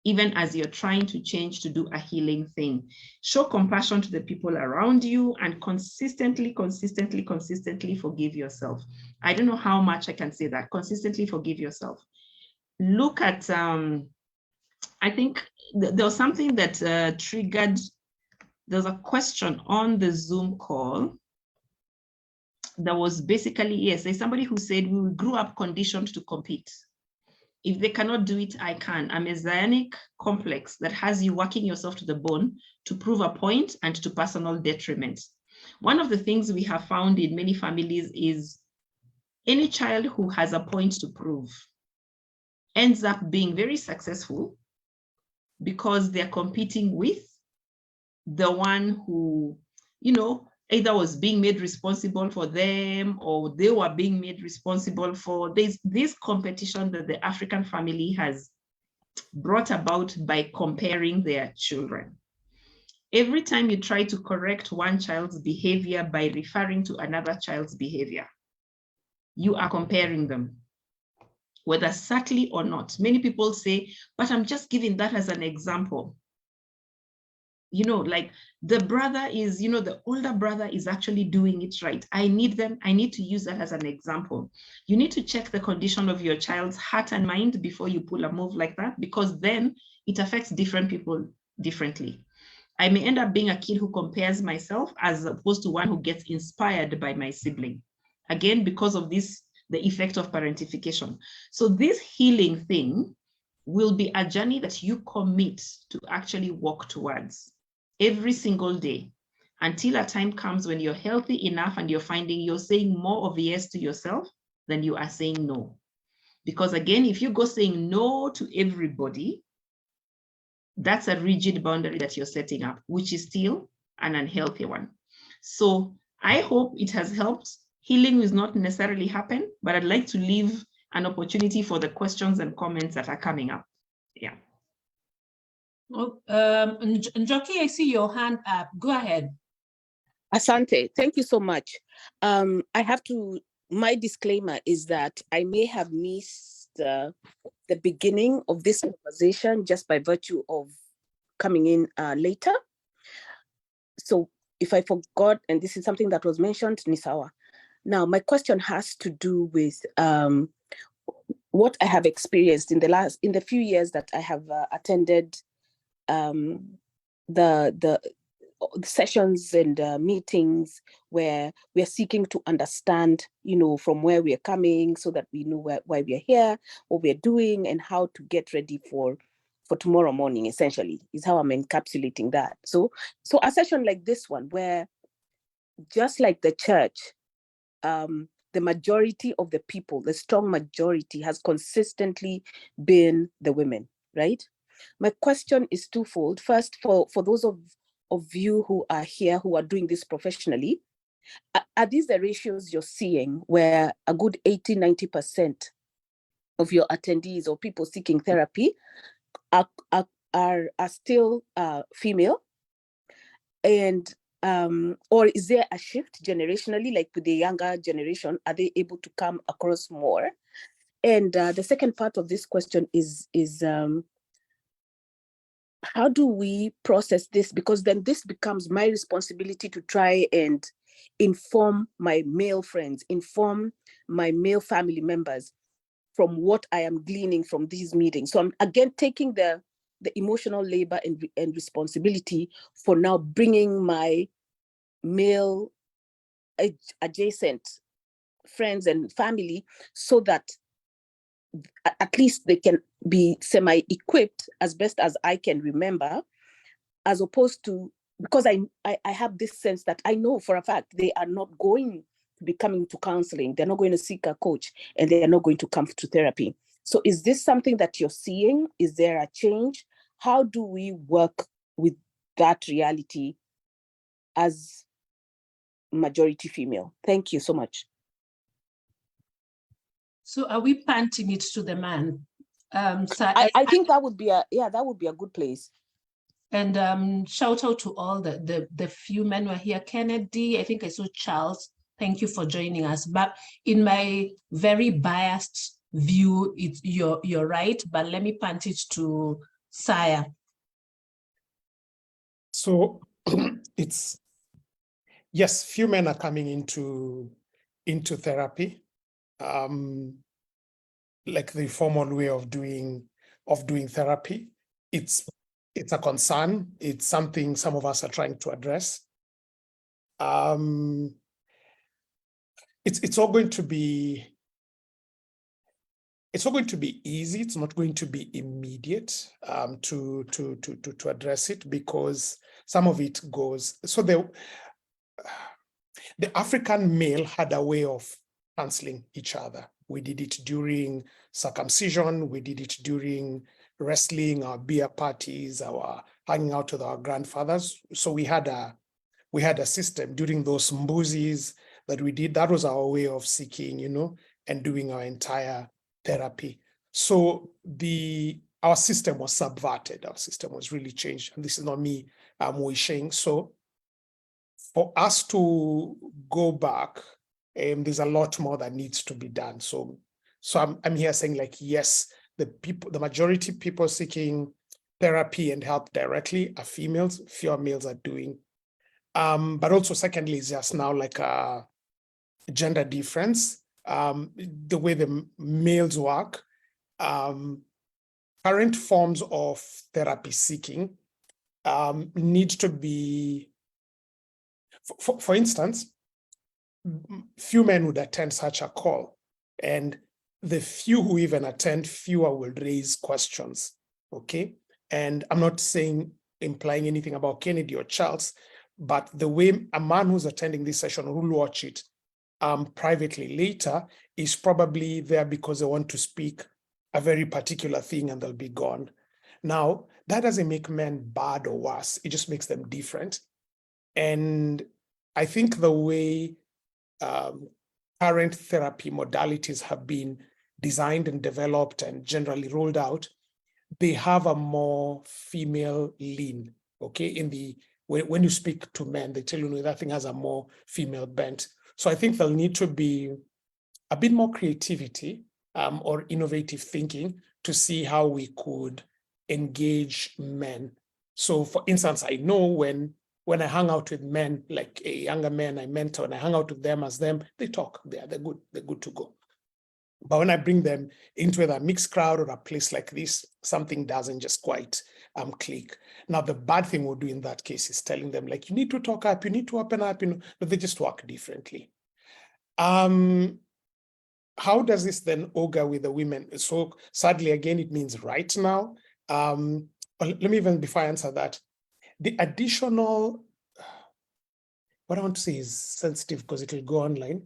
even as you're trying to change to do a healing thing. Show compassion to the people around you and consistently forgive yourself. I don't know how much I can say that. Consistently forgive yourself. Look at, I think there was something that triggered, there's a question on the Zoom call. That was basically, yes, there's somebody who said, we grew up conditioned to compete. If they cannot do it, I can. A messianic complex that has you working yourself to the bone to prove a point and to personal detriment. One of the things we have found in many families is any child who has a point to prove ends up being very successful because they're competing with the one who, you know, either was being made responsible for them or they were being made responsible for. There's this competition that the African family has brought about by comparing their children. Every time you try to correct one child's behavior by referring to another child's behavior, you are comparing them, whether subtly or not. Many people say, but I'm just giving that as an example. You know, like the brother is, you know, the older brother is actually doing it right. I need to use that as an example. You need to check the condition of your child's heart and mind before you pull a move like that, because then it affects different people differently. I may end up being a kid who compares myself as opposed to one who gets inspired by my sibling. Again, because of this, the effect of parentification. So this healing thing will be a journey that you commit to actually walk towards every single day until a time comes when you're healthy enough and you're finding you're saying more of yes to yourself than you are saying no. Because again, if you go saying no to everybody, that's a rigid boundary that you're setting up, which is still an unhealthy one. So I hope it has helped. Healing will not necessarily happen, but I'd like to leave an opportunity for the questions and comments that are coming up. Yeah. Oh, Njoki, I see your hand up. Go ahead. Asante, thank you so much. My disclaimer is that I may have missed the beginning of this conversation just by virtue of coming in later. So if I forgot, and this is something that was mentioned, Nisawa. Now, my question has to do with what I have experienced in the few years that I have attended the sessions and meetings where we are seeking to understand, from where we are coming so that we know why we are here, what we are doing, and how to get ready for tomorrow morning, essentially, is how I'm encapsulating that. So a session like this one, where just like the church, the majority of the people, the strong majority, has consistently been the women, right? My question is twofold. First, for those of you who are here who are doing this professionally, are these the ratios you're seeing where a good 80-90% of your attendees or people seeking therapy are still female? And or is there a shift generationally, like with the younger generation? Are they able to come across more? And the second part of this question is how do we process this? Because then this becomes my responsibility to try and inform my male friends, inform my male family members from what I am gleaning from these meetings. So I'm again taking the emotional labor and responsibility for now bringing my male adjacent friends and family so that at least they can be semi-equipped as best as I can remember, as opposed to, because I have this sense that I know for a fact they are not going to be coming to counseling, they're not going to seek a coach, and they are not going to come to therapy. So is this something that you're seeing? Is there a change? How do we work with that reality as majority female? Thank you so much. So are we panting it to the man? So I think that would be a good place. And shout out to all the few men who are here. Kennedy, I think I saw Charles. Thank you for joining us. But in my very biased view, you're right. But let me pant it to Saya. So it's, yes, few men are coming into therapy. Like the formal way of doing therapy. It's a concern. It's something some of us are trying to address. It's all going to be easy. It's not going to be immediate to address it, because some of it goes. So the African male had a way of counseling each other. We did it during circumcision. We did it during wrestling, our beer parties, our hanging out with our grandfathers. So we had a system during those mbuzis that we did. That was our way of seeking, and doing our entire therapy. So our system was subverted. Our system was really changed. And this is not me wishing. So for us to go back, there's a lot more that needs to be done. So I'm here saying, like, yes, the majority people seeking therapy and help directly are females. Fewer males are doing. But also, secondly, is just now like a gender difference. The way the males work, current forms of therapy seeking need to be, for instance, few men would attend such a call, and the few who even attend, fewer will raise questions, okay? And I'm not implying anything about Kennedy or Charles, but the way a man who's attending this session will watch it privately later is probably there because they want to speak a very particular thing and they'll be gone. Now, that doesn't make men bad or worse, it just makes them different. And I think the way current therapy modalities have been designed and developed and generally rolled out, they have a more female lean, okay? When you speak to men, they tell you that thing has a more female bent. So I think there'll need to be a bit more creativity or innovative thinking to see how we could engage men. So for instance, I know when I hang out with men, like a younger man I mentor, and I hang out with them as them, they talk, they're good to go. But when I bring them into a mixed crowd or a place like this, something doesn't just quite click. Now, the bad thing we'll do in that case is telling them, like, you need to talk up, you need to open up, but they just work differently. How does this then augur with the women? So sadly, again, it means right now. Let me even, before I answer that, the additional, what I want to say is sensitive because it will go online.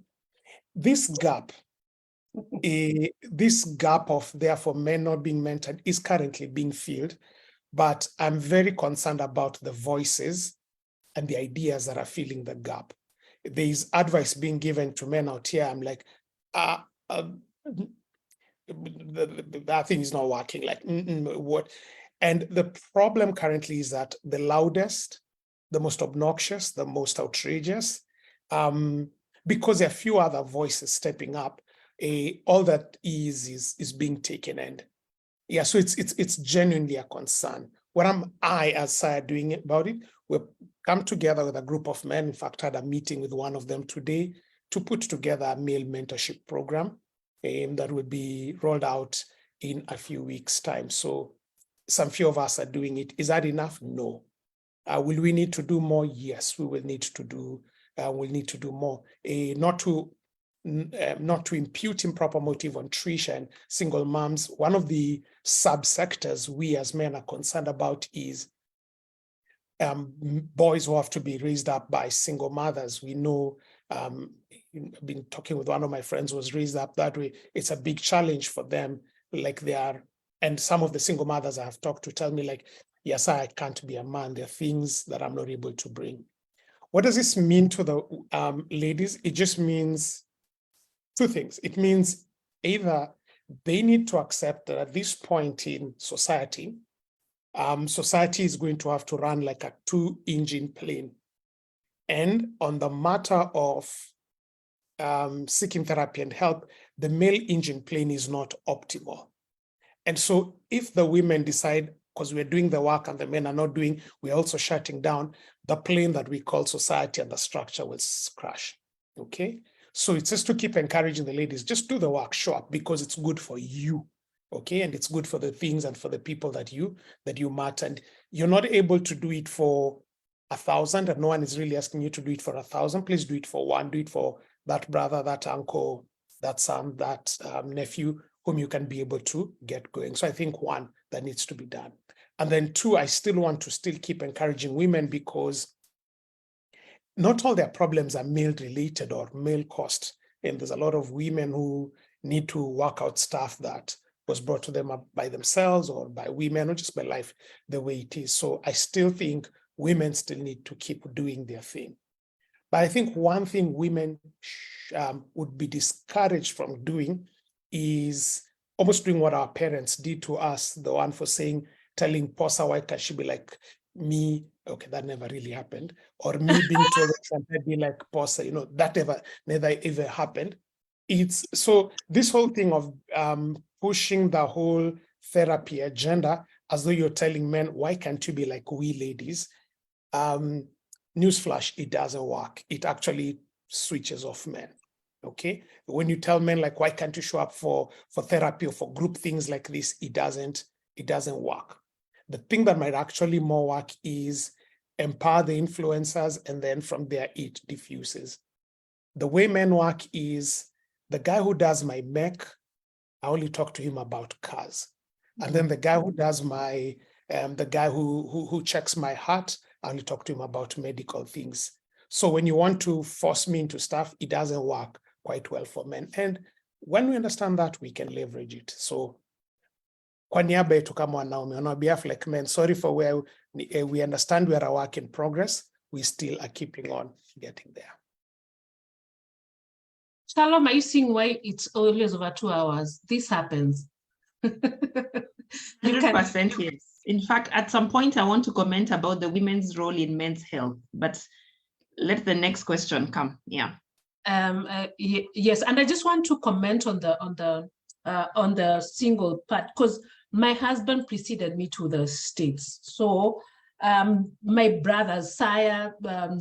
This gap of therefore men not being mentored is currently being filled, but I'm very concerned about the voices and the ideas that are filling the gap. There is advice being given to men out here. I'm like, that thing is not working. Like, what? And the problem currently is that the loudest, the most obnoxious, the most outrageous, because there are few other voices stepping up, all that is being taken. And yeah, so it's genuinely a concern. What am I as Saya doing about it? We've come together with a group of men. In fact, had a meeting with one of them today to put together a male mentorship program that will be rolled out in a few weeks' time. So some few of us are doing it. Is that enough? No. Will we need to do more? Yes, we will need to do. We'll need to do more. Not to impute improper motive on Tricia and single moms. One of the subsectors we as men are concerned about is boys who have to be raised up by single mothers. We know, I've been talking with one of my friends who was raised up that way. It's a big challenge for them. Like they are, and some of the single mothers I have talked to tell me like, yes, I can't be a man. There are things that I'm not able to bring. What does this mean to the ladies? It just means two things. It means either they need to accept that at this point in society, society is going to have to run like a 2-engine plane. And on the matter of seeking therapy and help, the male engine plane is not optimal. And so if the women decide, because we're doing the work and the men are not doing, we're also shutting down, the plane that we call society and the structure will crash, okay? So it's just to keep encouraging the ladies, just do the work, show up, because it's good for you, okay? And it's good for the things and for the people that you matter. And you're not able to do it for 1,000, and no one is really asking you to do it for 1,000. Please do it for one, do it for that brother, that uncle, that son, that nephew, whom you can be able to get going. So I think one, that needs to be done. And then two, I still want to keep encouraging women, because not all their problems are male related or male caused. And there's a lot of women who need to work out stuff that was brought to them by themselves or by women or just by life the way it is. So I still think women still need to keep doing their thing. But I think one thing women would be discouraged from doing is almost doing what our parents did to us, the one for telling Posa, why can she be like me? Okay, that never really happened. Or me being told something be like Posa, that never ever happened. It's so this whole thing of pushing the whole therapy agenda as though you're telling men, why can't you be like we ladies? Newsflash, it doesn't work. It actually switches off men. Okay, when you tell men like, why can't you show up for therapy or for group things like this, it doesn't work. The thing that might actually more work is empower the influencers, and then from there it diffuses. The way men work is the guy who does my mech, I only talk to him about cars. And then the guy who does my, the guy who checks my heart, I only talk to him about medical things. So when you want to force me into stuff, it doesn't work quite well for men. And when we understand that, we can leverage it. So kwa niaba yetu kama wanaume, on our behalf like men, sorry for where we understand we are a work in progress. We still are keeping on getting there. Shalom, are you seeing why it's always over 2 hours? This happens. 100% yes. In fact, at some point, I want to comment about the women's role in men's health, but let the next question come. Yeah. Yes, and I just want to comment on the single part, because my husband preceded me to the States. So my brothers, Saya,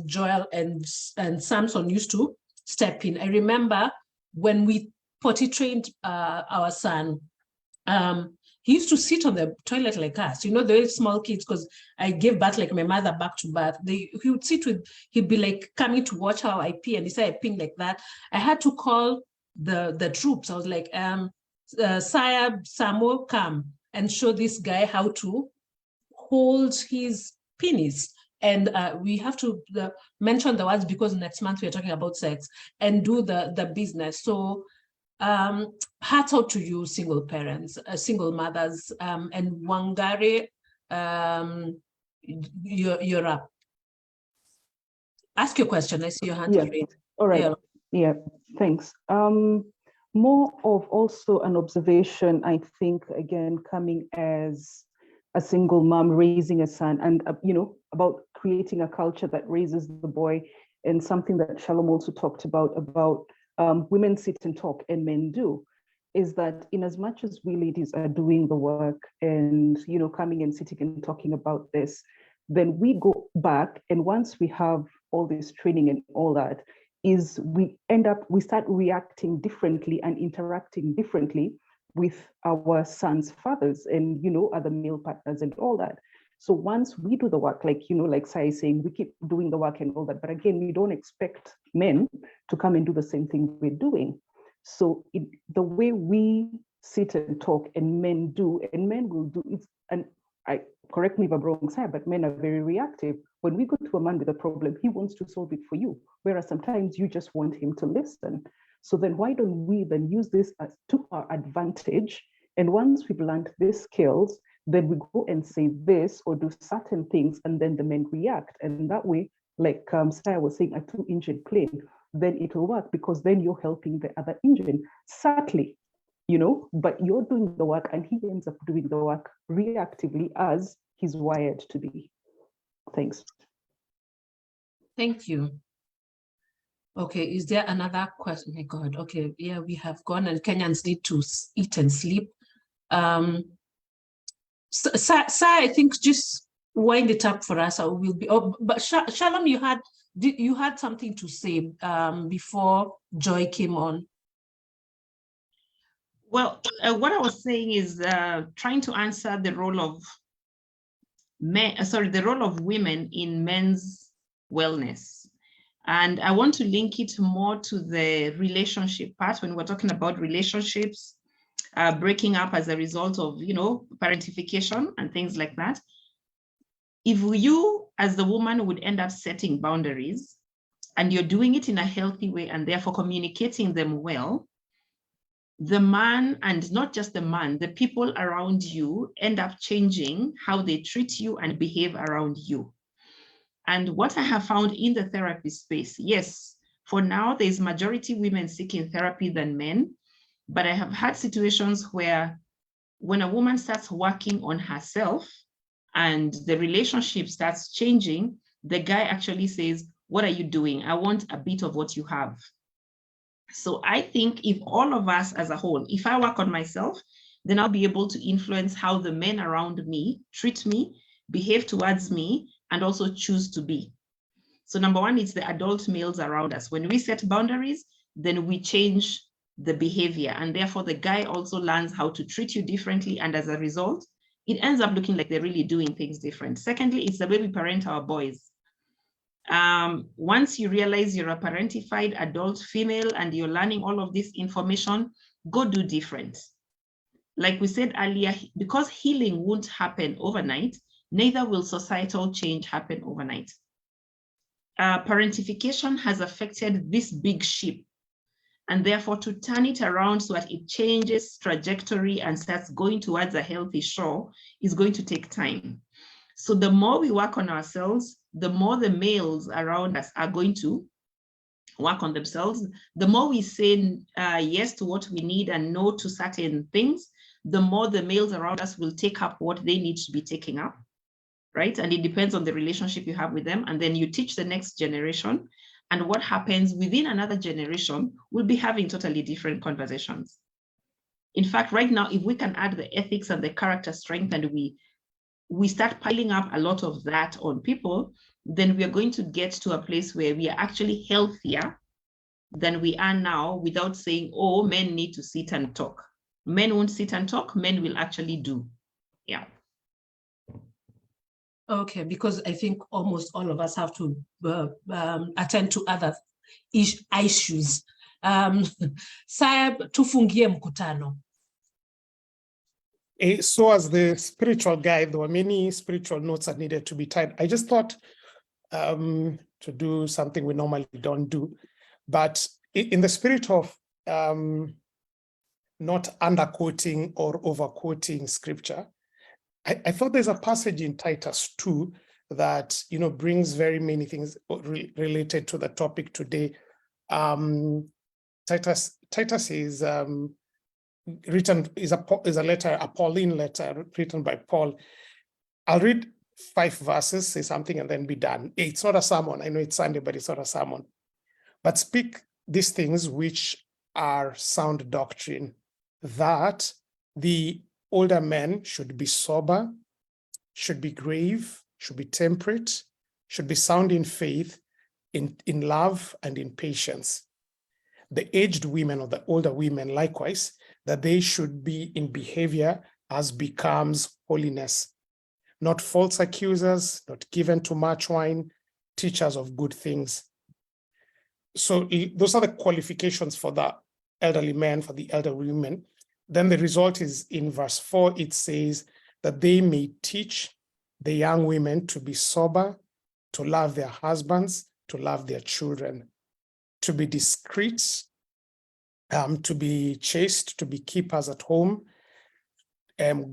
Joel, and Samson used to step in. I remember when we potty trained our son, he used to sit on the toilet like us, you know, the small kids, because I gave birth like my mother back to birth. He would sit with, he'd be like coming to watch how I pee, and he said I pee like that. I had to call the troops. I was like, Saya, Samo, come and show this guy how to hold his penis. And we have to mention the words because next month we're talking about sex, and do the business. So hats out to you, single parents, single mothers, and Wangari, you're up. Ask your question. I see your hand. Yeah. Raised. All right. Yeah. Thanks. More of also an observation, I think, again, coming as a single mom raising a son, and you know, about creating a culture that raises the boy, and something that Shalom also talked about women sit and talk and men do, is that in as much as we ladies are doing the work and, you know, coming and sitting and talking about this, then we go back, and once we have all this training and all that, is we start reacting differently and interacting differently with our sons' fathers and, you know, other male partners and all that. So once we do the work, like, you know, like Sai is saying, we keep doing the work and all that, but again, we don't expect men to come and do the same thing we're doing. So the way we sit and talk and men do, and men will do it, and I correct me if I'm wrong, Sai, but men are very reactive. When we go to a man with a problem, he wants to solve it for you, whereas sometimes you just want him to listen. So then why don't we then use this as to our advantage? And once we've learned these skills, then we go and say this or do certain things, and then the men react. And that way, like Saya was saying, a 2-engine plane, then it will work, because then you're helping the other engine subtly, you know, but you're doing the work and he ends up doing the work reactively as he's wired to be. Thanks. Thank you. Okay, is there another question? My God, okay, yeah, we have gone, and Kenyans need to eat and sleep. So I think just wind it up for us. Or we'll be. Oh, but Shalom, you had something to say before Joy came on. Well, what I was saying is trying to answer the role of the role of women in men's wellness. And I want to link it more to the relationship part when we're talking about relationships, breaking up as a result of, you know, parentification and things like that. If you, as the woman, would end up setting boundaries, and you're doing it in a healthy way and therefore communicating them well, the man, and not just the man, the people around you end up changing how they treat you and behave around you. And what I have found in the therapy space, yes, for now, there's majority women seeking therapy than men, but I have had situations where when a woman starts working on herself and the relationship starts changing, the guy actually says, what are you doing? I want a bit of what you have. So I think if all of us as a whole, if I work on myself, then I'll be able to influence how the men around me treat me, behave towards me, and also choose to be. So number one, it's the adult males around us. When we set boundaries, then we change the behavior, and therefore the guy also learns how to treat you differently, and as a result, it ends up looking like they're really doing things different. Secondly, it's the way we parent our boys. Once you realize you're a parentified adult female and you're learning all of this information, go do different. Like we said earlier, because healing won't happen overnight, neither will societal change happen overnight. Parentification has affected this big ship, and therefore to turn it around so that it changes trajectory and starts going towards a healthy shore is going to take time. So the more we work on ourselves, the more the males around us are going to work on themselves. The more we say yes to what we need and no to certain things, the more the males around us will take up what they need to be taking up, right? And it depends on the relationship you have with them. And then you teach the next generation. And what happens within another generation, we'll be having totally different conversations. In fact, right now, if we can add the ethics and the character strength and we start piling up a lot of that on people, then we are going to get to a place where we are actually healthier than we are now, without saying, oh, men need to sit and talk. Men won't sit and talk, men will actually do. Yeah. Okay, because I think almost all of us have to attend to other issues. Saab, tufungie mkutano. So as the spiritual guide, there were many spiritual notes that needed to be tied. I just thought to do something we normally don't do, but in the spirit of not underquoting or overquoting scripture, I thought there's a passage in Titus 2 that, you know, brings very many things related to the topic today. Titus is written, is a letter, a Pauline letter written by Paul. I'll read 5 verses, say something, and then be done. It's not a sermon. I know it's Sunday, but it's not a sermon. But speak these things which are sound doctrine, that the older men should be sober, should be grave, should be temperate, should be sound in faith, in love, and in patience. The aged women or the older women likewise, that they should be in behavior as becomes holiness, not false accusers, not given to much wine, teachers of good things. So those are the qualifications for the elderly men, for the elder women. Then the result is in verse 4, it says that they may teach the young women to be sober, to love their husbands, to love their children, to be discreet, to be chaste, to be keepers at home,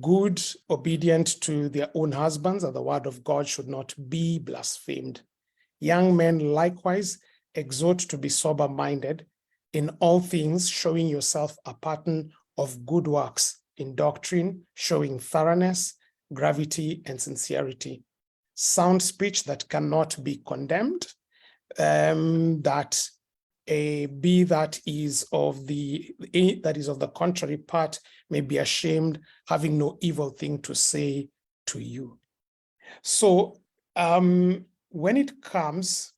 good, obedient to their own husbands, and the word of God should not be blasphemed. Young men likewise exhort to be sober-minded, in all things showing yourself a pattern of good works, in doctrine showing thoroughness, gravity, and sincerity. Sound speech that cannot be condemned, that is of the contrary part may be ashamed, having no evil thing to say to you. So when it comes,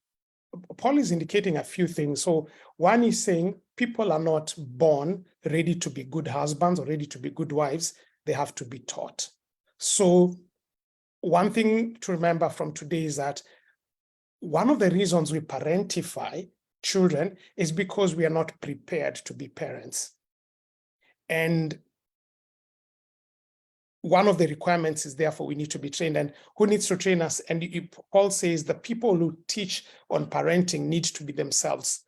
Paul is indicating a few things. So one is saying people are not born ready to be good husbands or ready to be good wives. They have to be taught. So one thing to remember from today is that one of the reasons we parentify children is because we are not prepared to be parents. And one of the requirements is therefore we need to be trained. And who needs to train us? And Paul says the people who teach on parenting need to be themselves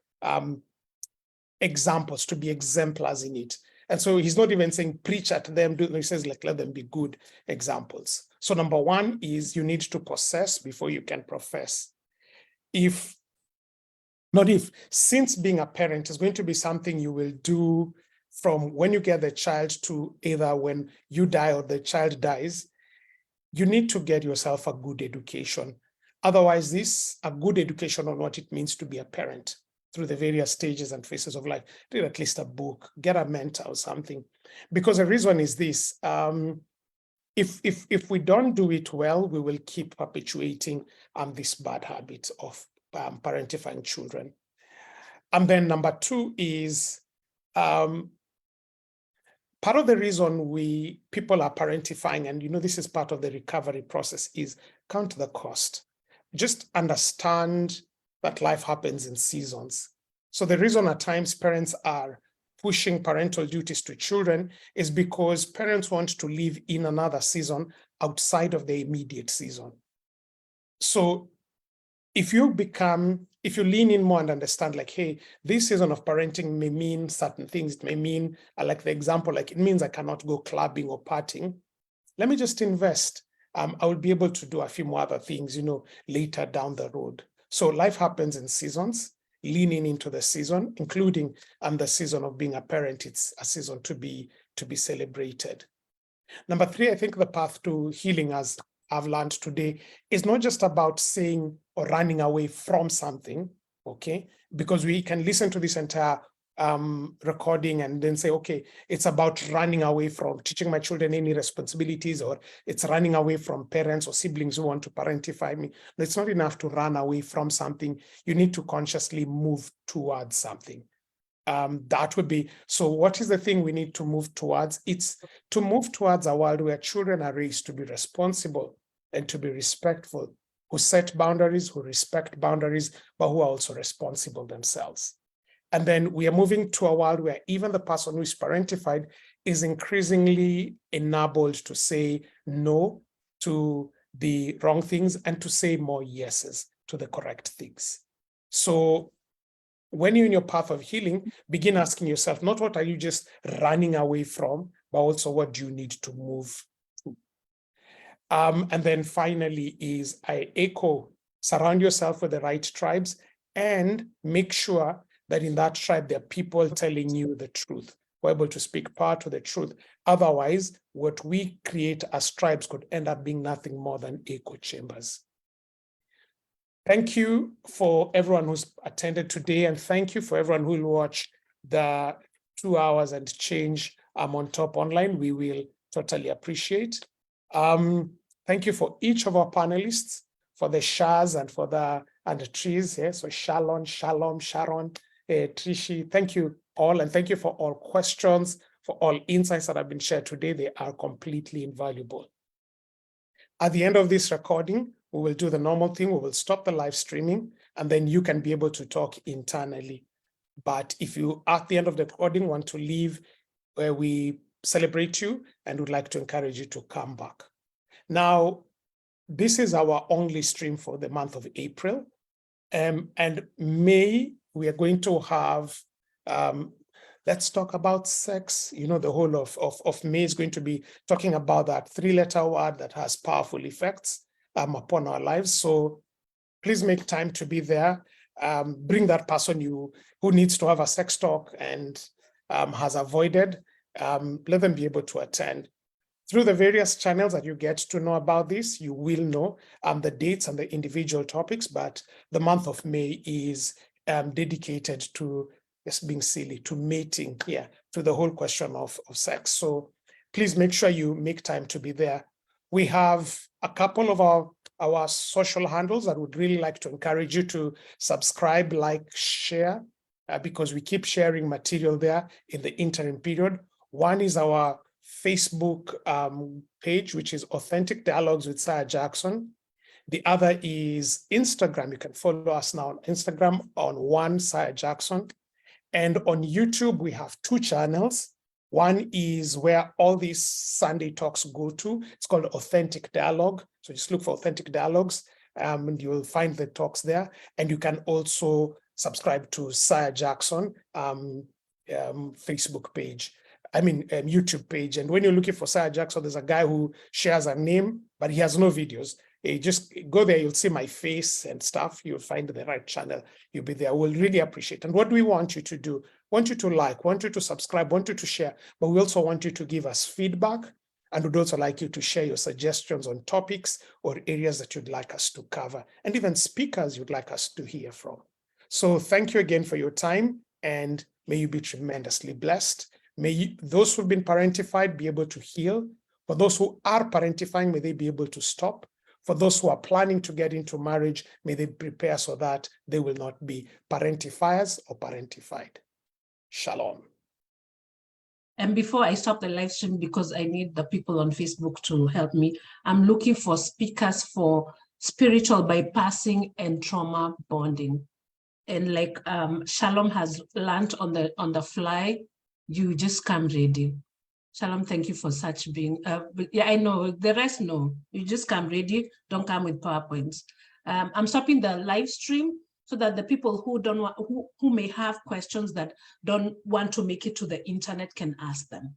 examples, to be exemplars in it. And so he's not even saying preach at them, he says like let them be good examples. So number one is you need to possess before you can profess. Since being a parent is going to be something you will do from when you get the child to either when you die or the child dies, you need to get yourself a good education. Otherwise, a good education on what it means to be a parent through the various stages and phases of life. Read at least a book, get a mentor or something. Because the reason is this, if we don't do it well, we will keep perpetuating this bad habit of parentifying children. And then number two is part of the reason people are parentifying, and this is part of the recovery process, is count the cost. Just understand that life happens in seasons. So the reason at times parents are pushing parental duties to children is because parents want to live in another season outside of the immediate season. So if you lean in more and understand, like, hey, this season of parenting may mean certain things. It may mean, like the example, like it means I cannot go clubbing or partying. Let me just invest. I will be able to do a few more other things, later down the road. So life happens in seasons. Leaning into the season, including the season of being a parent, it's a season to be celebrated. Number 3, I think the path to healing, as I've learned today, is not just about saying or running away from something, okay? Because we can listen to this entire recording and then say, okay, it's about running away from teaching my children any responsibilities, or it's running away from parents or siblings who want to parentify me. No, it's not enough to run away from something. You need to consciously move towards something. That would be, so what is the thing we need to move towards? It's to move towards a world where children are raised to be responsible and to be respectful, who set boundaries, who respect boundaries, but who are also responsible themselves. And then we are moving to a world where even the person who is parentified is increasingly enabled to say no to the wrong things and to say more yeses to the correct things. So when you're in your path of healing, begin asking yourself, not what are you just running away from, but also what do you need to move to? And then finally is, I echo, surround yourself with the right tribes and make sure that in that tribe, there are people telling you the truth. We're able to speak power to the truth. Otherwise, what we create as tribes could end up being nothing more than echo chambers. Thank you for everyone who's attended today, and thank you for everyone who will watch the 2 hours and change on top online. We will totally appreciate. Thank you for each of our panelists, for the Shahs and for the trees. Yeah? So Shalom, Sharon, Trishi, thank you all, and thank you for all questions, for all insights that have been shared today. They are completely invaluable. At the end of this recording, we will do the normal thing. We will stop the live streaming, and then you can be able to talk internally. But if you, at the end of the recording, want to leave, where we celebrate you and would like to encourage you to come back. Now, this is our only stream for the month of April. And May, we are going to have, let's talk about sex. The whole of May is going to be talking about that 3-letter word that has powerful effects upon our lives. So please make time to be there. Bring that person who needs to have a sex talk and has avoided. Let them be able to attend. Through the various channels that you get to know about this, you will know the dates and the individual topics, but the month of May is dedicated to, just being silly, to mating, to the whole question of sex. So please make sure you make time to be there. We have a couple of our social handles that would really like to encourage you to subscribe, like, share, because we keep sharing material there in the interim period. One is our Facebook page, which is Authentic Dialogues with Sarah Jackson. The other is Instagram. You can follow us now on Instagram on one Sarah Jackson. And on YouTube, we have 2 channels. One is where all these Sunday talks go to. It's called Authentic Dialogue. So just look for Authentic Dialogues and you will find the talks there. And you can also subscribe to Sarah Jackson Facebook page. YouTube page. And when you're looking for Sarah Jackson, there's a guy who shares a name, but he has no videos. You just go there, you'll see my face and stuff. You'll find the right channel. You'll be there. We'll really appreciate. And what do we want you to do? Want you to like, want you to subscribe, want you to share, but we also want you to give us feedback. And we'd also like you to share your suggestions on topics or areas that you'd like us to cover, and even speakers you'd like us to hear from. So thank you again for your time, and may you be tremendously blessed. May those who've been parentified be able to heal. For those who are parentifying, may they be able to stop. For those who are planning to get into marriage, may they prepare so that they will not be parentifiers or parentified. Shalom. And before I stop the live stream, because I need the people on Facebook to help me, I'm looking for speakers for spiritual bypassing and trauma bonding. And like Shalom has learned on the fly, you just come ready. Shalom, thank you for such being, but yeah, I know, the rest no, you just come ready, don't come with PowerPoints. I'm stopping the live stream so that the people who don't want, who may have questions that don't want to make it to the internet can ask them.